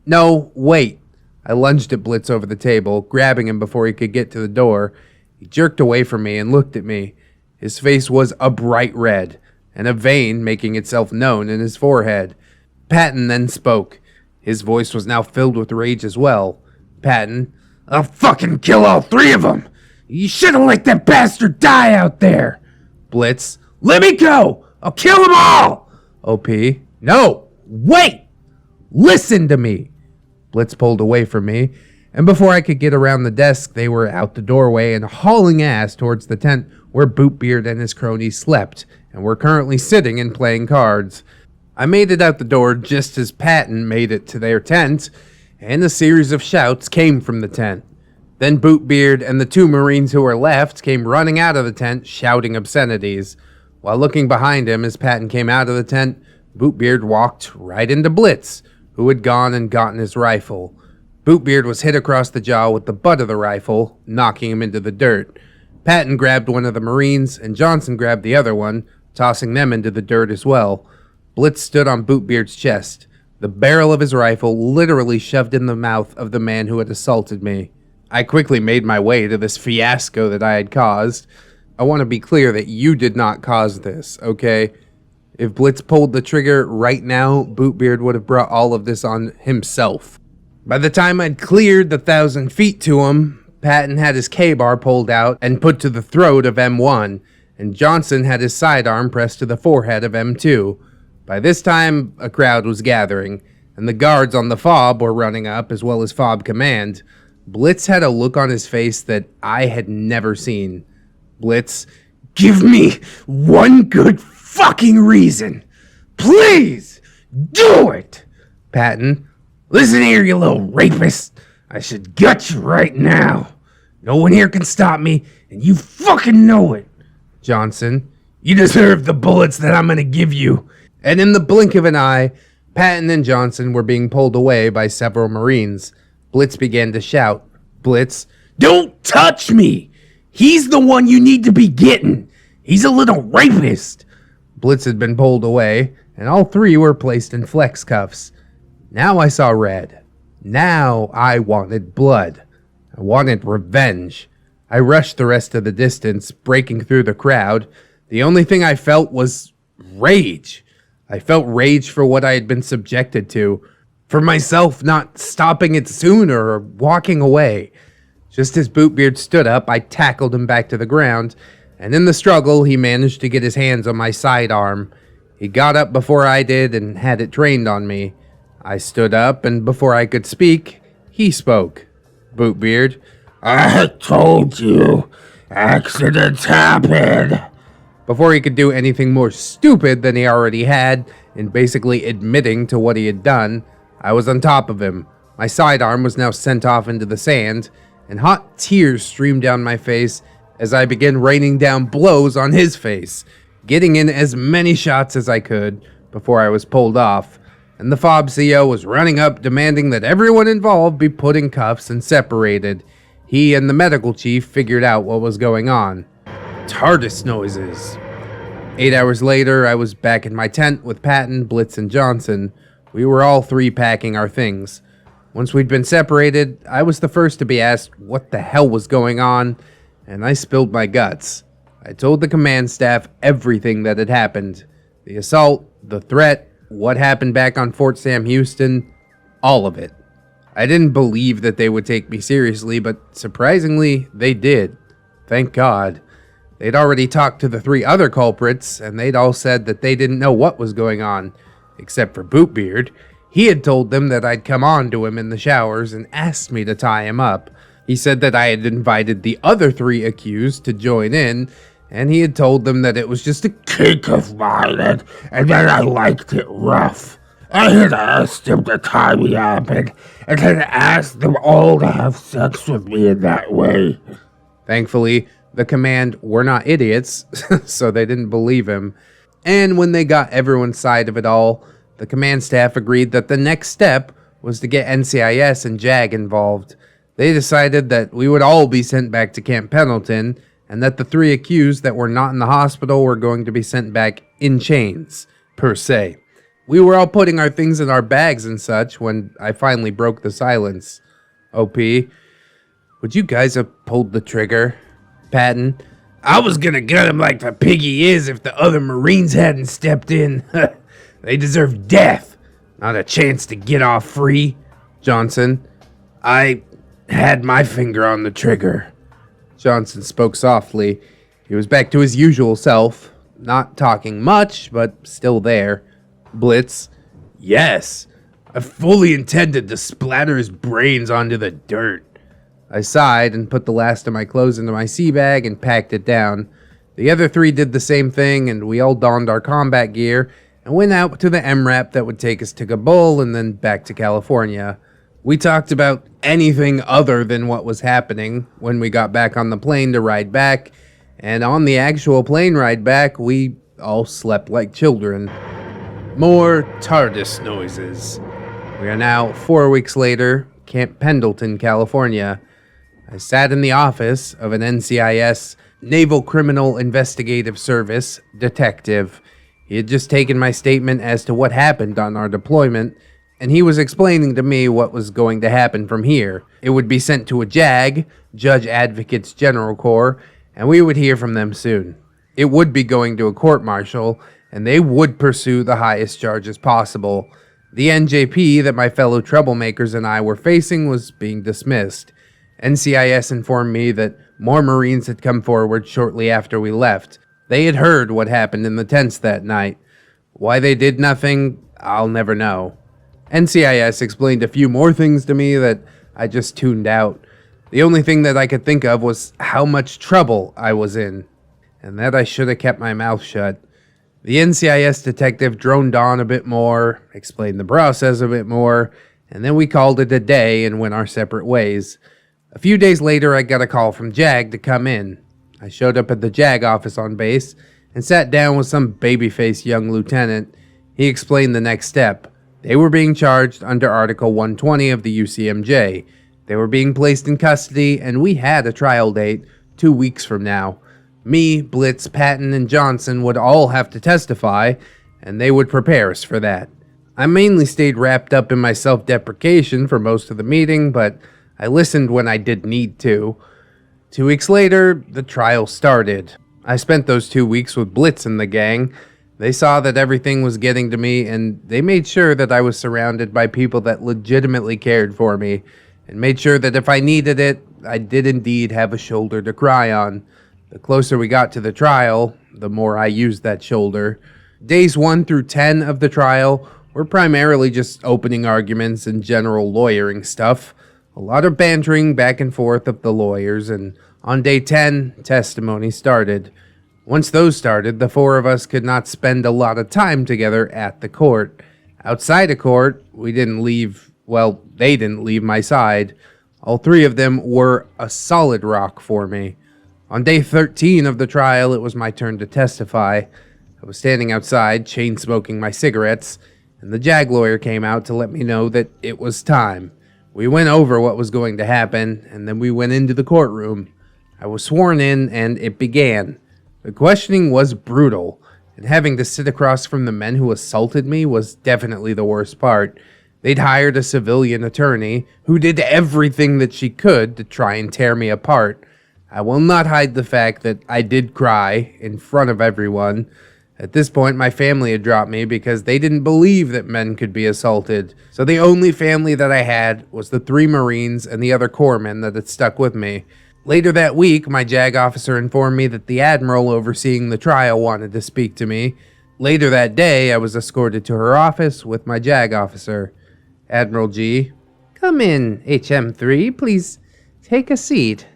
no, wait. I lunged at Blitz over the table, grabbing him before he could get to the door. He jerked away from me and looked at me. His face was a bright red, and a vein making itself known in his forehead. Patton then spoke. His voice was now filled with rage as well. Patton, I'll fucking kill all 3 of them! You should've let that bastard die out there! Blitz, Let me go! I'll kill them all! OP, no, wait! Listen to me! Blitz pulled away from me, and before I could get around the desk, they were out the doorway and hauling ass towards the tent where BOOTBEARD and his cronies slept, and were currently sitting and playing cards. I made it out the door just as Patton made it to their tent, and a series of shouts came from the tent. Then BOOTBEARD and the 2 Marines who were left came running out of the tent, shouting obscenities. While looking behind him as Patton came out of the tent, Bootbeard walked right into Blitz, who had gone and gotten his rifle. Bootbeard was hit across the jaw with the butt of the rifle, knocking him into the dirt. Patton grabbed one of the Marines, and Johnson grabbed the other one, tossing them into the dirt as well. Blitz stood on Bootbeard's chest, the barrel of his rifle literally shoved in the mouth of the man who had assaulted me. I quickly made my way to this fiasco that I had caused. I want to be clear that you did not cause this, okay? If Blitz pulled the trigger right now, Bootbeard would have brought all of this on himself. By the time I'd cleared the 1,000 feet to him, Patton had his K-bar pulled out and put to the throat of M1, and Johnson had his sidearm pressed to the forehead of M2. By this time, a crowd was gathering, and the guards on the FOB were running up, as well as FOB Command. Blitz had a look on his face that I had never seen. Blitz, give me one good fucking reason. Please, do it! Patton, listen here, you little rapist. I should gut you right now. No one here can stop me, and you fucking know it. Johnson, you deserve the bullets that I'm gonna give you. And in the blink of an eye, Patton and Johnson were being pulled away by several Marines. Blitz began to shout, Blitz, don't touch me! He's the one you need to be getting! He's a little rapist! Blitz had been pulled away, and all three were placed in flex cuffs. Now I saw red. Now I wanted blood. I wanted revenge. I rushed the rest of the distance, breaking through the crowd. The only thing I felt was rage. I felt rage for what I had been subjected to, for myself not stopping it sooner or walking away. Just as Bootbeard stood up, I tackled him back to the ground, and in the struggle, he managed to get his hands on my sidearm. He got up before I did and had it trained on me. I stood up, and before I could speak, he spoke. Bootbeard, I told you, accidents happen. Before he could do anything more stupid than he already had, in basically admitting to what he had done, I was on top of him. My sidearm was now sent off into the sand, and hot tears streamed down my face as I began raining down blows on his face, getting in as many shots as I could before I was pulled off, and the FOB CO was running up demanding that everyone involved be put in cuffs and separated. He and the medical chief figured out what was going on. TARDIS noises. 8 hours later, I was back in my tent with Patton, Blitz, and Johnson. We were all three packing our things. Once we'd been separated, I was the first to be asked what the hell was going on, and I spilled my guts. I told the command staff everything that had happened. The assault, the threat, what happened back on Fort Sam Houston, all of it. I didn't believe that they would take me seriously, but surprisingly, they did. Thank God. They'd already talked to the three other culprits, and they'd all said that they didn't know what was going on, except for Bootbeard. He had told them that I'd come on to him in the showers and asked me to tie him up. He said that I had invited the other three accused to join in, and he had told them that it was just a Kink of mine, and then I liked it rough. I had asked him to tie me up, and then asked them all to have sex with me in that way. Thankfully, the command were not idiots, so they didn't believe him. And when they got everyone's side of it all, the command staff agreed that the next step was to get NCIS and JAG involved. They decided that we would all be sent back to Camp Pendleton, and that the three accused that were not in the hospital were going to be sent back in chains, per se. We were all putting our things in our bags and such when I finally broke the silence. OP, would you guys have pulled the trigger? Patton, I was gonna get him like the pig he is if the other Marines hadn't stepped in. They deserve death, not a chance to get off free. Johnson, I had my finger on the trigger. Johnson spoke softly. He was back to his usual self, not talking much, but still there. Blitz, Yes, I fully intended to splatter his brains onto the dirt. I sighed and put the last of my clothes into my sea bag and packed it down. The other three did the same thing, and we all donned our combat gear and went out to the MRAP that would take us to Kabul and then back to California. We talked about anything other than what was happening when we got back on the plane to ride back, and on the actual plane ride back, we all slept like children. More TARDIS noises. We are now 4 weeks later, Camp Pendleton, California. I sat in the office of an NCIS, Naval Criminal Investigative Service, detective. He had just taken my statement as to what happened on our deployment, and he was explaining to me what was going to happen from here. It would be sent to a JAG, Judge Advocates General Corps, and we would hear from them soon. It would be going to a court-martial, and they would pursue the highest charges possible. The NJP that my fellow troublemakers and I were facing was being dismissed. NCIS informed me that more Marines had come forward shortly after we left. They had heard what happened in the tents that night. Why they did nothing, I'll never know. NCIS explained a few more things to me that I just tuned out. The only thing that I could think of was how much trouble I was in, and that I should have kept my mouth shut. The NCIS detective droned on a bit more, explained the process a bit more, and then we called it a day and went our separate ways. A few days later, I got a call from JAG to come in. I showed up at the JAG office on base and sat down with some baby-faced young lieutenant. He explained the next step. They were being charged under Article 120 of the UCMJ. They were being placed in custody, and we had a trial date 2 weeks from now. Me, Blitz, Patton, and Johnson would all have to testify, and they would prepare us for that. I mainly stayed wrapped up in my self-deprecation for most of the meeting, but I listened when I did need to. 2 weeks later, the trial started. I spent those 2 weeks with Blitz and the gang. They saw that everything was getting to me, and they made sure that I was surrounded by people that legitimately cared for me, and made sure that if I needed it, I did indeed have a shoulder to cry on. The closer we got to the trial, the more I used that shoulder. Days 1 through 10 of the trial were primarily just opening arguments and general lawyering stuff. A lot of bantering back and forth of the lawyers, and on day 10, testimony started. Once those started, the four of us could not spend a lot of time together at the court. Outside of court, they didn't leave my side. All three of them were a solid rock for me. On day 13 of the trial, it was my turn to testify. I was standing outside, chain-smoking my cigarettes, and the JAG lawyer came out to let me know that it was time. We went over what was going to happen, and then we went into the courtroom. I was sworn in, and it began. The questioning was brutal, and having to sit across from the men who assaulted me was definitely the worst part. They'd hired a civilian attorney who did everything that she could to try and tear me apart. I will not hide the fact that I did cry in front of everyone. At this point, my family had dropped me because they didn't believe that men could be assaulted. So the only family that I had was the 3 Marines and the other corpsmen that had stuck with me. Later that week, my JAG officer informed me that the admiral overseeing the trial wanted to speak to me. Later that day, I was escorted to her office with my JAG officer. Admiral G. Come in, HM3. Please take a seat.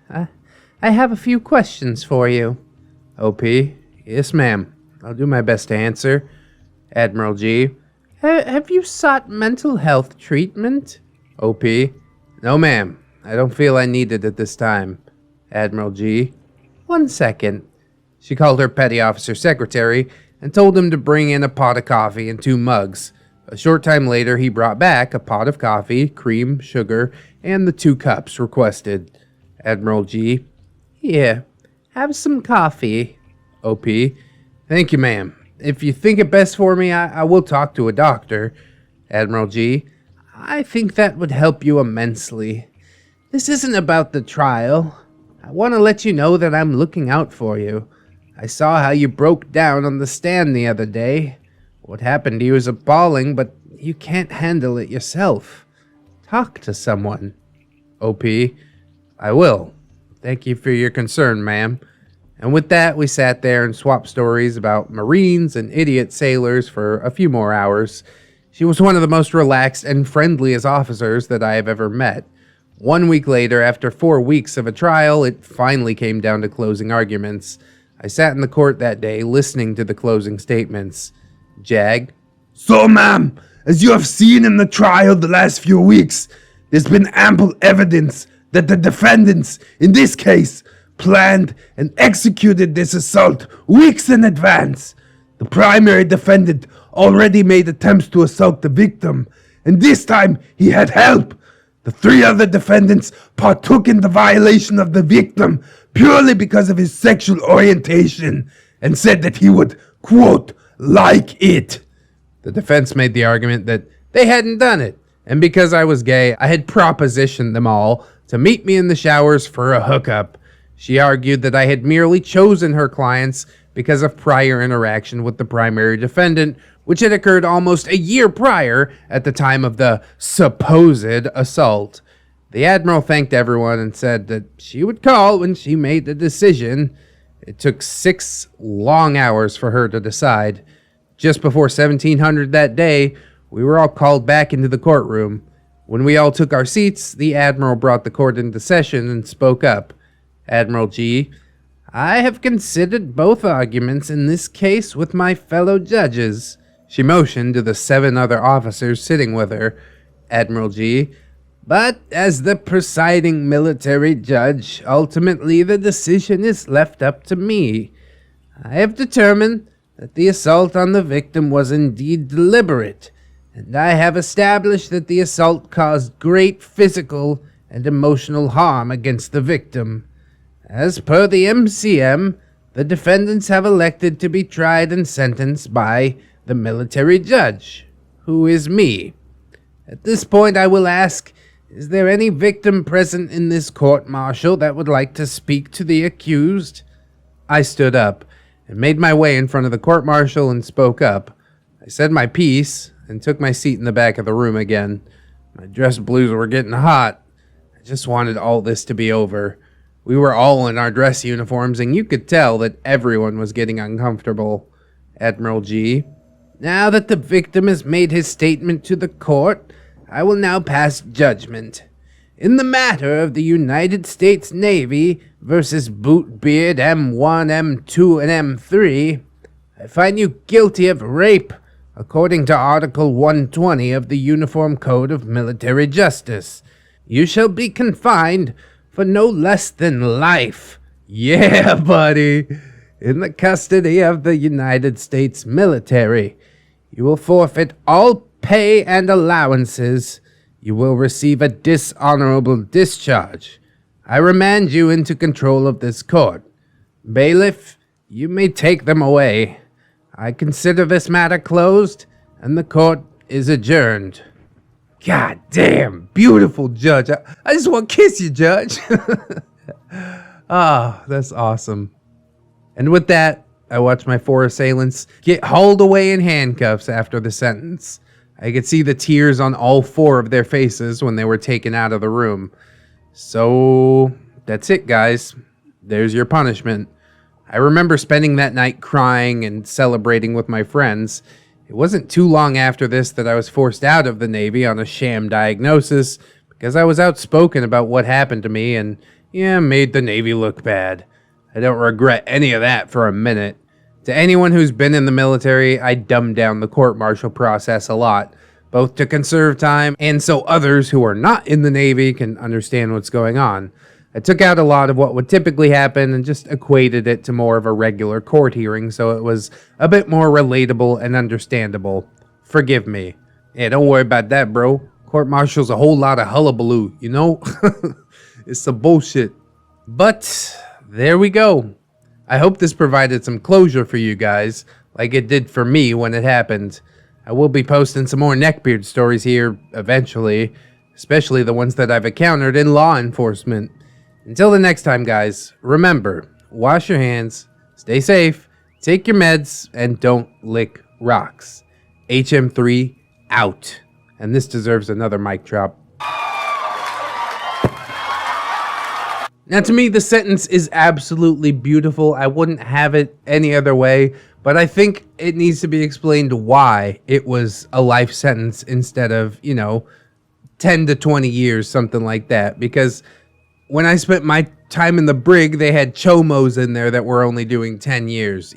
I have a few questions for you. OP. Yes, ma'am. I'll do my best to answer. Admiral G. Have you sought mental health treatment? OP. No, ma'am. I don't feel I need it at this time. Admiral G. 1 second. She called her petty officer secretary and told him to bring in a pot of coffee and 2 mugs. A short time later, he brought back a pot of coffee, cream, sugar, and the 2 cups requested. Admiral G. Here, have some coffee. OP. Thank you, ma'am. If you think it best for me, I will talk to a doctor. Admiral G. I think that would help you immensely. This isn't about the trial. I want to let you know that I'm looking out for you. I saw how you broke down on the stand the other day. What happened to you is appalling, but you can't handle it yourself. Talk to someone. OP. I will. Thank you for your concern, ma'am. And with that, we sat there and swapped stories about Marines and idiot sailors for a few more hours. She was one of the most relaxed and friendliest officers that I have ever met. 1 week later, after 4 weeks of a trial, it finally came down to closing arguments. I sat in the court that day listening to the closing statements. JAG. So, ma'am, as you have seen in the trial the last few weeks, there's been ample evidence that the defendants, in this case, planned and executed this assault weeks in advance. The primary defendant already made attempts to assault the victim, and this time he had help. The 3 other defendants partook in the violation of the victim purely because of his sexual orientation and said that he would, quote, like it. The defense made the argument that they hadn't done it, and because I was gay, I had propositioned them all to meet me in the showers for a hookup. She argued that I had merely chosen her clients because of prior interaction with the primary defendant, which had occurred almost a year prior at the time of the supposed assault. The Admiral thanked everyone and said that she would call when she made the decision. It took 6 long hours for her to decide. Just before 1700 that day, we were all called back into the courtroom. When we all took our seats, the Admiral brought the court into session and spoke up. Admiral G, I have considered both arguments in this case with my fellow judges. She motioned to the 7 other officers sitting with her. Admiral G, but as the presiding military judge, ultimately the decision is left up to me. I have determined that the assault on the victim was indeed deliberate, and I have established that the assault caused great physical and emotional harm against the victim. As per the MCM, the defendants have elected to be tried and sentenced by the military judge, who is me. At this point, I will ask, is there any victim present in this court-martial that would like to speak to the accused? I stood up and made my way in front of the court-martial and spoke up. I said my piece and took my seat in the back of the room again. My dress blues were getting hot. I just wanted all this to be over. We were all in our dress uniforms, and you could tell that everyone was getting uncomfortable. Admiral G, now that the victim has made his statement to the court, I will now pass judgment. In the matter of the United States Navy versus BOOTBEARD M1, M2, and M3, I find you guilty of rape, according to Article 120 of the Uniform Code of Military Justice. You shall be confined for no less than life. Yeah, buddy. In the custody of the United States military. You will forfeit all pay and allowances. You will receive a dishonorable discharge. I remand you into control of this court. Bailiff, you may take them away. I consider this matter closed, and the court is adjourned. God damn, beautiful judge. I just want to kiss you, judge. Ah, that's awesome. And with that, I watched my 4 assailants get hauled away in handcuffs after the sentence. I could see the tears on all 4 of their faces when they were taken out of the room. So, that's it, guys. There's your punishment. I remember spending that night crying and celebrating with my friends. It wasn't too long after this that I was forced out of the Navy on a sham diagnosis because I was outspoken about what happened to me and, made the Navy look bad. I don't regret any of that for a minute. To anyone who's been in the military, I dumbed down the court-martial process a lot, both to conserve time and so others who are not in the Navy can understand what's going on. I took out a lot of what would typically happen and just equated it to more of a regular court hearing, so it was a bit more relatable and understandable. Forgive me. Yeah, don't worry about that, bro. Court-martial's a whole lot of hullabaloo, you know? It's some bullshit. But there we go. I hope this provided some closure for you guys, like it did for me when it happened. I will be posting some more Neckbeard stories here eventually, especially the ones that I've encountered in law enforcement. Until the next time, guys, remember, wash your hands, stay safe, take your meds, and don't lick rocks. HM3 out. And this deserves another mic drop. Now, to me, the sentence is absolutely beautiful. I wouldn't have it any other way, but I think it needs to be explained why it was a life sentence instead of, 10 to 20 years, something like that. Because when I spent my time in the brig, they had chomos in there that were only doing 10 years,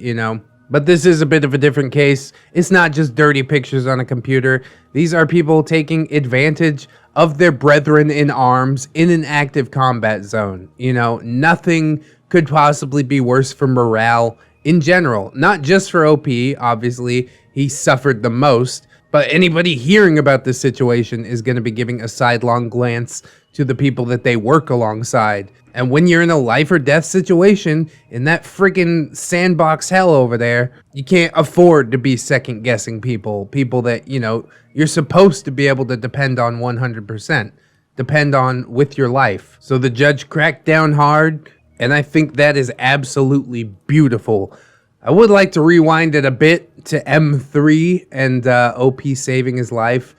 But this is a bit of a different case. It's not just dirty pictures on a computer. These are people taking advantage of their brethren in arms in an active combat zone. Nothing could possibly be worse for morale in general, not just for OP. Obviously, he suffered the most, but anybody hearing about this situation is going to be giving a sidelong glance to the people that they work alongside. And when you're in a life or death situation in that freaking sandbox hell over there, you can't afford to be second guessing people that, you know, you're supposed to be able to depend on 100%, depend on with your life. So the judge cracked down hard, and I think that is absolutely beautiful. I would like to rewind it a bit to M3 and OP saving his life.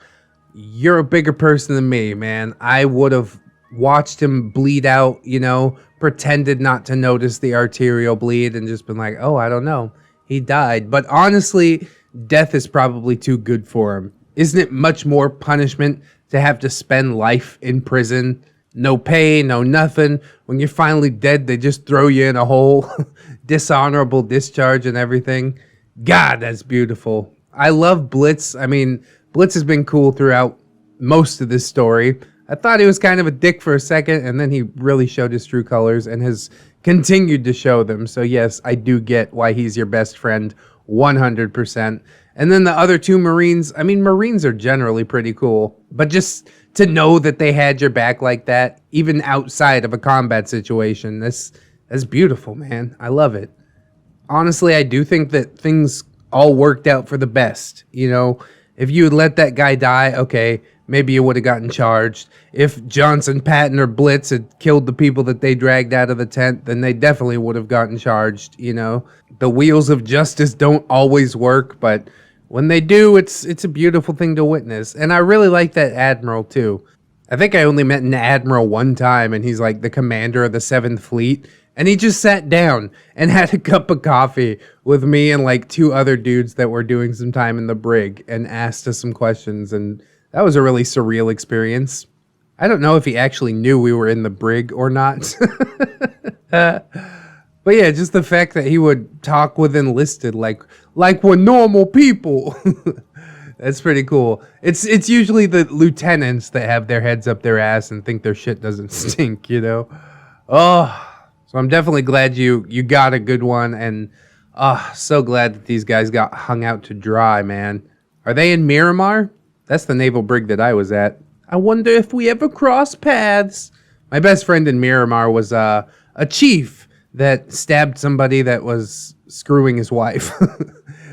You're a bigger person than me, man. I would have watched him bleed out, you know, pretended not to notice the arterial bleed and just been like, oh, I don't know. He died. But honestly, death is probably too good for him. Isn't it much more punishment to have to spend life in prison? No pay, no nothing. When you're finally dead, they just throw you in a hole. Dishonorable discharge and everything. God, that's beautiful. I love Blitz. I mean, Blitz has been cool throughout most of this story. I thought he was kind of a dick for a second, and then he really showed his true colors and has continued to show them. So yes, I do get why he's your best friend 100%. And then the other two Marines, I mean, Marines are generally pretty cool, but just to know that they had your back like that, even outside of a combat situation, that's beautiful, man. I love it. Honestly, I do think that things all worked out for the best. You know, if you had let that guy die, okay, maybe you would have gotten charged. If Johnson, Patton, or Blitz had killed the people that they dragged out of the tent, then they definitely would have gotten charged, you know. The wheels of justice don't always work, but when they do, it's a beautiful thing to witness. And I really like that Admiral, too. I think I only met an Admiral one time, and he's like the commander of the 7th Fleet. And he just sat down and had a cup of coffee with me and like 2 other dudes that were doing some time in the brig and asked us some questions. And that was a really surreal experience. I don't know if he actually knew we were in the brig or not. But yeah, just the fact that he would talk with enlisted like we're normal people. That's pretty cool. It's usually the lieutenants that have their heads up their ass and think their shit doesn't stink, you know? Oh, so I'm definitely glad you got a good one, and so glad that these guys got hung out to dry, man. Are they in Miramar? That's the naval brig that I was at. I wonder if we ever cross paths. My best friend in Miramar was a chief that stabbed somebody that was screwing his wife.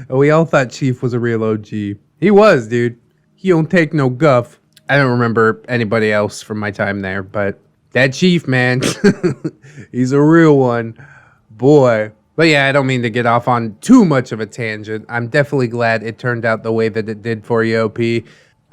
We all thought Chief was a real OG. He was, dude. He don't take no guff. I don't remember anybody else from my time there, but that Chief, man, he's a real one. Boy. But yeah, I don't mean to get off on too much of a tangent. I'm definitely glad it turned out the way that it did for you, OP.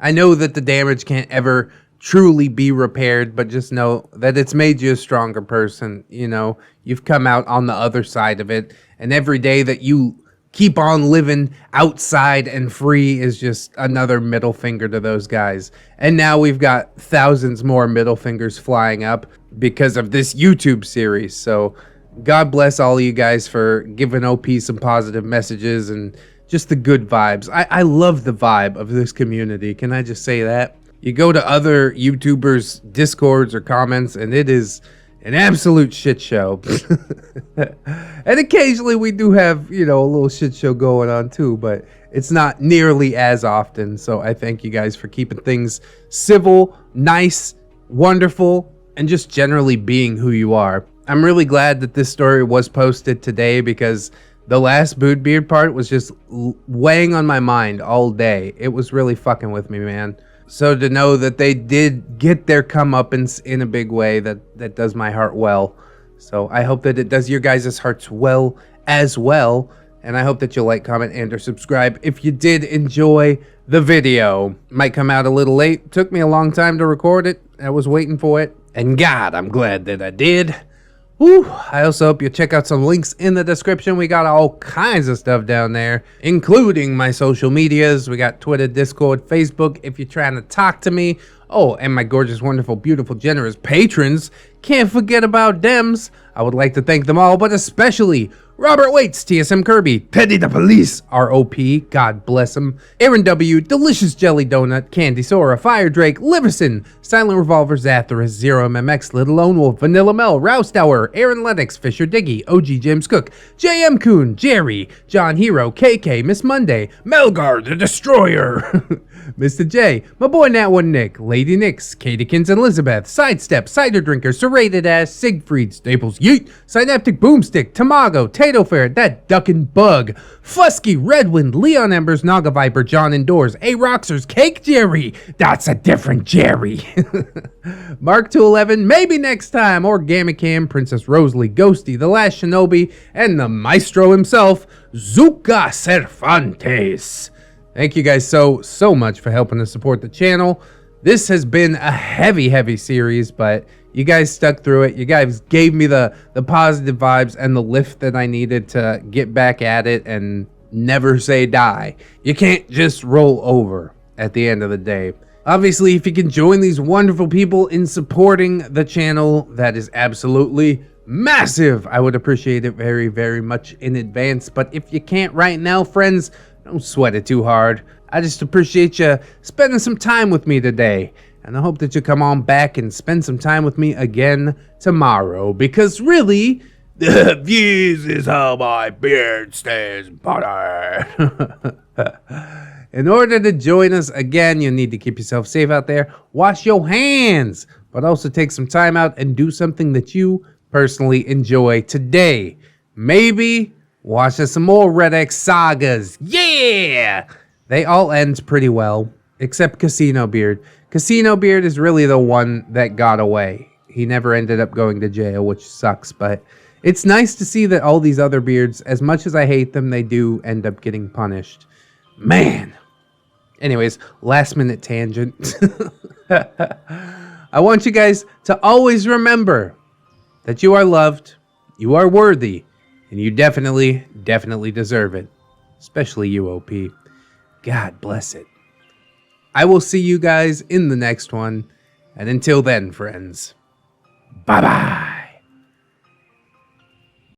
I know that the damage can't ever truly be repaired, but just know that it's made you a stronger person. You know, you've come out on the other side of it, and every day that you keep on living outside and free is just another middle finger to those guys. And now we've got thousands more middle fingers flying up because of this YouTube series. So God bless all of you guys for giving OP some positive messages and just the good vibes. I love the vibe of this community. Can I just say that? You go to other YouTubers' Discords or comments, and it is an absolute shit show. And occasionally we do have, you know, a little shit show going on too, but it's not nearly as often. So I thank you guys for keeping things civil, nice, wonderful, and just generally being who you are. I'm really glad that this story was posted today because the last BOOTBEARD part was just weighing on my mind all day. It was really fucking with me, man. So to know that they did get their comeuppance in a big way, that does my heart well. So I hope that it does your guys' hearts well as well. And I hope that you'll like, comment, and or subscribe if you did enjoy the video. Might come out a little late. Took me a long time to record it. I was waiting for it. And God, I'm glad that I did. Whew. I also hope you check out some links in the description. We got all kinds of stuff down there, including my social medias. We got Twitter, Discord, Facebook, if you're trying to talk to me. Oh, and my gorgeous, wonderful, beautiful, generous patrons. Can't forget about dems. I would like to thank them all, but especially Robert Waits, TSM Kirby, Teddy the Police, ROP, God bless him, Aaron W, Delicious Jelly Donut, Candy Sora, Fire Drake, Liverson, Silent Revolver, Zathras, Zero MMX, Little Lone Wolf, Vanilla Mel, Roustauer, Aaron Lennox, Fisher Diggy, OG James Cook, JM Coon, Jerry, John Hero, KK, Miss Monday, Melgar the Destroyer, Mr. J, my boy Nat1 Nick, Lady Nix, Katykins and Elizabeth, Sidestep, Cider Drinker, Serrated Ass, Siegfried, Staples, Yeet, Synaptic Boomstick, Tamago, Tato Fair, That Duckin' Bug, Fusky, Redwind, Leon Embers, Naga Viper, John Indoors, A Roxers, Cake Jerry, that's a different Jerry, Mark 211, maybe next time, or Gamacam, Princess Rosalie, Ghosty, The Last Shinobi, and the maestro himself, Zuka Cervantes. Thank you guys so much for helping to support the channel. This has been a heavy series, but you guys stuck through it. You guys gave me the positive vibes and the lift that I needed to get back at it and never say die. You can't just roll over at the end of the day. Obviously, if you can join these wonderful people in supporting the channel, that is absolutely massive. I would appreciate it very much in advance. But if you can't right now, friends, don't sweat it too hard. I just appreciate you spending some time with me today. And I hope that you come on back and spend some time with me again tomorrow. Because really, the views is how my beard stays butter. In order to join us again, you need to keep yourself safe out there. Wash your hands. But also take some time out and do something that you personally enjoy today. Maybe watch some more ReddX sagas. Yeah! They all end pretty well, except Casino Beard. Casino Beard is really the one that got away. He never ended up going to jail, which sucks, but it's nice to see that all these other beards, as much as I hate them, they do end up getting punished. Man! Anyways, last minute tangent. I want you guys to always remember that you are loved, you are worthy, and you definitely deserve it. Especially you, OP. God bless it. I will see you guys in the next one. And until then, friends, bye-bye.